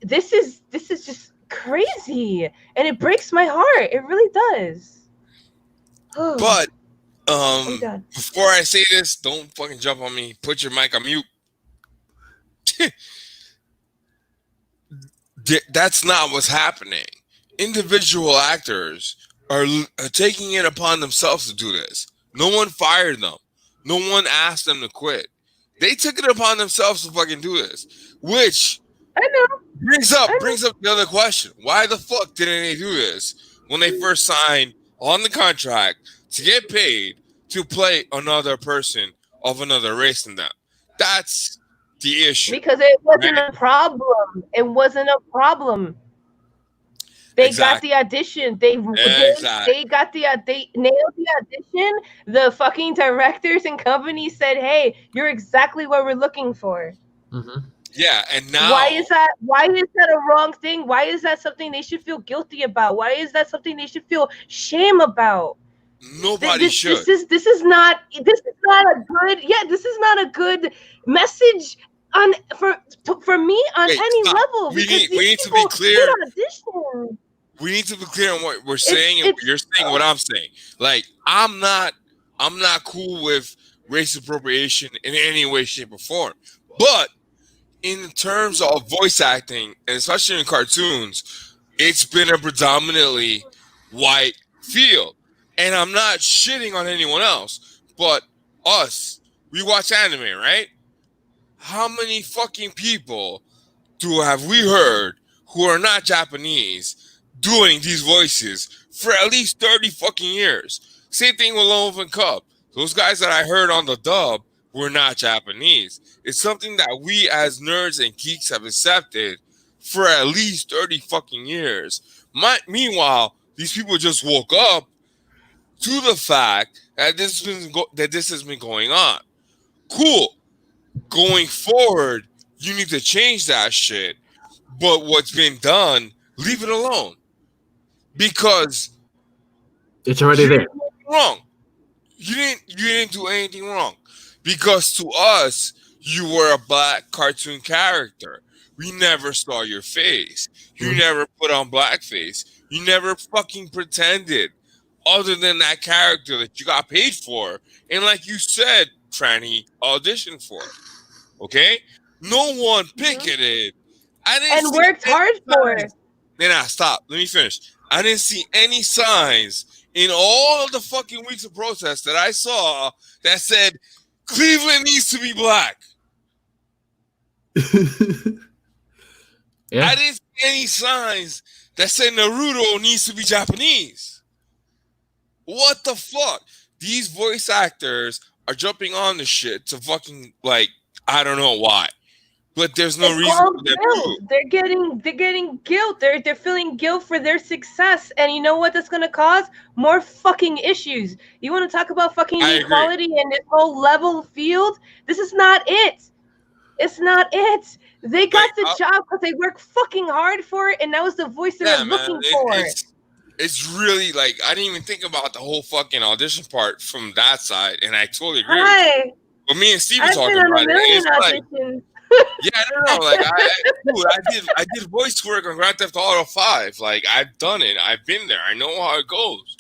this is just crazy, and it breaks my heart. It really does. But before I say this, don't fucking jump on me. Put your mic on mute. That's not what's happening. Individual actors are taking it upon themselves to do this. No one fired them. No one asked them to quit. They took it upon themselves to fucking do this, which I know brings up the other question. Why the fuck didn't they do this when they first signed on the contract to get paid to play another person of another race than them? That's the issue. Because it wasn't a problem. It wasn't a problem. They got the audition. They nailed the audition. The fucking directors and companies said, "Hey, you're exactly what we're looking for." Mm-hmm. Yeah, and now why is that a wrong thing? Why is that something they should feel guilty about? Why is that something they should feel shame about? Nobody should. This is not a good message for me on any level. We need to be clear. We need to be clear on what we're saying, and you're saying what I'm saying. Like, I'm not cool with race appropriation in any way, shape, or form. But in terms of voice acting, and especially in cartoons, it's been a predominantly white field. And I'm not shitting on anyone else, but us. We watch anime, right? How many fucking people have we heard who are not Japanese doing these voices for at least 30 fucking years? Same thing with Lone Wolf and Cub. Those guys that I heard on the dub were not Japanese. It's something that we as nerds and geeks have accepted for at least 30 fucking years. Meanwhile, these people just woke up to the fact that this has been going on. Cool. Going forward, you need to change that shit. But what's been done, leave it alone. Because it's already there. Wrong. You didn't do anything wrong. Because to us, you were a black cartoon character. We never saw your face. You never put on blackface. You never fucking pretended. Other than that character that you got paid for. And like you said, Franny, auditioned for. Okay? No one picketed. I didn't and worked hard for it. Then stop. Let me finish. I didn't see any signs in all of the fucking weeks of protest that I saw that said Cleveland needs to be black. Yeah. I didn't see any signs that said Naruto needs to be Japanese. What the fuck? These voice actors are jumping on the shit to fucking, like, I don't know why. But there's no reason for them to. They're getting guilt. They're feeling guilt for their success. And you know what that's gonna cause? More fucking issues. You wanna talk about fucking equality in this whole level field? This is not it. It's not it. They got the job because they worked fucking hard for it, and that was the voice they were looking for. It's really like, I didn't even think about the whole fucking audition part from that side, and I totally agree with you. But me and Steve were talking about it. Yeah, I don't know. Like I did voice work on Grand Theft Auto 5. Like, I've done it. I've been there. I know how it goes.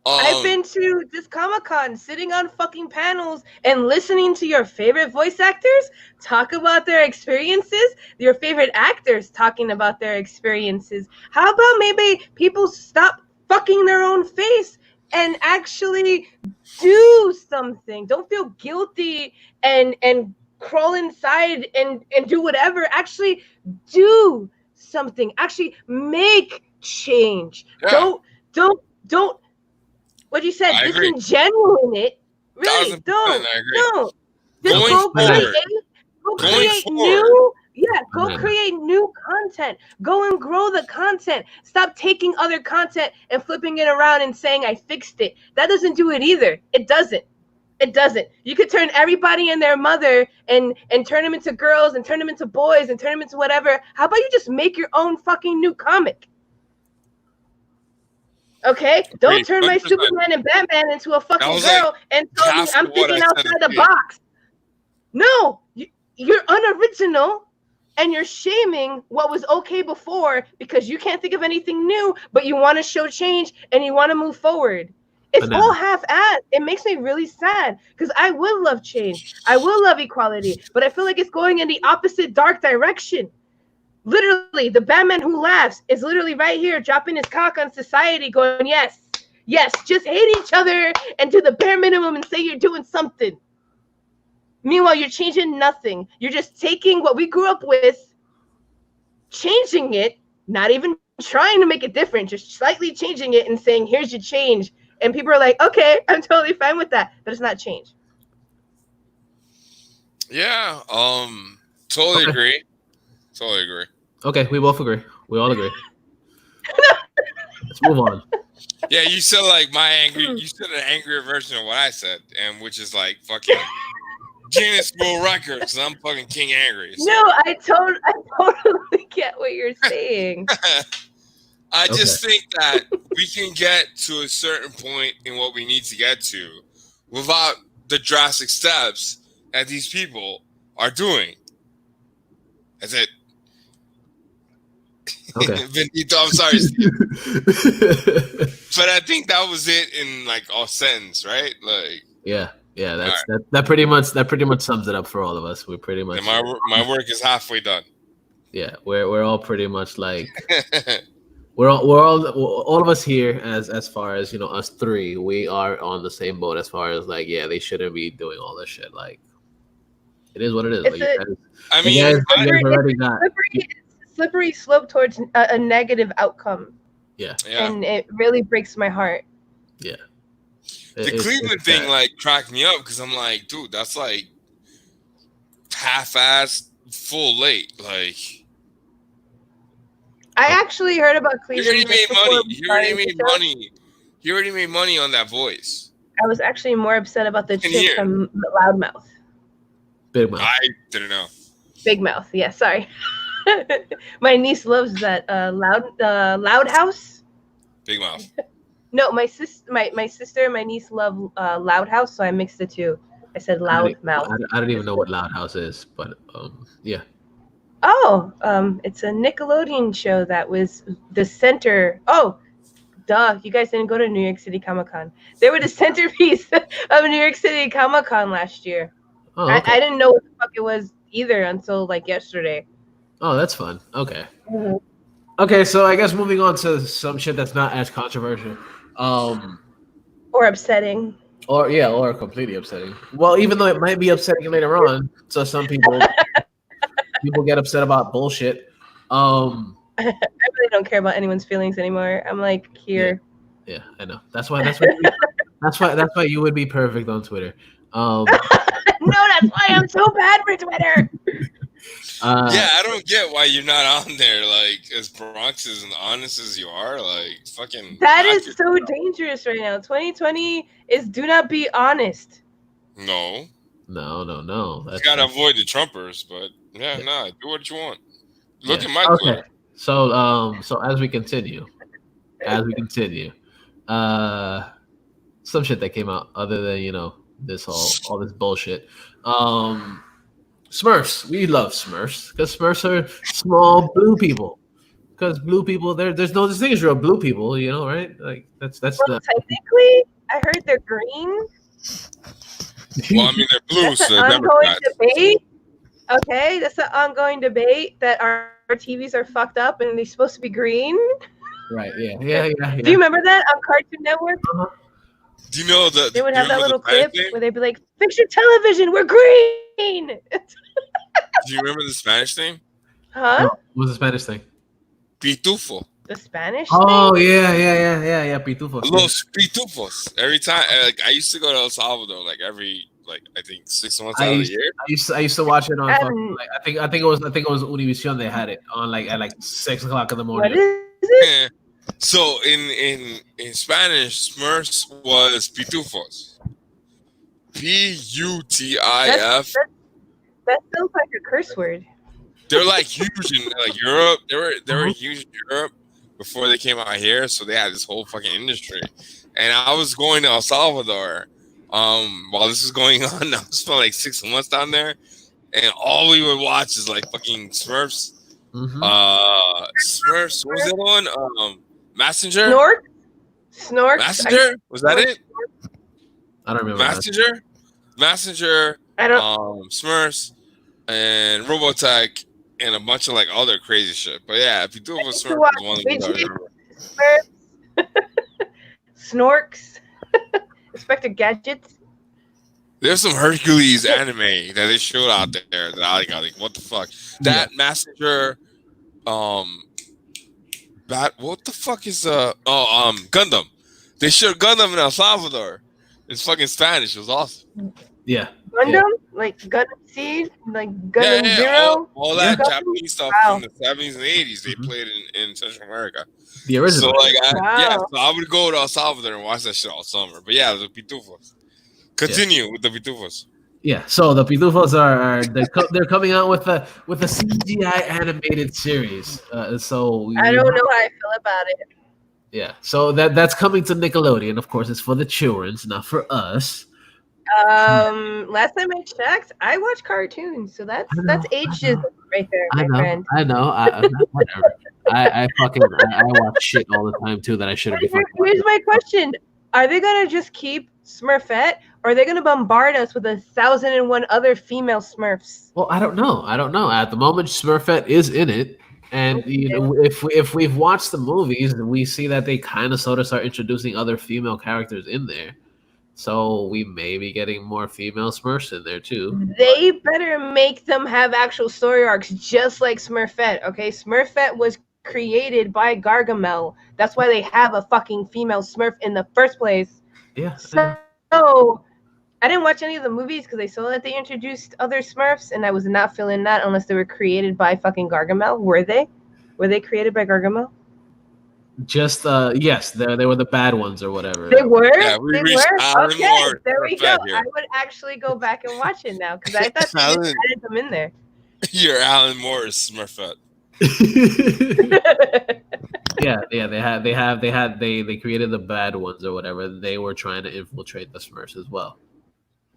I've been to this Comic-Con, sitting on fucking panels and listening to your favorite voice actors talk about their experiences, your favorite actors talking about their experiences. How about maybe people stop fucking their own face and actually do something? Don't feel guilty and crawl inside and do whatever. Actually do something. Actually make change. Yeah. Don't what you said, disingenuine it. Really, don't. Just go create new content. Go and grow the content. Stop taking other content and flipping it around and saying I fixed it. That doesn't do it either. It doesn't. You could turn everybody and their mother and turn them into girls and turn them into boys and turn them into whatever. How about you just make your own fucking new comic? Okay? Don't turn my Superman and Batman into a fucking girl and tell me I'm thinking outside the box. No, you're unoriginal and you're shaming what was okay before because you can't think of anything new, but you want to show change and you want to move forward. It's all half-assed. It makes me really sad because I will love change. I will love equality, but I feel like it's going in the opposite dark direction. Literally, the Batman who laughs is literally right here dropping his cock on society going, yes, just hate each other and do the bare minimum and say you're doing something. Meanwhile, you're changing nothing. You're just taking what we grew up with, changing it, not even trying to make it different, just slightly changing it and saying, here's your change. And people are like, okay, I'm totally fine with that, but it's not change. Yeah, totally agree. Okay, we both agree. We all agree. Let's move on. Yeah, you said like you said an angrier version of what I said, and which is like fucking Guinness World Records. I'm fucking King Angry. So. No, I totally get what you're saying. I just think that we can get to a certain point in what we need to get to without the drastic steps that these people are doing. That's it. Okay. Benito, I'm sorry, Steve. But I think that was it in like a sentence, right? Like that pretty much sums it up for all of us. We're pretty much my work is halfway done. Yeah, we're all pretty much like we're all of us here as far as us three, we are on the same boat as far as like they shouldn't be doing all this shit. Like it is what it is. Slippery slope towards a negative outcome. Yeah. And it really breaks my heart. Yeah. The Cleveland thing like cracked me up because I'm like, dude, that's like half-assed, full late. Like, I actually heard about Cleveland. You already made money He already made money on that voice. I was actually more upset about the chick hear. from Loudmouth. Big Mouth. I didn't know. Big Mouth. Yeah, sorry. My niece loves that Loud House. Big Mouth. No, my sister and my niece love Loud House, so I mixed the two. I said Loud Mouth. I don't even know what Loud House is, but yeah. Oh, it's a Nickelodeon show that was the center. Oh, duh! You guys didn't go to New York City Comic Con. They were the centerpiece of New York City Comic Con last year. Oh, okay. I didn't know what the fuck it was either until like yesterday. Oh, that's fun. Okay. Mm-hmm. Okay, so I guess moving on to some shit that's not as controversial. Or upsetting. Or completely upsetting. Well, even though it might be upsetting later on, so some people get upset about bullshit. I really don't care about anyone's feelings anymore. I'm like here. Yeah, I know. That's why you would be perfect on Twitter. No, that's why I'm so bad for Twitter. Yeah, I don't get why you're not on there. Like, as Bronx as and honest as you are, like, fucking. That is so dangerous right now. 2020 is do not be honest. No. You gotta avoid the Trumpers, but do what you want. Look at my Twitter. So as we continue, some shit that came out other than all this bullshit. Smurfs, we love Smurfs because Smurfs are small blue people. Because blue people, there's no distinction of blue people, right? Like that's technically, I heard they're green. Well, I mean they're blue, that's so an ongoing debate. Okay, that's an ongoing debate that our TVs are fucked up and they're supposed to be green. Right? Yeah. Do you remember that on Cartoon Network? Uh-huh. Do you know that they would have that little clip where they'd be like, "Fix your television, we're green." Do you remember the Spanish thing? Huh? What was the Spanish thing? Pitufo. The Spanish thing? Yeah, pitufos. Los pitufos. Every time, I used to go to El Salvador, I think 6 months out of the year. I used to watch it on. I think it was Univision. They had it on at 6 o'clock in the morning. What is it? So in Spanish, Smurfs was pitufos. Putif. That sounds like a curse word. They're huge in Europe. They were huge in Europe before they came out here, so they had this whole fucking industry. And I was going to El Salvador while this was going on. I spent 6 months down there, and all we would watch is fucking Smurfs. Mm-hmm. Smurfs. What was the other one? Messenger. Snork. Messenger. Was that it? I don't remember. Messenger. I don't. Smurfs and Robotech and a bunch of other crazy shit. But yeah, if you do it with Smurfs, one Smurfs. Snorks. Inspector Gadgets. There's some Hercules anime that they showed out there that I got what the fuck? That Messenger, what the fuck is Gundam? They showed Gundam in El Salvador. It's fucking Spanish. It was awesome. Yeah. Gundam? Gundam Seed? Gundam Zero? All that Japanese stuff from the 70s and 80s, they played in Central America. The original. So so I would go to El Salvador and watch that shit all summer. But yeah, the pitufos. Continue with the pitufos. Yeah, so the pitufos they're coming out with a CGI animated series. So I don't know how I feel about it. Yeah, so that's coming to Nickelodeon. Of course, it's for the children, not for us. Last time I checked, I watch cartoons, so that's ages right there, my friend. I know. Whatever. I watch shit all the time too that I shouldn't be. Here's my question: are they gonna just keep Smurfette, or are they gonna bombard us with 1,001 other female Smurfs? Well, I don't know. At the moment, Smurfette is in it, and if we've watched the movies, we see that they kind of sort of start introducing other female characters in there. So we may be getting more female Smurfs in there too. They better make them have actual story arcs, just like Smurfette. Okay, Smurfette was created by Gargamel. That's why they have a fucking female Smurf in the first place. Yeah. So I didn't watch any of the movies because I saw that they introduced other Smurfs, and I was not feeling that unless they were created by fucking Gargamel. Were they? Were they created by Gargamel? Just yes, they were the bad ones or whatever. They were. Yeah, we they reached were. Alan Okay, Moore there we go. Smurfette here. I would actually go back and watch it now because I thought they just Alan, added them in there. you're Alan Moore's Smurfette. yeah, they created the bad ones or whatever. They were trying to infiltrate the Smurfs as well.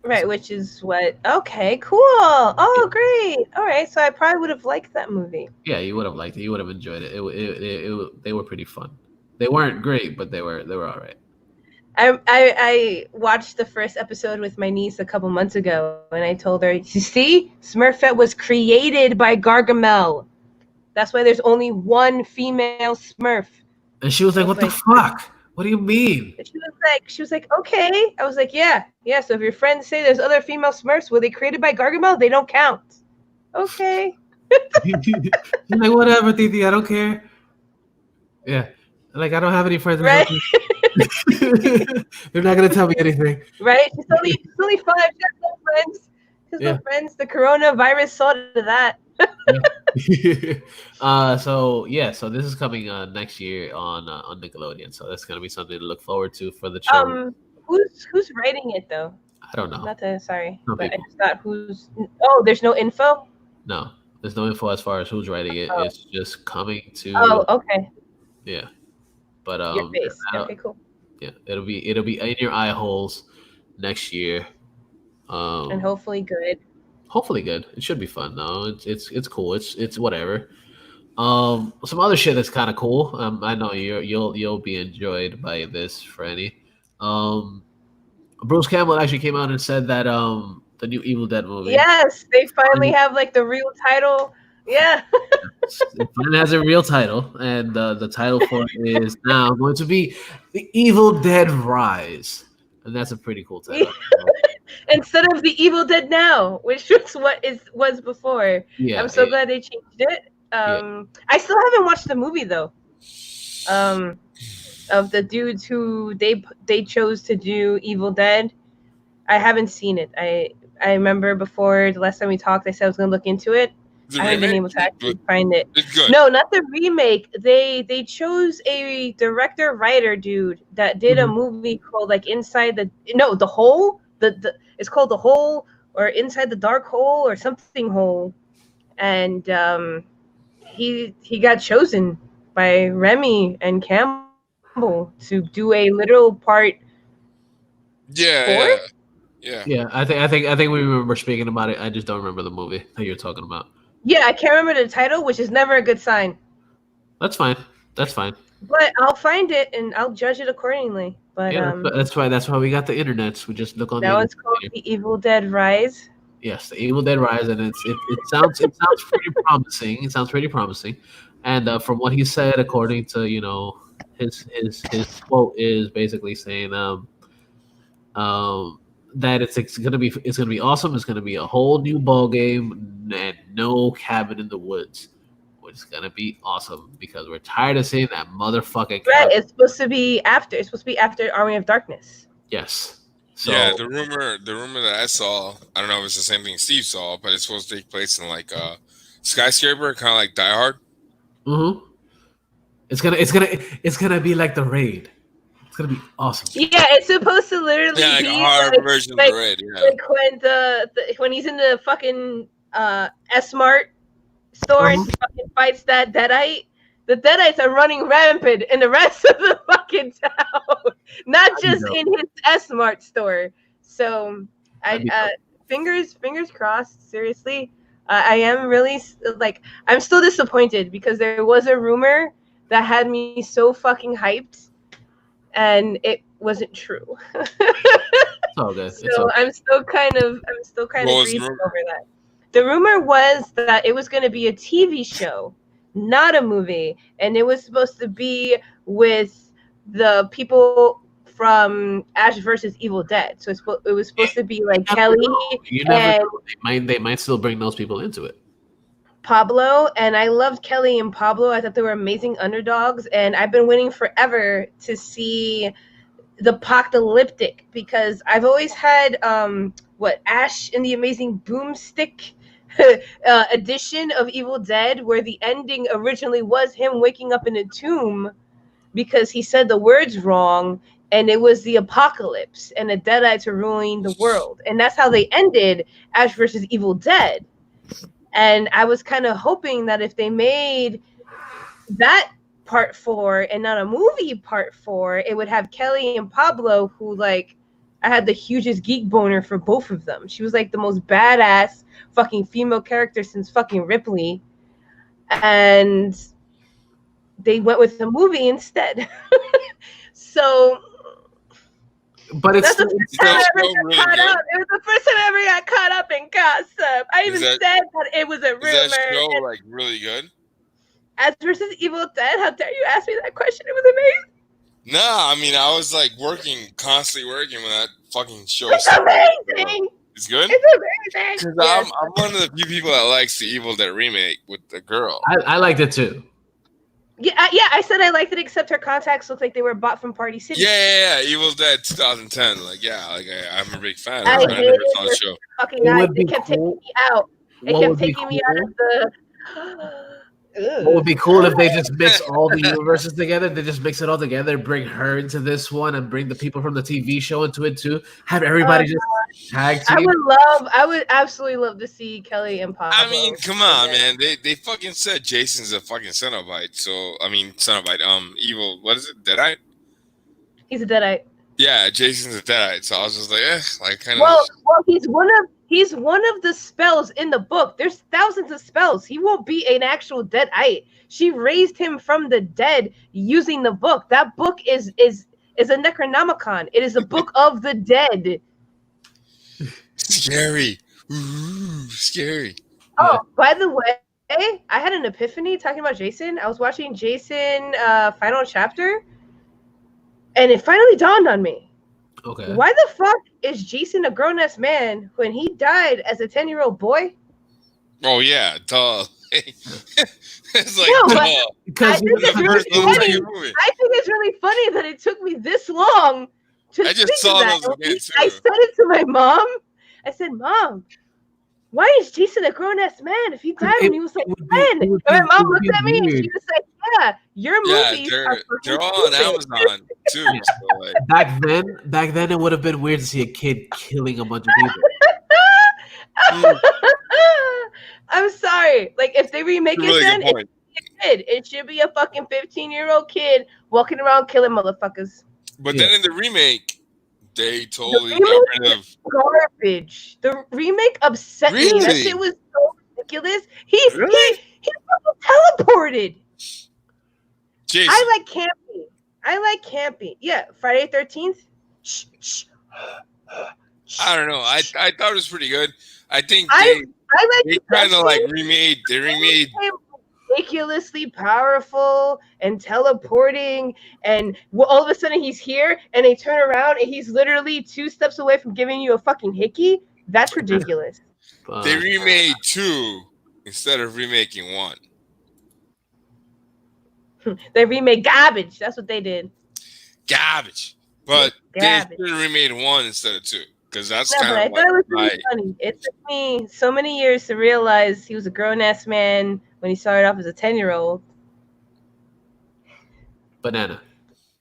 Right, which is what. Okay, cool. Oh, great. All right, so I probably would have liked that movie. Yeah, you would have liked it. You would have enjoyed it. They were pretty fun. They weren't great, but they were all right. I watched the first episode with my niece a couple months ago, and I told her, "You see, Smurfette was created by Gargamel. That's why there's only one female Smurf." And she was like, "What the fuck? What do you mean?" She was like, "Okay." I was like, "Yeah. So if your friends say there's other female Smurfs, were they created by Gargamel? They don't count." Okay. She's like, "Whatever, Titi. I don't care." Yeah, like I don't have any friends. Right. They're not gonna tell me anything. Right. She's only 5. She has no friends. She has no friends. The coronavirus saw to that. So this is coming next year on Nickelodeon. So that's gonna be something to look forward to for the children. Who's writing it though? I don't know. Sorry, No but people. I just thought who's. Oh, there's no info. No, there's no info as far as who's writing it. Oh. It's just coming to. Oh, okay. Yeah, but Your face. Okay, cool. Yeah, it'll be in your eye holes next year. And hopefully good. Hopefully good. It should be fun though. It's cool. It's whatever. Some other shit that's kind of cool. I know you'll be enjoyed by this, Franny. Bruce Campbell actually came out and said that the new Evil Dead movie. Yes, they finally have like the real title. Yeah. It finally has a real title, and the title for it is now going to be The Evil Dead Rise, and that's a pretty cool title. Instead of The Evil Dead Now, which was what was before. Yeah, I'm so glad they changed it. I still haven't watched the movie though. Of the dudes who they chose to do Evil Dead, I haven't seen it. I remember before the last time we talked, I said I was gonna look into it. I haven't been able to actually find it. It's good. No, not the remake. They chose a director writer dude that did a movie called like the Hole. It's called The Hole or Inside the Dark Hole or something Hole, and he got chosen by Remy and Campbell to do a literal part. Yeah. I think we remember speaking about it. I just don't remember the movie that you're talking about. Yeah, I can't remember the title, which is never a good sign. That's fine. But I'll find it and I'll judge it accordingly. But that's why we got the internets. We just look on. Now it's called The Evil Dead Rise. Yes, The Evil Dead Rise, and it sounds pretty promising. It sounds pretty promising, and from what he said, according to his quote is basically saying that it's gonna be awesome. It's gonna be a whole new ball game and no cabin in the woods, which is gonna be awesome because we're tired of seeing that motherfucking. Right, it's supposed to be after. It's supposed to be after Army of Darkness. Yes. So, yeah, the rumor that I saw, I don't know if it's the same thing Steve saw, but it's supposed to take place in like skyscraper, kind of like Die Hard. Mm-hmm. It's gonna be like The Raid. It's gonna be awesome. Yeah, it's supposed to literally like be a hard version of The Raid. Yeah. Like when he's in the fucking S-Mart store and he fucking fights that Deadite. The Deadites are running rampant in the rest of the fucking town, not just in his S-Mart store. So, fingers crossed. Seriously, I am really I'm still disappointed because there was a rumor that had me so fucking hyped, and it wasn't true. Oh, good. So I'm still kind of grieved over that. The rumor was that it was going to be a TV show, not a movie, and it was supposed to be with the people from Ash versus Evil Dead. So it was supposed to be like Kelly and they might still bring those people into it. Pablo, and I loved Kelly and Pablo. I thought they were amazing underdogs, and I've been waiting forever to see the Apocalyptic because I've always had Ash in the Amazing Boomstick edition of Evil Dead, where the ending originally was him waking up in a tomb, because he said the words wrong, and it was the apocalypse, and the Deadites are ruling the world, and that's how they ended Ash versus Evil Dead. And I was kind of hoping that if they made that part 4 and not a movie part 4, it would have Kelly and Pablo, who like I had the hugest geek boner for both of them. She was like the most badass fucking female character since fucking Ripley, and they went with the movie instead. So, but it's that's the first time I ever got caught up. It was the first time I ever got caught up in gossip. I even said that it was a rumor. Is that show like really good? Ash versus Evil Dead. How dare you ask me that question? It was amazing. No, I mean I was like constantly working when that fucking show. It's amazing. It's good. It's amazing. Because I'm one of the few people that likes the Evil Dead remake with the girl. I liked it too. Yeah, I said I liked it, except her contacts looked like they were bought from Party City. Yeah. Evil Dead 2010. Like, I'm a big fan. I never saw the show. Fucking eyes. They kept taking me out. They kept taking me out of the. What would be cool if they just mix all the universes together? They just mix it all together, bring her into this one, and bring the people from the TV show into it too. Have everybody just tag team. I would absolutely love to see Kelly and Pablo. I mean, come on, man. They fucking said Jason's a fucking Cenobite. So I mean, Cenobite. Evil. What is it? Deadite. He's a Deadite. Yeah, Jason's a Deadite. So I was just like, kind of. Well, he's one of the spells in the book. There's thousands of spells. He won't be an actual Deadite. She raised him from the dead using the book. That book is a Necronomicon. It is a book of the dead. Scary. Ooh, scary. Oh, by the way, I had an epiphany talking about Jason. I was watching Jason final chapter, and it finally dawned on me. Okay. Why the fuck is Jason a grown-ass man when he died as a 10-year-old boy? Oh yeah, duh. It's like No, duh. I think it's really funny that it took me this long to I just think saw of that. those again too. I said it to my mom. I said, "Mom, why is Jason a grown-ass man if he died when he was like 10?" And my mom looked at me and she was like, "Yeah, your movies are they're all on Amazon too." So like. Back then, it would have been weird to see a kid killing a bunch of people. I'm sorry. Like, if they remake it, really then it should be a kid. It should be a fucking 15-year-old kid walking around killing motherfuckers. But then in the remake, they totally got rid of garbage. The remake upset me. That shit was so ridiculous. He fucking teleported. Jason. I like campy. Yeah, Friday 13th. Shh. I don't know. I thought it was pretty good. I think they kind of like remade. They remade ridiculously powerful and teleporting, and all of a sudden he's here, and they turn around and he's literally 2 steps away from giving you a fucking hickey. That's ridiculous. They remade 2 instead of remaking 1. They remade garbage. That's what they did. Garbage. But they should have remade 1 instead of 2. Because that's kind of I thought it was really funny. It took me so many years to realize he was a grown-ass man when he started off as a 10-year-old. Banana.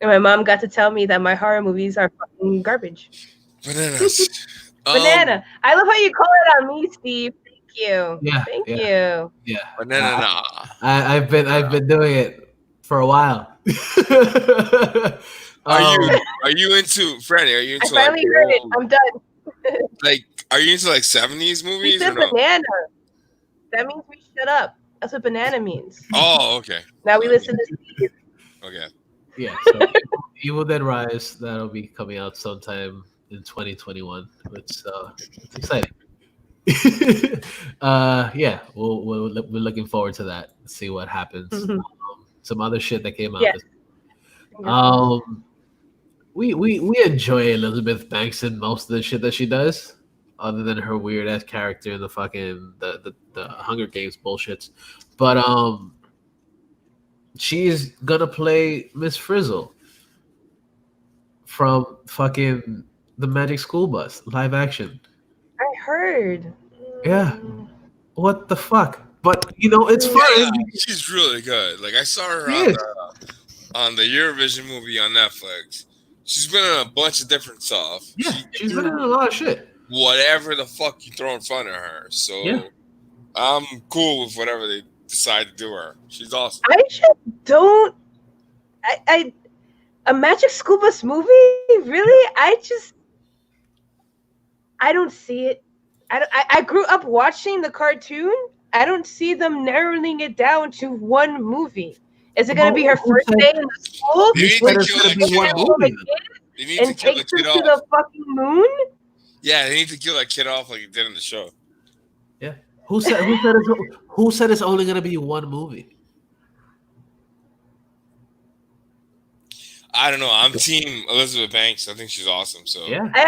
And my mom got to tell me that my horror movies are fucking garbage. Bananas. Banana. I love how you call it on me, Steve. Thank you. Yeah. Thank you. Yeah. Banana. I've been doing it for a while. Are you into Freddie? Are you into? I finally heard it. I'm done. Like, are you into like 70s movies? He said banana. That means we shut up. That's what banana means. Oh, okay. Now we listen to Steve. Okay. Yeah. So Evil Dead Rise, that'll be coming out sometime in 2021. It's exciting. Yeah, we're looking forward to that. See what happens. Some other shit that came out. Yeah. We enjoy Elizabeth Banks in most of the shit that she does, other than her weird ass character in the fucking the Hunger Games bullshits. But she's gonna play Miss Frizzle from fucking the Magic School Bus live action. I heard. Yeah. What the fuck? But it's fun. She's really good. Like I saw her on the Eurovision movie on Netflix. She's been in a bunch of different stuff. Yeah, she's been in a lot of shit. Whatever the fuck you throw in front of her. So I'm cool with whatever they decide to do her. She's awesome. I just don't. A Magic School Bus movie? Really? I don't see it. I grew up watching the cartoon. I don't see them narrowing it down to one movie. Is it going to be her first day in the school? They need to kill that kid off. And take them to the fucking moon? Yeah, they need to kill that kid off like he did in the show. Yeah. Who said it's only going to be one movie? I don't know. I'm team Elizabeth Banks. I think she's awesome. So yeah, I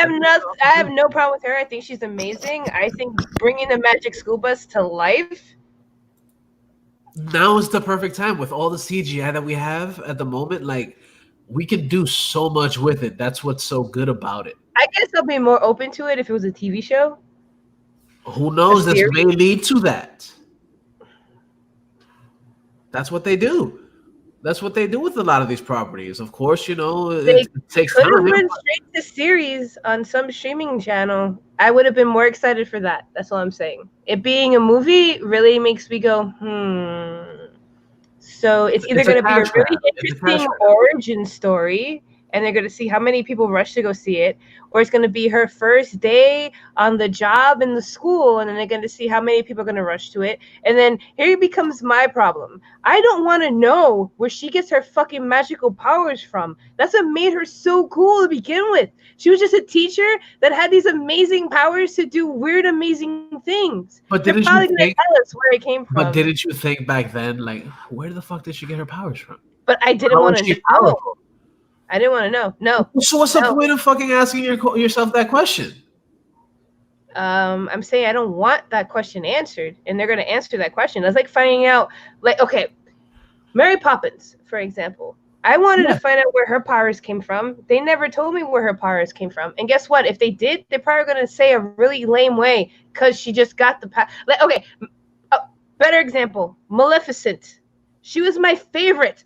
have no problem with her. I think she's amazing. I think bringing the Magic School Bus to life. Now is the perfect time with all the CGI that we have at the moment. Like, we can do so much with it. That's what's so good about it. I guess I'll be more open to it if it was a TV show. Who knows? This may lead to that. That's what they do. That's what they do with a lot of these properties. Of course, it takes time. Could have went straight to series on some streaming channel. I would have been more excited for that. That's all I'm saying. It being a movie really makes me go, So it's either going to be a really interesting origin story, and they're going to see how many people rush to go see it, or it's going to be her first day on the job in the school, and then they're going to see how many people are going to rush to it. And then here becomes my problem. I don't want to know where she gets her fucking magical powers from. That's what made her so cool to begin with. She was just a teacher that had these amazing powers to do weird, amazing things. But they're probably going to tell us where it came from. But didn't you think back then, like, where the fuck did she get her powers from? But I didn't want to know. I didn't want to know. No. So what's the point of fucking asking yourself that question? I'm saying I don't want that question answered, and they're going to answer that question. That's like finding out, Mary Poppins, for example. I wanted to find out where her powers came from. They never told me where her powers came from. And guess what? If they did, they're probably going to say a really lame way because she just got the power. Better example, Maleficent. She was my favorite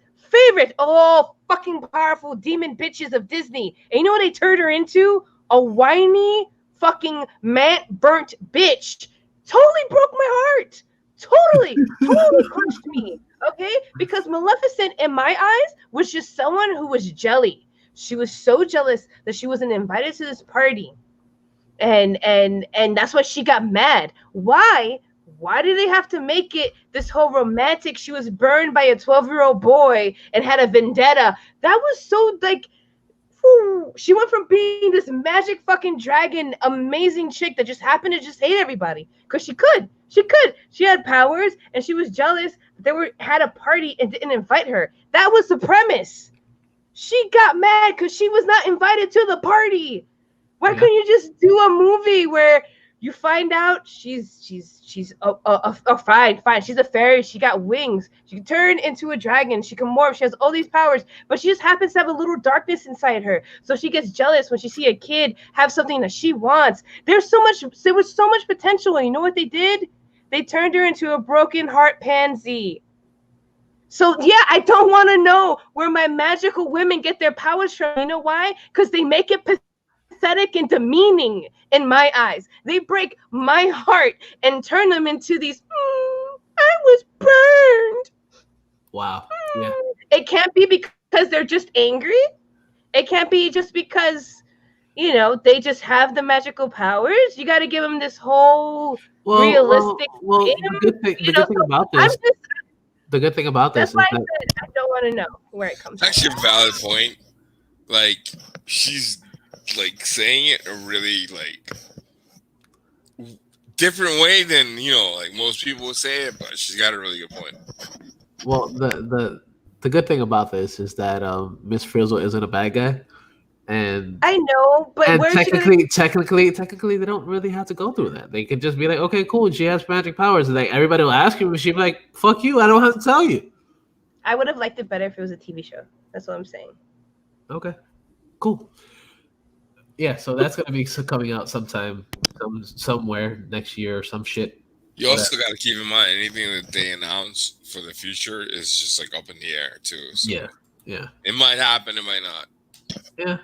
of all fucking powerful demon bitches of Disney. And you know what they turned her into? A whiny fucking burnt bitch. Totally broke my heart. Totally crushed me. Okay? Because Maleficent, in my eyes, was just someone who was jelly. She was so jealous that she wasn't invited to this party. And that's why she got mad. Why? Why did they have to make it this whole romantic? She was burned by a 12-year-old boy and had a vendetta. That was so she went from being this magic fucking dragon, amazing chick that just happened to just hate everybody because she could. She had powers and she was jealous. They had a party and didn't invite her. That was the premise. She got mad because she was not invited to the party. Why couldn't you just do a movie where you find out she's fine. She's a fairy. She got wings. She can turn into a dragon. She can morph. She has all these powers, but she just happens to have a little darkness inside her. So she gets jealous when she sees a kid have something that she wants. There was so much potential, and you know what they did? They turned her into a broken heart pansy. So yeah, I don't want to know where my magical women get their powers from. You know why? Because they make it pathetic and demeaning in my eyes. They break my heart and turn them into these I was burned. Wow. Yeah. It can't be because they're just angry. It can't be just because they just have the magical powers. You got to give them this whole realistic the good thing about this the good thing about this is that I don't want to know where it comes from. Actually a valid point. Like, she's saying it a really different way than most people would say it, but she's got a really good point. Well, the good thing about this is that Miss Frizzle isn't a bad guy, and I know, but technically they don't really have to go through that. They could just be like, okay, cool, she has magic powers, and everybody will ask you, and she'd be like, fuck you, I don't have to tell you. I would have liked it better if it was a TV show. That's what I'm saying. Okay, cool. Yeah, so that's gonna be coming out sometime, somewhere next year or some shit. You also got to keep in mind anything that they announce for the future is just up in the air too. So. Yeah, Yeah. It might happen. It might not. Yeah.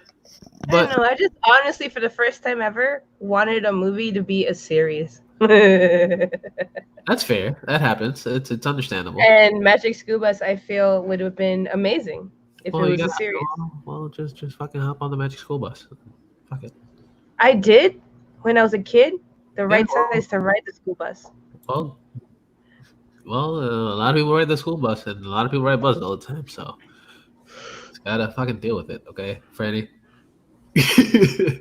I don't know. I just honestly, for the first time ever, wanted a movie to be a series. That's fair. That happens. It's understandable. And Magic School Bus, I feel, would have been amazing if it was a series. Well, just fucking hop on the Magic School Bus. Fuck it. I did when I was a kid. The right size to ride the school bus. Well, a lot of people ride the school bus, and a lot of people ride buses all the time. So, just gotta fucking deal with it, okay, Franny. Next.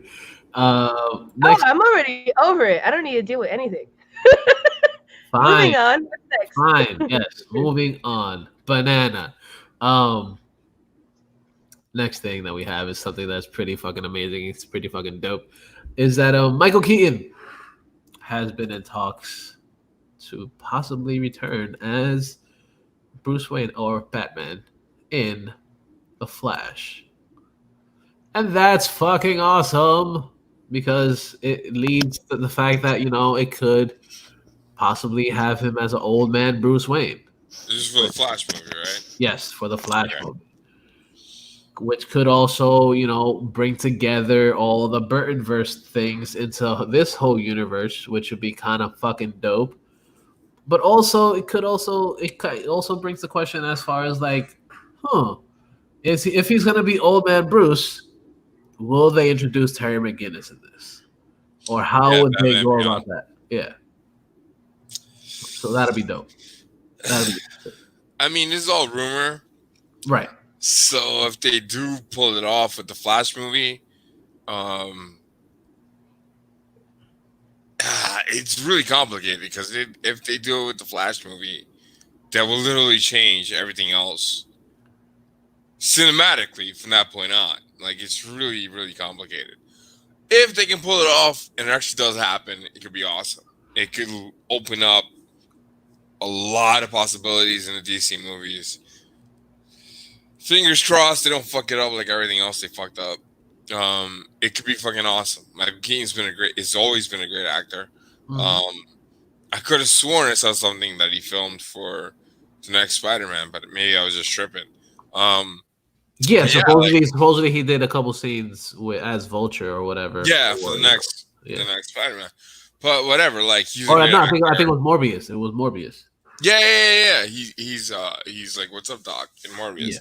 Oh, I'm already over it. I don't need to deal with anything. Fine. Moving on. What's next? Fine. Yes. Moving on. Banana. Next thing that we have is something that's pretty fucking amazing. It's pretty fucking dope. Is that Michael Keaton has been in talks to possibly return as Bruce Wayne or Batman in The Flash. And that's fucking awesome because it leads to the fact that, it could possibly have him as an old man Bruce Wayne. This is for the Flash movie, right? Yes, for the Flash movie. Which could also, bring together all the Burtonverse things into this whole universe, which would be kind of fucking dope. But also, it also brings the question as far as like, if he's gonna be old man Bruce, will they introduce Terry McGinnis in this, or how would they go about that? Yeah. So that'd be dope. I mean, this is all rumor, right? So if they do pull it off with the Flash movie, it's really complicated because if they do it with the Flash movie, that will literally change everything else cinematically from that point on. Like, it's really, really complicated. If they can pull it off and it actually does happen, it could be awesome. It could open up a lot of possibilities in the DC movies. Fingers crossed they don't fuck it up like everything else they fucked up. It could be fucking awesome. Michael Keaton's it's always been a great actor. Mm-hmm. I could have sworn I saw something that he filmed for the next Spider-Man, but maybe I was just tripping. Supposedly he did a couple scenes as Vulture or whatever. Yeah, for the next Spider-Man. But whatever, like I think it was Morbius. It was Morbius. Yeah. He's like, "What's up, Doc?" in Morbius. Yeah.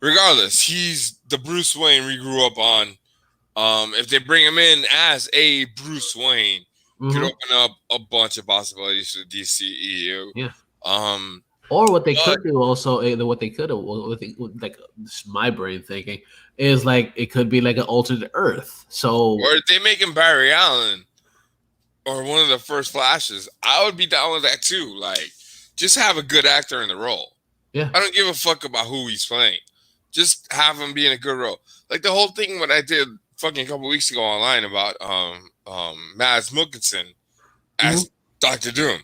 Regardless, he's the Bruce Wayne we grew up on. If they bring him in as a Bruce Wayne, could open up a bunch of possibilities for the DCEU. Yeah. Or what they could do also, like my brain thinking is like it could be like an alternate Earth. So, or if they make him Barry Allen or one of the first Flashes, I would be down with that too. Like, just have a good actor in the role. Yeah, I don't give a fuck about who he's playing. Just have him be in a good role. Like the whole thing what I did fucking a couple weeks ago online about Mads Mikkelsen as Dr. Doom.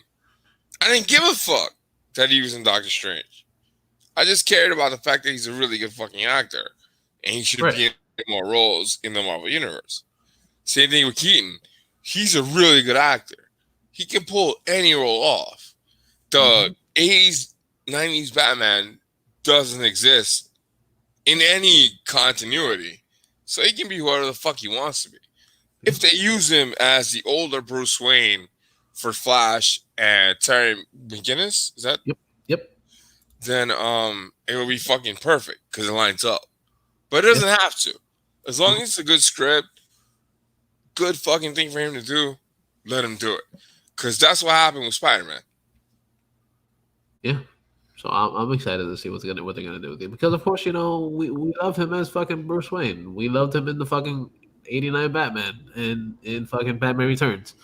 I didn't give a fuck that he was in Doctor Strange. I just cared about the fact that he's a really good fucking actor and he should be in more roles in the Marvel Universe. Same thing with Keaton. He's a really good actor. He can pull any role off. The 80s, 90s Batman doesn't exist in any continuity. So he can be whoever the fuck he wants to be. If they use him as the older Bruce Wayne for Flash and Terry McGinnis, is that? Yep. Then it will be fucking perfect because it lines up. But it doesn't have to. As long as it's a good script, good fucking thing for him to do, let him do it. Because that's what happened with Spider-Man. Yeah. So I'm excited to see what they're gonna do with him. Because of course, we love him as fucking Bruce Wayne. We loved him in the fucking '89 Batman and in fucking Batman Returns.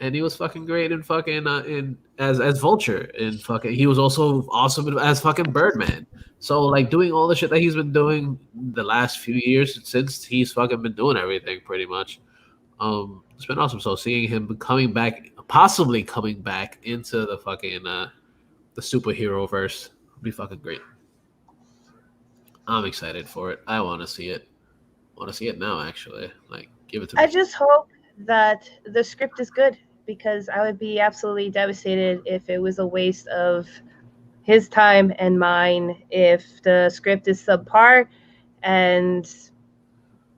And he was fucking great in fucking as Vulture and fucking he was also awesome as fucking Birdman. So like doing all the shit that he's been doing the last few years since he's fucking been doing everything pretty much. It's been awesome. So seeing him possibly coming back into the fucking the superhero verse would be fucking great. I'm excited for it. I want to see it. I want to see it now actually. Like give it to me. I just hope that the script is good because I would be absolutely devastated if it was a waste of his time and mine if the script is subpar and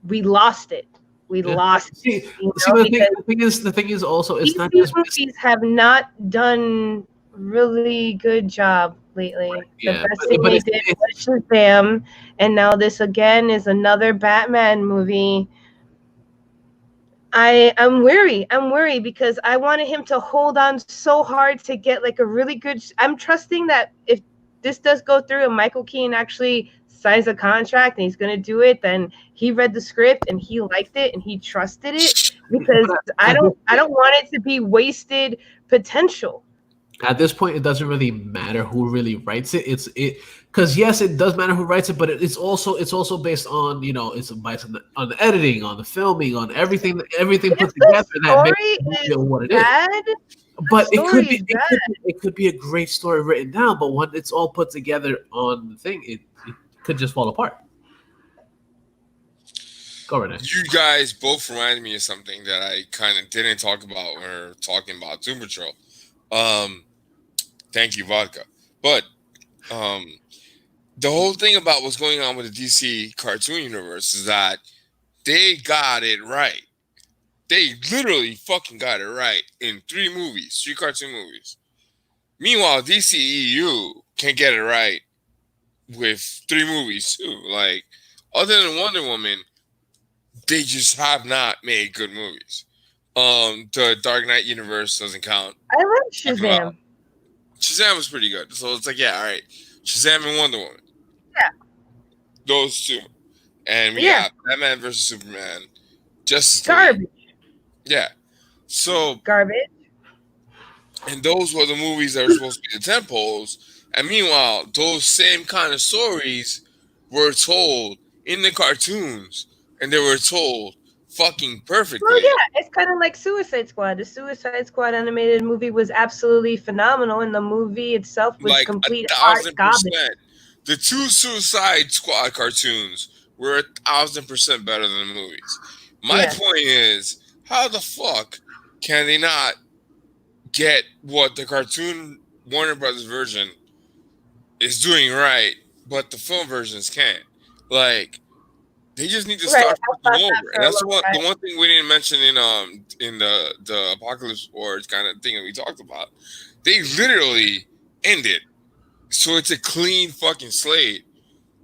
we lost it. We lost it. The thing is also it's not just movies have not done really good job lately. The best thing they did was Shazam, and now this again is another Batman movie. I'm worried. I'm worried because I wanted him to hold on so hard to get like a really good. I'm trusting that if this does go through and Michael Keaton actually signs a contract and he's going to do it, then he read the script and he liked it and he trusted it, because I don't want it to be wasted potential. At this point, it doesn't really matter who really writes it. Because yes, it does matter who writes it, but it's also based on it's based on the editing, on the filming, on everything put together that makes it what it is. But it could be a great story written down, but when it's all put together on the thing, it could just fall apart. Go Renee. You guys both reminded me of something that I kind of didn't talk about when we were talking about Doom Patrol. Thank you, vodka. But the whole thing about what's going on with the DC cartoon universe is that they got it right. They literally fucking got it right in 3 cartoon movies. Meanwhile, DCEU can't get it right with 3 movies too. Like, other than Wonder Woman, they just have not made good movies. The Dark Knight universe doesn't count. I like Shazam. Shazam was pretty good. So it's like, yeah, all right. Shazam and Wonder Woman. Yeah. Those 2. And we got Batman versus Superman. Justice Garbage. League. Yeah. So garbage. And those were the movies that were supposed to be the tentpoles. And meanwhile, those same kind of stories were told in the cartoons, and they were told fucking perfectly. Well, yeah, it's kind of like Suicide Squad. The Suicide Squad animated movie was absolutely phenomenal, and the movie itself was like complete 1,000%. garbage. The 2 Suicide Squad cartoons were 1,000% better than the movies. My point is, how the fuck can they not get what the cartoon Warner Brothers version is doing right, but the film versions can't? Like, they just need to start fucking over. And that's the one thing we didn't mention in the Apocalypse Wars kind of thing that we talked about. They literally ended, so it's a clean fucking slate,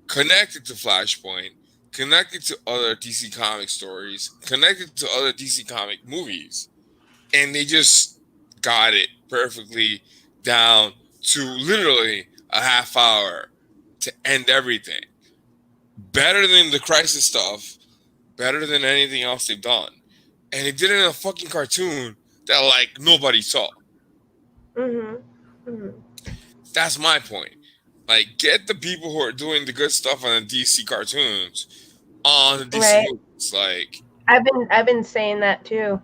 connected to Flashpoint, connected to other DC comic stories, connected to other DC comic movies, and they just got it perfectly down to literally a half hour to end everything. Better than the Crisis stuff, better than anything else they've done. And they did it in a fucking cartoon that, like, nobody saw. That's my point. Like, get the people who are doing the good stuff on the DC cartoons on the DC movies. Like, I've been saying that too.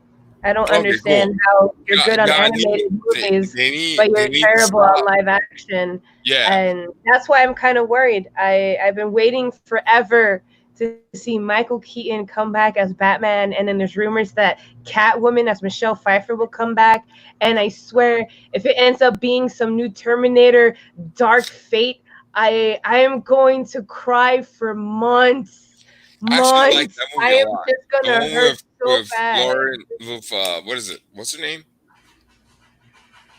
I don't understand how you're good on animated movies, but you're terrible on live action. Yeah. And that's why I'm kind of worried. I've been waiting forever to see Michael Keaton come back as Batman, and then there's rumors that Catwoman as Michelle Pfeiffer will come back. And I swear, if it ends up being some new Terminator Dark Fate, I am going to cry for months. I like that movie I am just gonna hurt so bad. Lauren, what is it? What's her name?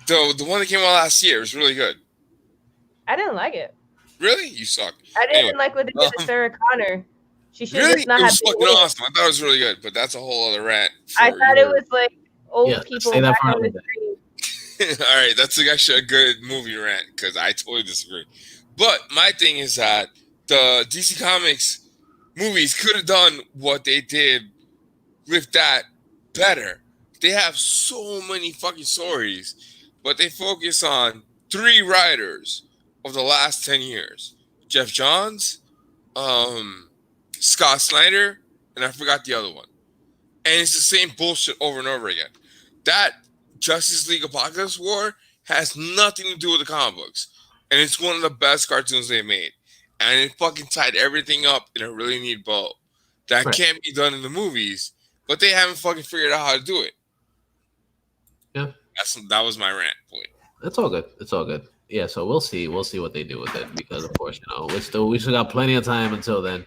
The one that came out last year was really good. I didn't like it. Really? You suck. I didn't like what they did to Sarah Connor. She should really? not it have was fucking awesome. I thought it was really good, but that's a whole other rant. I thought it was like old people. Say that for all right, that's actually a good movie rant because I totally disagree. But my thing is that the DC Comics movies could have done what they did with that better. They have so many fucking stories, but they focus on 3 writers of the last 10 years. Jeff Johns, Scott Snyder, and I forgot the other one. And it's the same bullshit over and over again. That Justice League Apocalypse War has nothing to do with the comic books. And it's one of the best cartoons they've made. And it fucking tied everything up in a really neat bow. That can't be done in the movies, but they haven't fucking figured out how to do it. Yeah. That was my rant point. It's all good. It's all good. yeah, so we'll see. We'll see what they do with it because, of course, we still got plenty of time until then,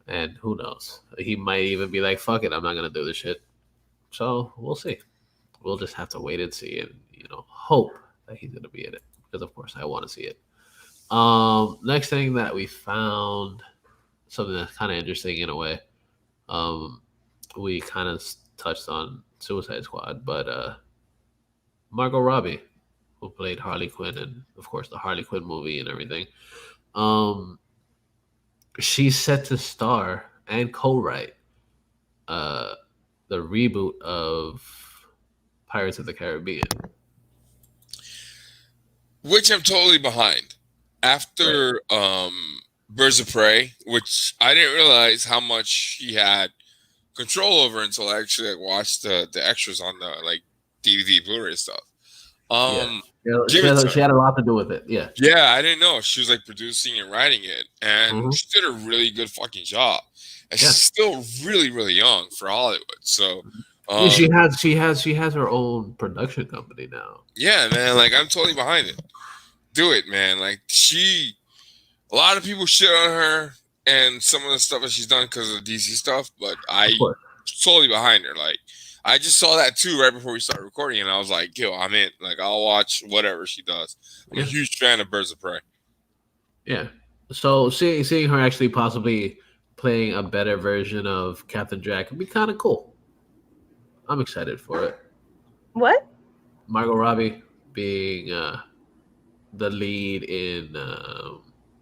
and who knows? He might even be like, "Fuck it, I'm not gonna do this shit." So we'll see. We'll just have to wait and see, and hope that he's gonna be in it because, of course, I want to see it. Next thing that we found, something that's kind of interesting in a way. Um, we kind of touched on Suicide Squad, but Margot Robbie, who played Harley Quinn, and of course the Harley Quinn movie and everything. Um, she's set to star and co-write uh, the reboot of Pirates of the Caribbean. Which I'm totally behind. After Birds of Prey, which I didn't realize how much she had control over until I actually watched the extras on the DVD Blu-ray stuff. She had a lot to do with it. Yeah, I didn't know she was producing and writing it, and she did a really good fucking job. And she's still really, really young for Hollywood. So she has her own production company now. Yeah, man. I'm totally behind it. Do it, man. A lot of people shit on her and some of the stuff that she's done because of DC stuff, but I totally behind her. I just saw that too right before we started recording, and I was like, yo, I'm in. I'll watch whatever she does. I'm a huge fan of Birds of Prey. Yeah. So seeing her actually possibly playing a better version of Captain Jack would be kind of cool. I'm excited for it. What? Margot Robbie being the lead in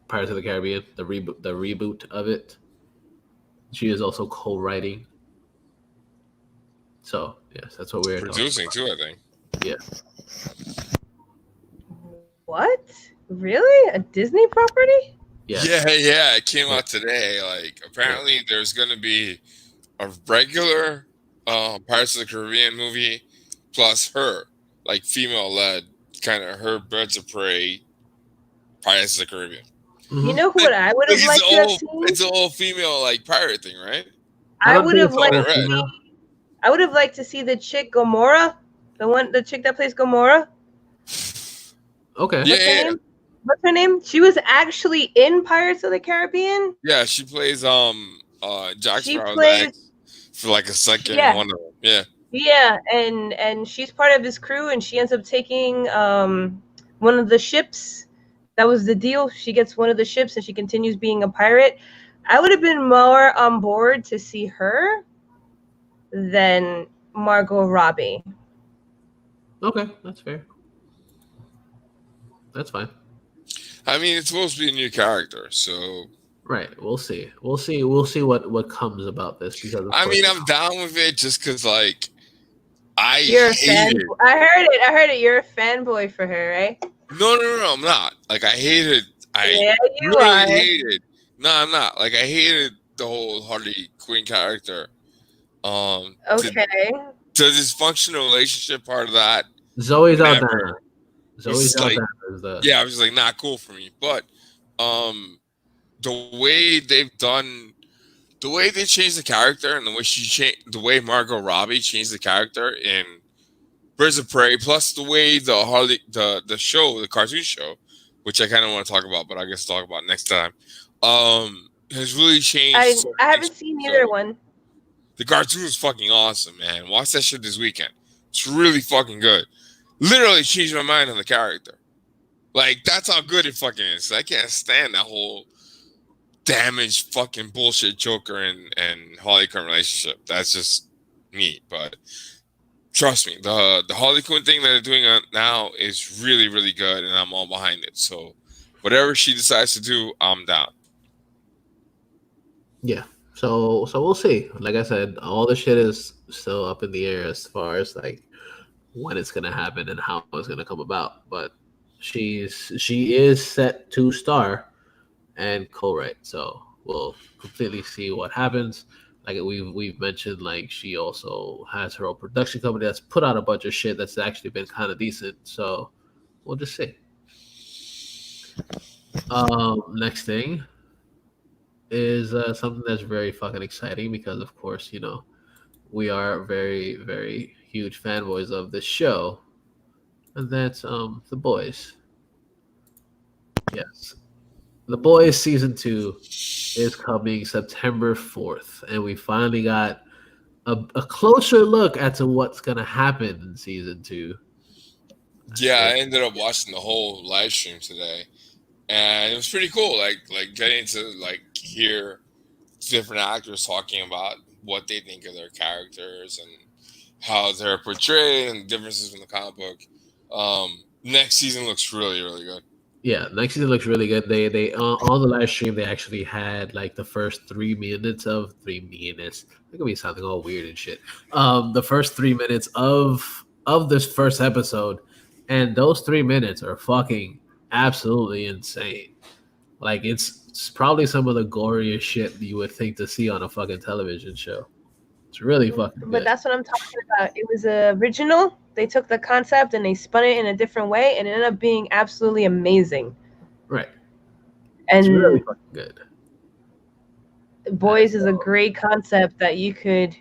Pirates of the Caribbean, the reboot of it. She is also co-writing. So yes, that's what we're producing too. I think. Yeah. What? Really? A Disney property? Yeah. It came out today. Apparently, there's going to be a regular Pirates of the Caribbean movie plus her, female-led, kind of her Birds of Prey Pirates of the Caribbean. Mm-hmm. You know what I would have liked to have seen? It's an all female pirate thing, right? I would have liked to see the chick Gamora, the chick that plays Gamora. Okay. What's her name? She was actually in Pirates of the Caribbean. Yeah, she plays Jack Sparrow's for a second. Yeah. One of them. Yeah. Yeah, and she's part of his crew, and she ends up taking one of the ships. That was the deal. She gets one of the ships, and she continues being a pirate. I would have been more on board to see her than Margot Robbie. Okay, that's fair. That's fine. I mean, it's supposed to be a new character, so right. We'll see. We'll see what comes about this because I'm down with it just because you're a fan. I heard it. You're a fanboy for her, right? No, I'm not. I hated. You are. Hated. No, I'm not. I hated the whole Harley Quinn character. Okay. The dysfunctional relationship part of that. Zoe Saldana. Yeah, I was just not cool for me. But the way they changed the character and the way Margot Robbie changed the character in Birds of Prey, plus the way the show, the cartoon show, which I kind of want to talk about, but I guess I'll talk about next time, has really changed. I haven't seen either one. The cartoon is fucking awesome, man. Watch that shit this weekend. It's really fucking good. Literally changed my mind on the character. That's how good it fucking is. I can't stand that whole damaged fucking bullshit Joker and Harley Quinn relationship. That's just me. But trust me, the Harley Quinn thing that they're doing now is really, really good, and I'm all behind it. So whatever she decides to do, I'm down. Yeah. So we'll see. Like I said, all the shit is still up in the air as far as when it's gonna happen and how it's gonna come about. But she is set to star and co-write. So we'll completely see what happens. We've mentioned, she also has her own production company that's put out a bunch of shit that's actually been kind of decent. So we'll just see. Next thing is something that's very fucking exciting because, of course, we are very, very huge fanboys of this show, and that's The Boys. Yes. The Boys season 2 is coming September 4th, and we finally got a closer look at to what's gonna happen in season 2. Yeah, I ended up watching the whole live stream today, and it was pretty cool. Like getting to like hear different actors talking about what they think of their characters and how they're portrayed and differences from the comic book. Next season looks really, really good. Yeah, next season looks really good. They on the live stream they actually had like the first 3 minutes of 3 minutes. It could be something all weird and shit. The first 3 minutes of this first episode, and those 3 minutes are fucking absolutely insane. Like it's probably some of the goriest shit you would think to see on a fucking television show. It's really fucking good. But that's what I'm talking about. It was original. They took the concept and they spun it in a different way, and it ended up being absolutely amazing. Right. And it's really fucking good. Boys is a great concept that you could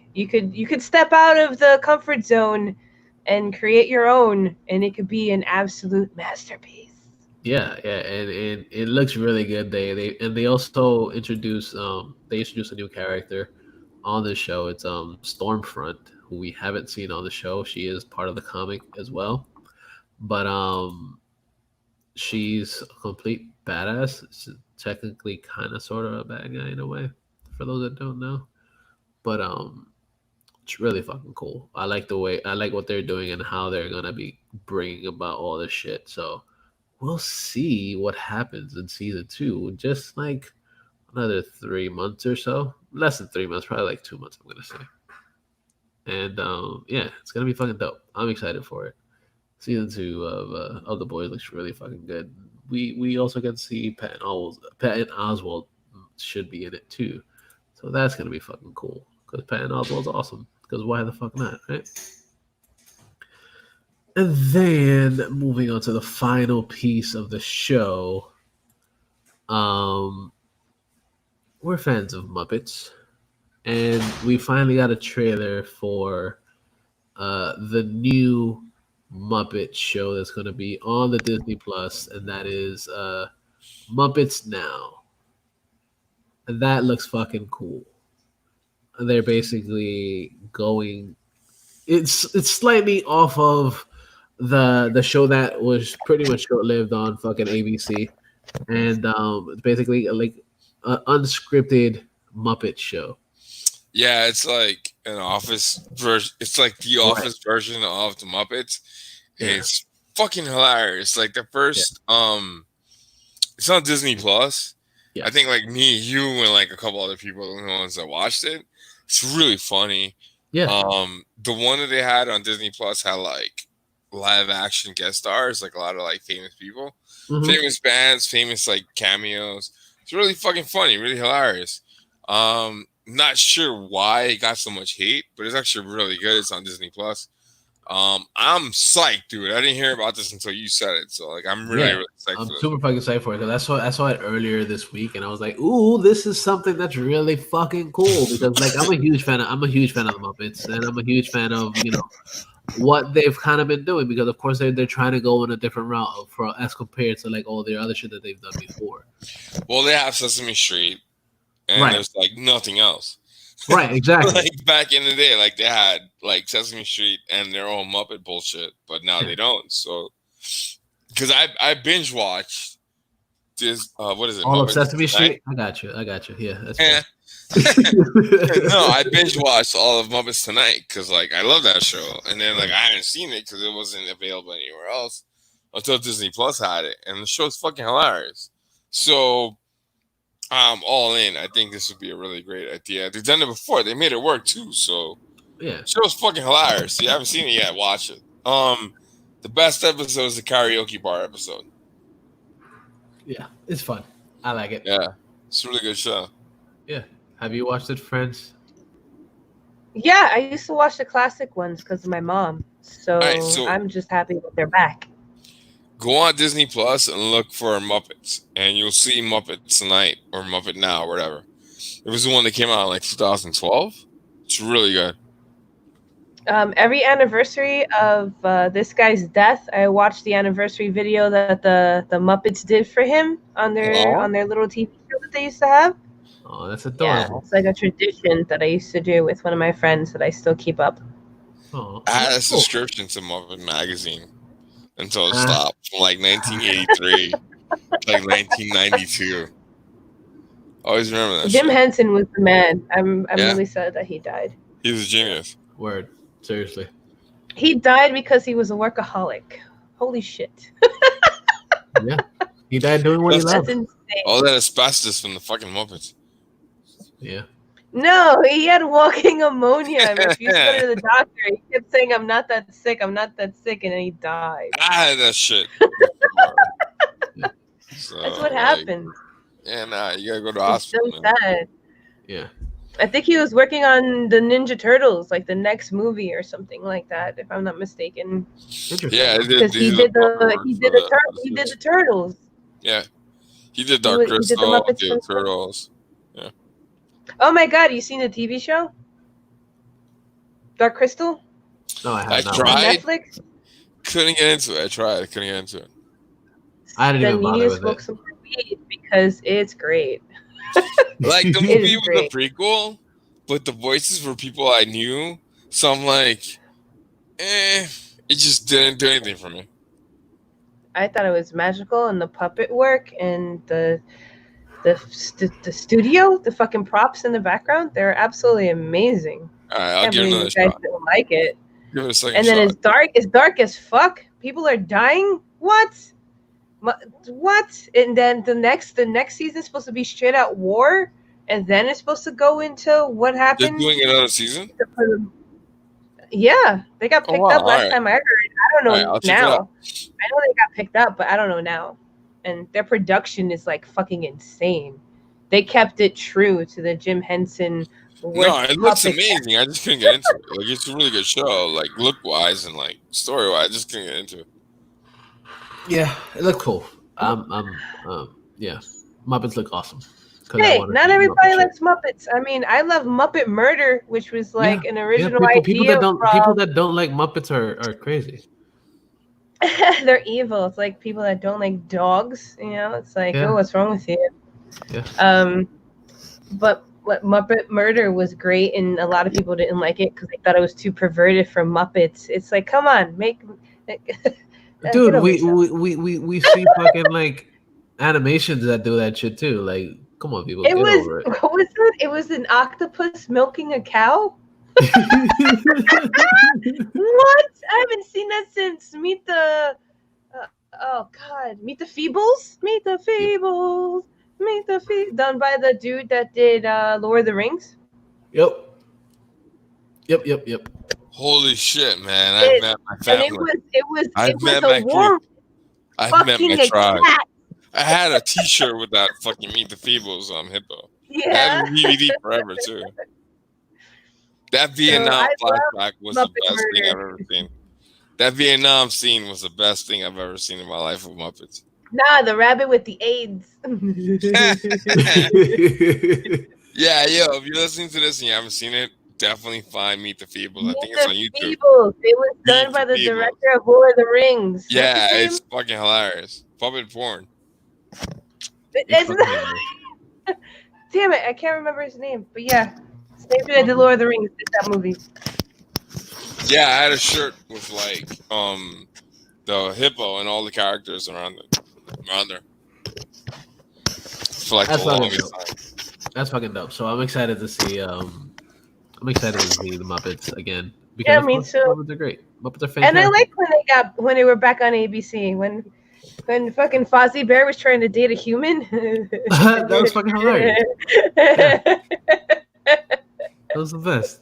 step out of the comfort zone and create your own, and it could be an absolute masterpiece. Yeah, and it looks really good. They also introduce a new character on the show. It's Stormfront, who we haven't seen on the show. She is part of the comic as well, but she's a complete badass. She's technically kind of sort of a bad guy in a way, for those that don't know. But it's really fucking cool. I like what they're doing and how they're gonna be bringing about all this shit. So we'll see what happens in season 2. Just like another 3 months or so, less than 3 months, probably like 2 months. I'm gonna say. And yeah, it's gonna be fucking dope. I'm excited for it. Season 2 of The Boys looks really fucking good. We also get to see Patton Oswalt should be in it too, so that's gonna be fucking cool. Because Patton Oswalt's awesome. Because why the fuck not, right? And then moving on to the final piece of the show, we're fans of Muppets, and we finally got a trailer for the new Muppet show that's going to be on the Disney Plus, and that is Muppets Now. And that looks fucking cool. They're basically going. It's slightly off of the show that was pretty much short lived on fucking ABC, and it's basically like an unscripted Muppet show. Yeah, it's like an office version. It's like the office version of the Muppets. Yeah. It's fucking hilarious. Like the first, it's on Disney Plus. Yeah. I think like me, you, and like a couple other people are the ones that watched it. It's really funny. Yeah. The one that they had on Disney Plus had like live action guest stars, like a lot of like famous people, famous bands, famous like cameos. It's really fucking funny, really hilarious. Not sure why it got so much hate, but it's actually really good. It's on Disney Plus. I'm psyched, dude. I didn't hear about this until you said it, so like I'm really psyched. I'm super fucking psyched for it because I saw it earlier this week, and I was like, "Ooh, this is something that's really fucking cool." Because like I'm a huge fan of the Muppets, and I'm a huge fan of what they've kind of been doing. Because of course they're trying to go in a different route as compared to like all the other shit that they've done before. Well, they have Sesame Street, and there's like nothing else. Right, exactly. Like back in the day, like they had like Sesame Street and their own Muppet bullshit, but now they don't. So, because I binge watched this, what is it? All Muppets of Sesame Street. I got you. Yeah, that's no, I binge watched all of Muppets Tonight because like I love that show, and then like I hadn't seen it because it wasn't available anywhere else until Disney Plus had it, and the show's fucking hilarious. So. I'm all in. I think this would be a really great idea. They've done it before. They made it work too. So yeah, show's fucking hilarious. You haven't seen it yet? Watch it. The best episode is the karaoke bar episode. Yeah, it's fun. I like it. Yeah, it's a really good show. Yeah. Have you watched it, friends? Yeah, I used to watch the classic ones because of my mom. So I'm just happy that they're back. Go on Disney Plus and look for Muppets, and you'll see Muppets Tonight or Muppet Now or whatever. It was the one that came out in like 2012. It's really good. Every anniversary of this guy's death, I watched the anniversary video that the Muppets did for him on their little TV show that they used to have. Oh, that's Yeah, adorable. it's like a tradition that I used to do with one of my friends that I still keep up. Oh, I had a that's cool. subscription to Muppet Magazine until it stopped from like 1983 to like 1992. Always remember that Jim shit. Henson was the man. I'm Yeah. really sad that he died. He was a genius. Word. Seriously. He died because he was a workaholic. Holy shit. Yeah. He died doing what he That's loved. insane. All that asbestos from the fucking Muppets. Yeah. No, he had walking ammonia. I refused to go to the doctor. He kept saying, I'm not that sick, I'm not that sick, and then he died. I had that shit. So, That's what like, happened. Yeah, nah, you gotta go to the It's hospital. so man. sad. Yeah. I think he was working on the Ninja Turtles, like the next movie or something like that, if I'm not mistaken. Interesting. Yeah, Because he did the Turtles. Yeah, he did Dark He did the Crystal, Muppets did from- Turtles. Oh my god, you seen the TV show? Dark Crystal? No, I I have not. On tried. Netflix? Couldn't get into it. I tried. I couldn't get into it. I didn't even Then you bother need to with smoke it. some more weed because it's great. Like the It movie is was great. a prequel, but the voices were people I knew. So I'm like, it just didn't do anything for me. I thought it was magical, and the puppet work and the studio, the fucking props in the background, they're absolutely amazing. All right, I I'll can't give it believe another you guys shot. don't like it. Give it a second And then shot. it's dark as fuck. People are dying. What? What? And then the next season is supposed to be straight out war, and then it's supposed to go into what They're happened. doing another season? Yeah, they got picked wow, up last alright. time I heard. I don't know Alright, I'll check it now. out. I know they got picked up, but I don't know now. And their production is like fucking insane. They kept it true to the Jim Henson. No, it looks puppet amazing. I just couldn't get into it. Like, it's a really good show, like look wise and like story wise. I just couldn't get into it. Yeah, it looked cool. Yeah, Muppets look awesome. 'Cause I Hey, wanna not see everybody Muppet shit. likes Muppets. I mean, I love Muppet Murder, which was like an original people idea. people that don't like Muppets are crazy. They're evil. It's like people that don't like dogs. You know, it's like, Yeah. oh, what's wrong with you? Yeah. But what Muppet Murder was great, and a lot of people didn't like it because they thought it was too perverted for Muppets. It's like, come on, Dude, get over we see fucking like animations that do that shit too. Like, come on, people, It get was over it. what was it? It was an octopus milking a cow. What? I haven't seen that since Meet the. Meet the Feebles. Meet the Feebles. Meet the Feebles. Done by the dude that did Lord of the Rings. Yep. Holy shit, man! I've met my And family. it was I've met my a war. I've met Fucking my a tribe. cat. I had a T-shirt with that fucking Meet the Feebles hippo. I Yeah. had a DVD forever too. That Vietnam I love flashback was Muppet the best thing I've Murder. ever seen. That Vietnam scene was the best thing I've ever seen in my life with Muppets. Nah, the rabbit with the AIDS. Yeah, yo, if you're listening to this and you haven't seen it, definitely find Meet the Feebles. I think it's on YouTube. Feebles. It was done Meet by the the Feebles. director of Lord of the Rings. What's Yeah, his it's fucking hilarious. Puppet porn. name? It's damn it, I can't remember his name. But yeah, same dude that did Lord of the Rings did that movie. Yeah, I had a shirt with like the hippo and all the characters around there. For like That's the fucking longest dope. time. That's fucking dope. So I'm excited to see. I'm excited to see the Muppets again because Yeah, of me course, too. Muppets are great. Muppets are fantastic. And I like when they were back on ABC when fucking Fozzie Bear was trying to date a human. That was fucking hilarious. That was the best.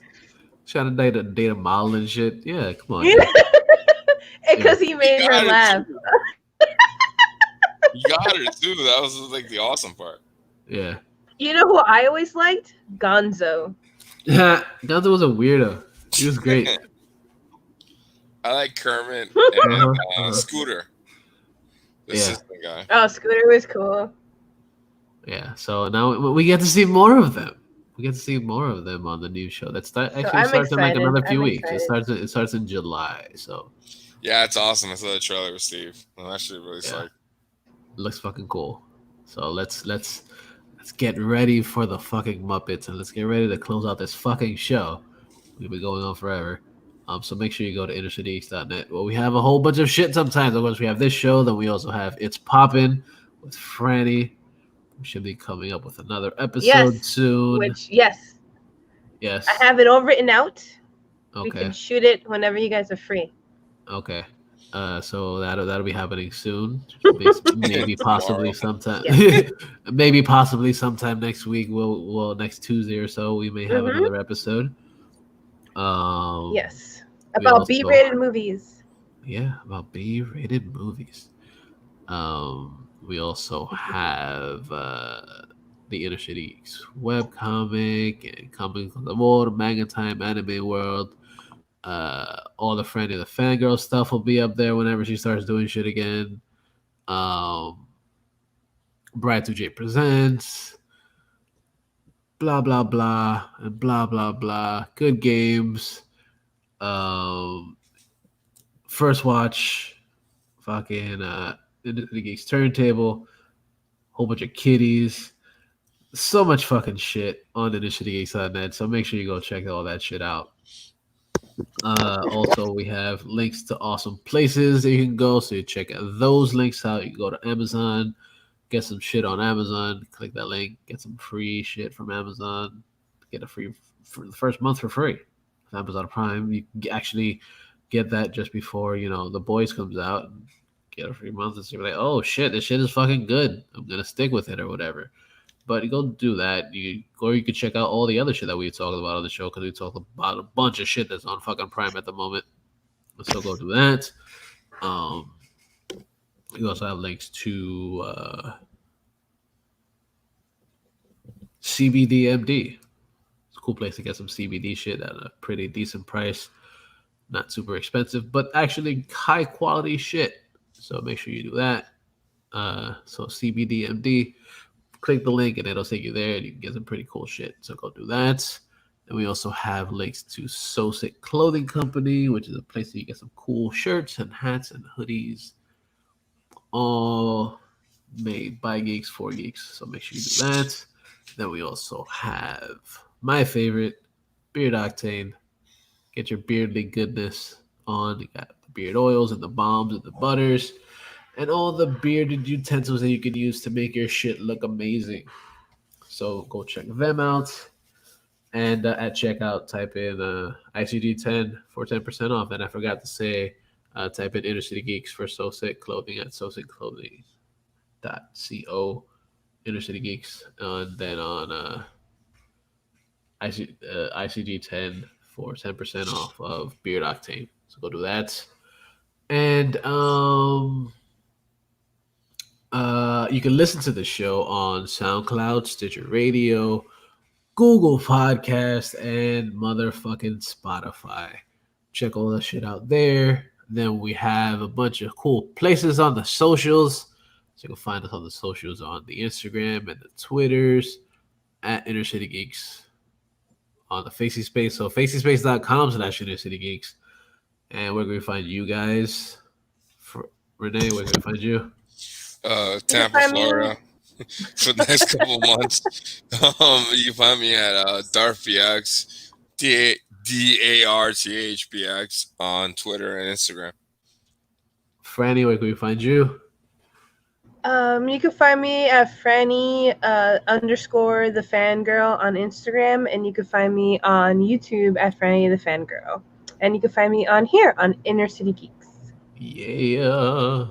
Trying to date a model and shit. Yeah, come on. Because he made You got her it, laugh. too. You got her too. That was like the awesome part. Yeah. You know who I always liked? Gonzo. Gonzo was a weirdo. He was great. I like Kermit and Uh-huh. Scooter, the Yeah. assistant guy. Oh, Scooter was cool. Yeah. So now we get to see more of them. we get to see more of them on the new show. So actually I'm starts in like excited. another few I'm weeks. excited. It starts in July. So Yeah, it's awesome. I saw the trailer with Steve. I'm actually really yeah, psyched. looks fucking cool. So let's get ready for the fucking Muppets and let's get ready to close out this fucking show. We've been going on forever. So make sure you go to InnerCityGeeks.net. Well, we have a whole bunch of shit sometimes. Of course, we have this show. Then we also have It's Poppin' with Franny. We should be coming up with another episode Yes. soon. Yes. Yes. I have it all written out. We Okay. can shoot it whenever you guys are free. Okay. So that'll be happening soon. Maybe possibly sometime. Yes. Maybe possibly sometime next week. We'll next Tuesday or so we may have Mhm. another episode. Yes. We About also- B-rated movies. Yeah, about B-rated movies. We also have the Inner City Geeks webcomic and Comic the More, Manga Time, Anime World. All the Friend of the Fangirl stuff will be up there whenever she starts doing shit again. Brad 2J presents. Blah blah blah and blah blah blah. Good games. Um, First watch. Fucking the Geeks turntable. Whole bunch of kitties. So much fucking shit on InnerCityGeeks.net. So make sure you go check all that shit out. Also, we have links to awesome places that you can go. So you check those links out. You can go to Amazon, get some shit on Amazon. Click that link, get some free shit from Amazon. Get a free for the first month for free. Amazon Prime. You can actually get that just before The Boys comes out. And get a free month and see like, oh shit, this shit is fucking good. I'm gonna stick with it or whatever. But you go do that. Or you could check out all the other shit that we talked about on the show because we talked about a bunch of shit that's on fucking Prime at the moment. So go do that. You also have links to CBDMD. It's a cool place to get some CBD shit at a pretty decent price. Not super expensive, but actually high quality shit. So make sure you do that. So CBDMD. Click the link and it'll take you there and you can get some pretty cool shit. So go do that. And we also have links to So Sick Clothing Company, which is a place where you get some cool shirts and hats and hoodies, all made by geeks for geeks. So make sure you do that. Then we also have my favorite, Beard Octane. Get your beardly goodness on. You got the beard oils and the balms and the butters and all the bearded utensils that you can use to make your shit look amazing. So go check them out. And at checkout, type in ICG10 for 10% off. And I forgot to say, type in Inner City Geeks for So Sick Clothing at SoSickClothing.co. Inner City Geeks. And then on ICG10 for 10% off of Beard Octane. So go do that. And you can listen to the show on SoundCloud, Stitcher Radio, Google Podcast, and motherfucking Spotify. Check all that shit out there. Then we have a bunch of cool places on the socials. So you can find us on the socials on the Instagram and the Twitters at Inner City Geeks on the Facey Space. So facyspace.com/InnerCityGeeks. And where can we find you guys? Renee, where can we find you? Tampa, Florida. For the next couple of months, you can find me at DarthBX, DARTHBX on Twitter and Instagram. Franny, where can we find you? You can find me at Franny _ the fangirl on Instagram, and you can find me on YouTube at Franny the fangirl, and you can find me on here on Inner City Geeks. Yeah.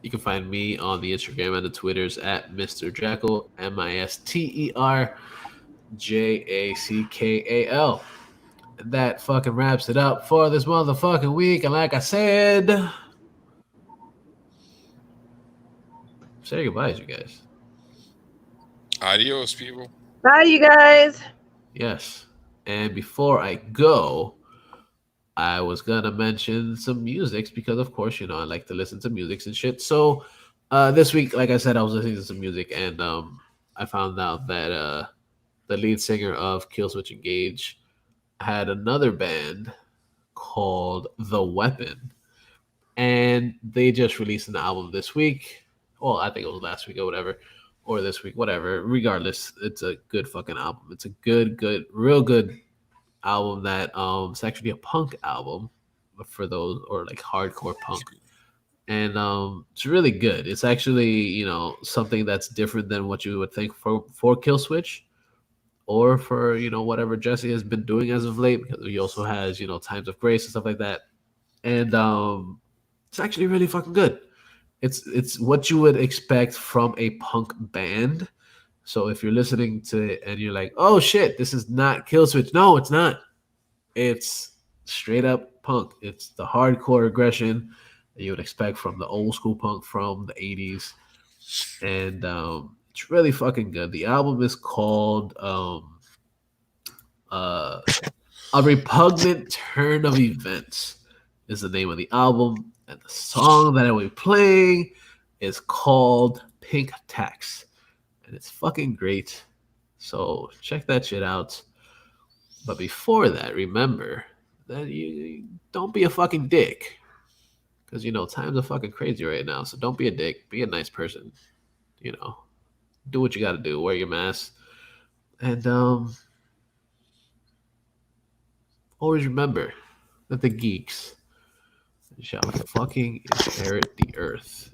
You can find me on the Instagram and the Twitters at Mr. Jackal, MisterJackal. And that fucking wraps it up for this motherfucking week. And like I said, say your goodbyes, you guys. Adios, people. Bye, you guys. Yes. And before I go, I was gonna mention some musics because, of course, I like to listen to music and shit. So this week, like I said, I was listening to some music and I found out that the lead singer of Killswitch Engage, had another band called The Weapon, and they just released an album this week. Well, I think it was last week or whatever, or this week, whatever. Regardless, it's a good fucking album. It's a good, real good album that it's actually a punk album for those, or like hardcore punk. And it's really good. It's actually, you know, something that's different than what you would think for Killswitch, or for, you know, whatever Jesse has been doing as of late, because he also has, you know, Times of Grace and stuff like that. And it's actually really fucking good. It's what you would expect from a punk band. So if you're listening to it and you're like, oh shit, this is not Killswitch. No, it's not. It's straight up punk. It's the hardcore aggression that you would expect from the old school punk from the 80s. And it's really fucking good. The album is called A Repugnant Turn of Events is the name of the album. And the song that I'll be playing is called Pink Tax. And it's fucking great. So check that shit out. But before that, remember that you don't be a fucking dick. Because, you know, times are fucking crazy right now. So don't be a dick. Be a nice person. You know, do what you got to do. Wear your mask. And always remember that the geeks shall fucking inherit the earth.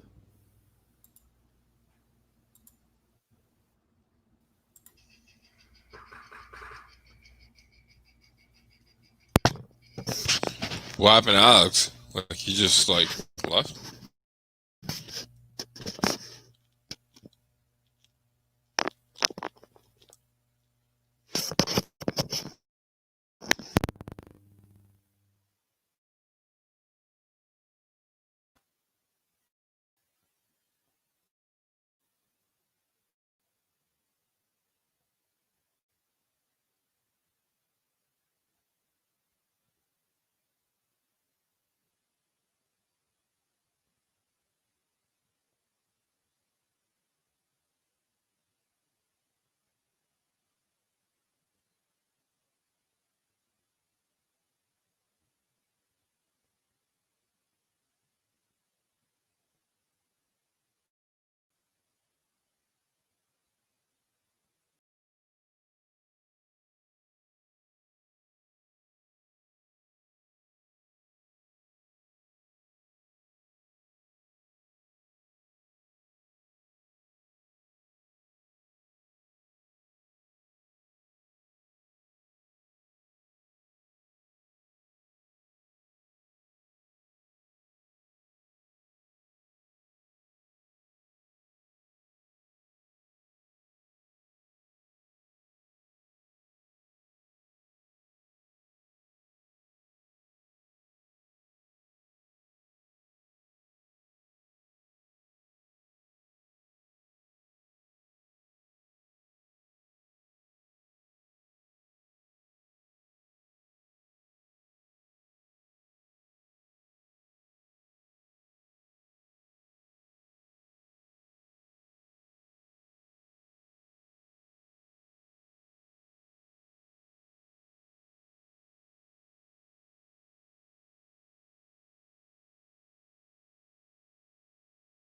What happened to Alex? Like he just like left?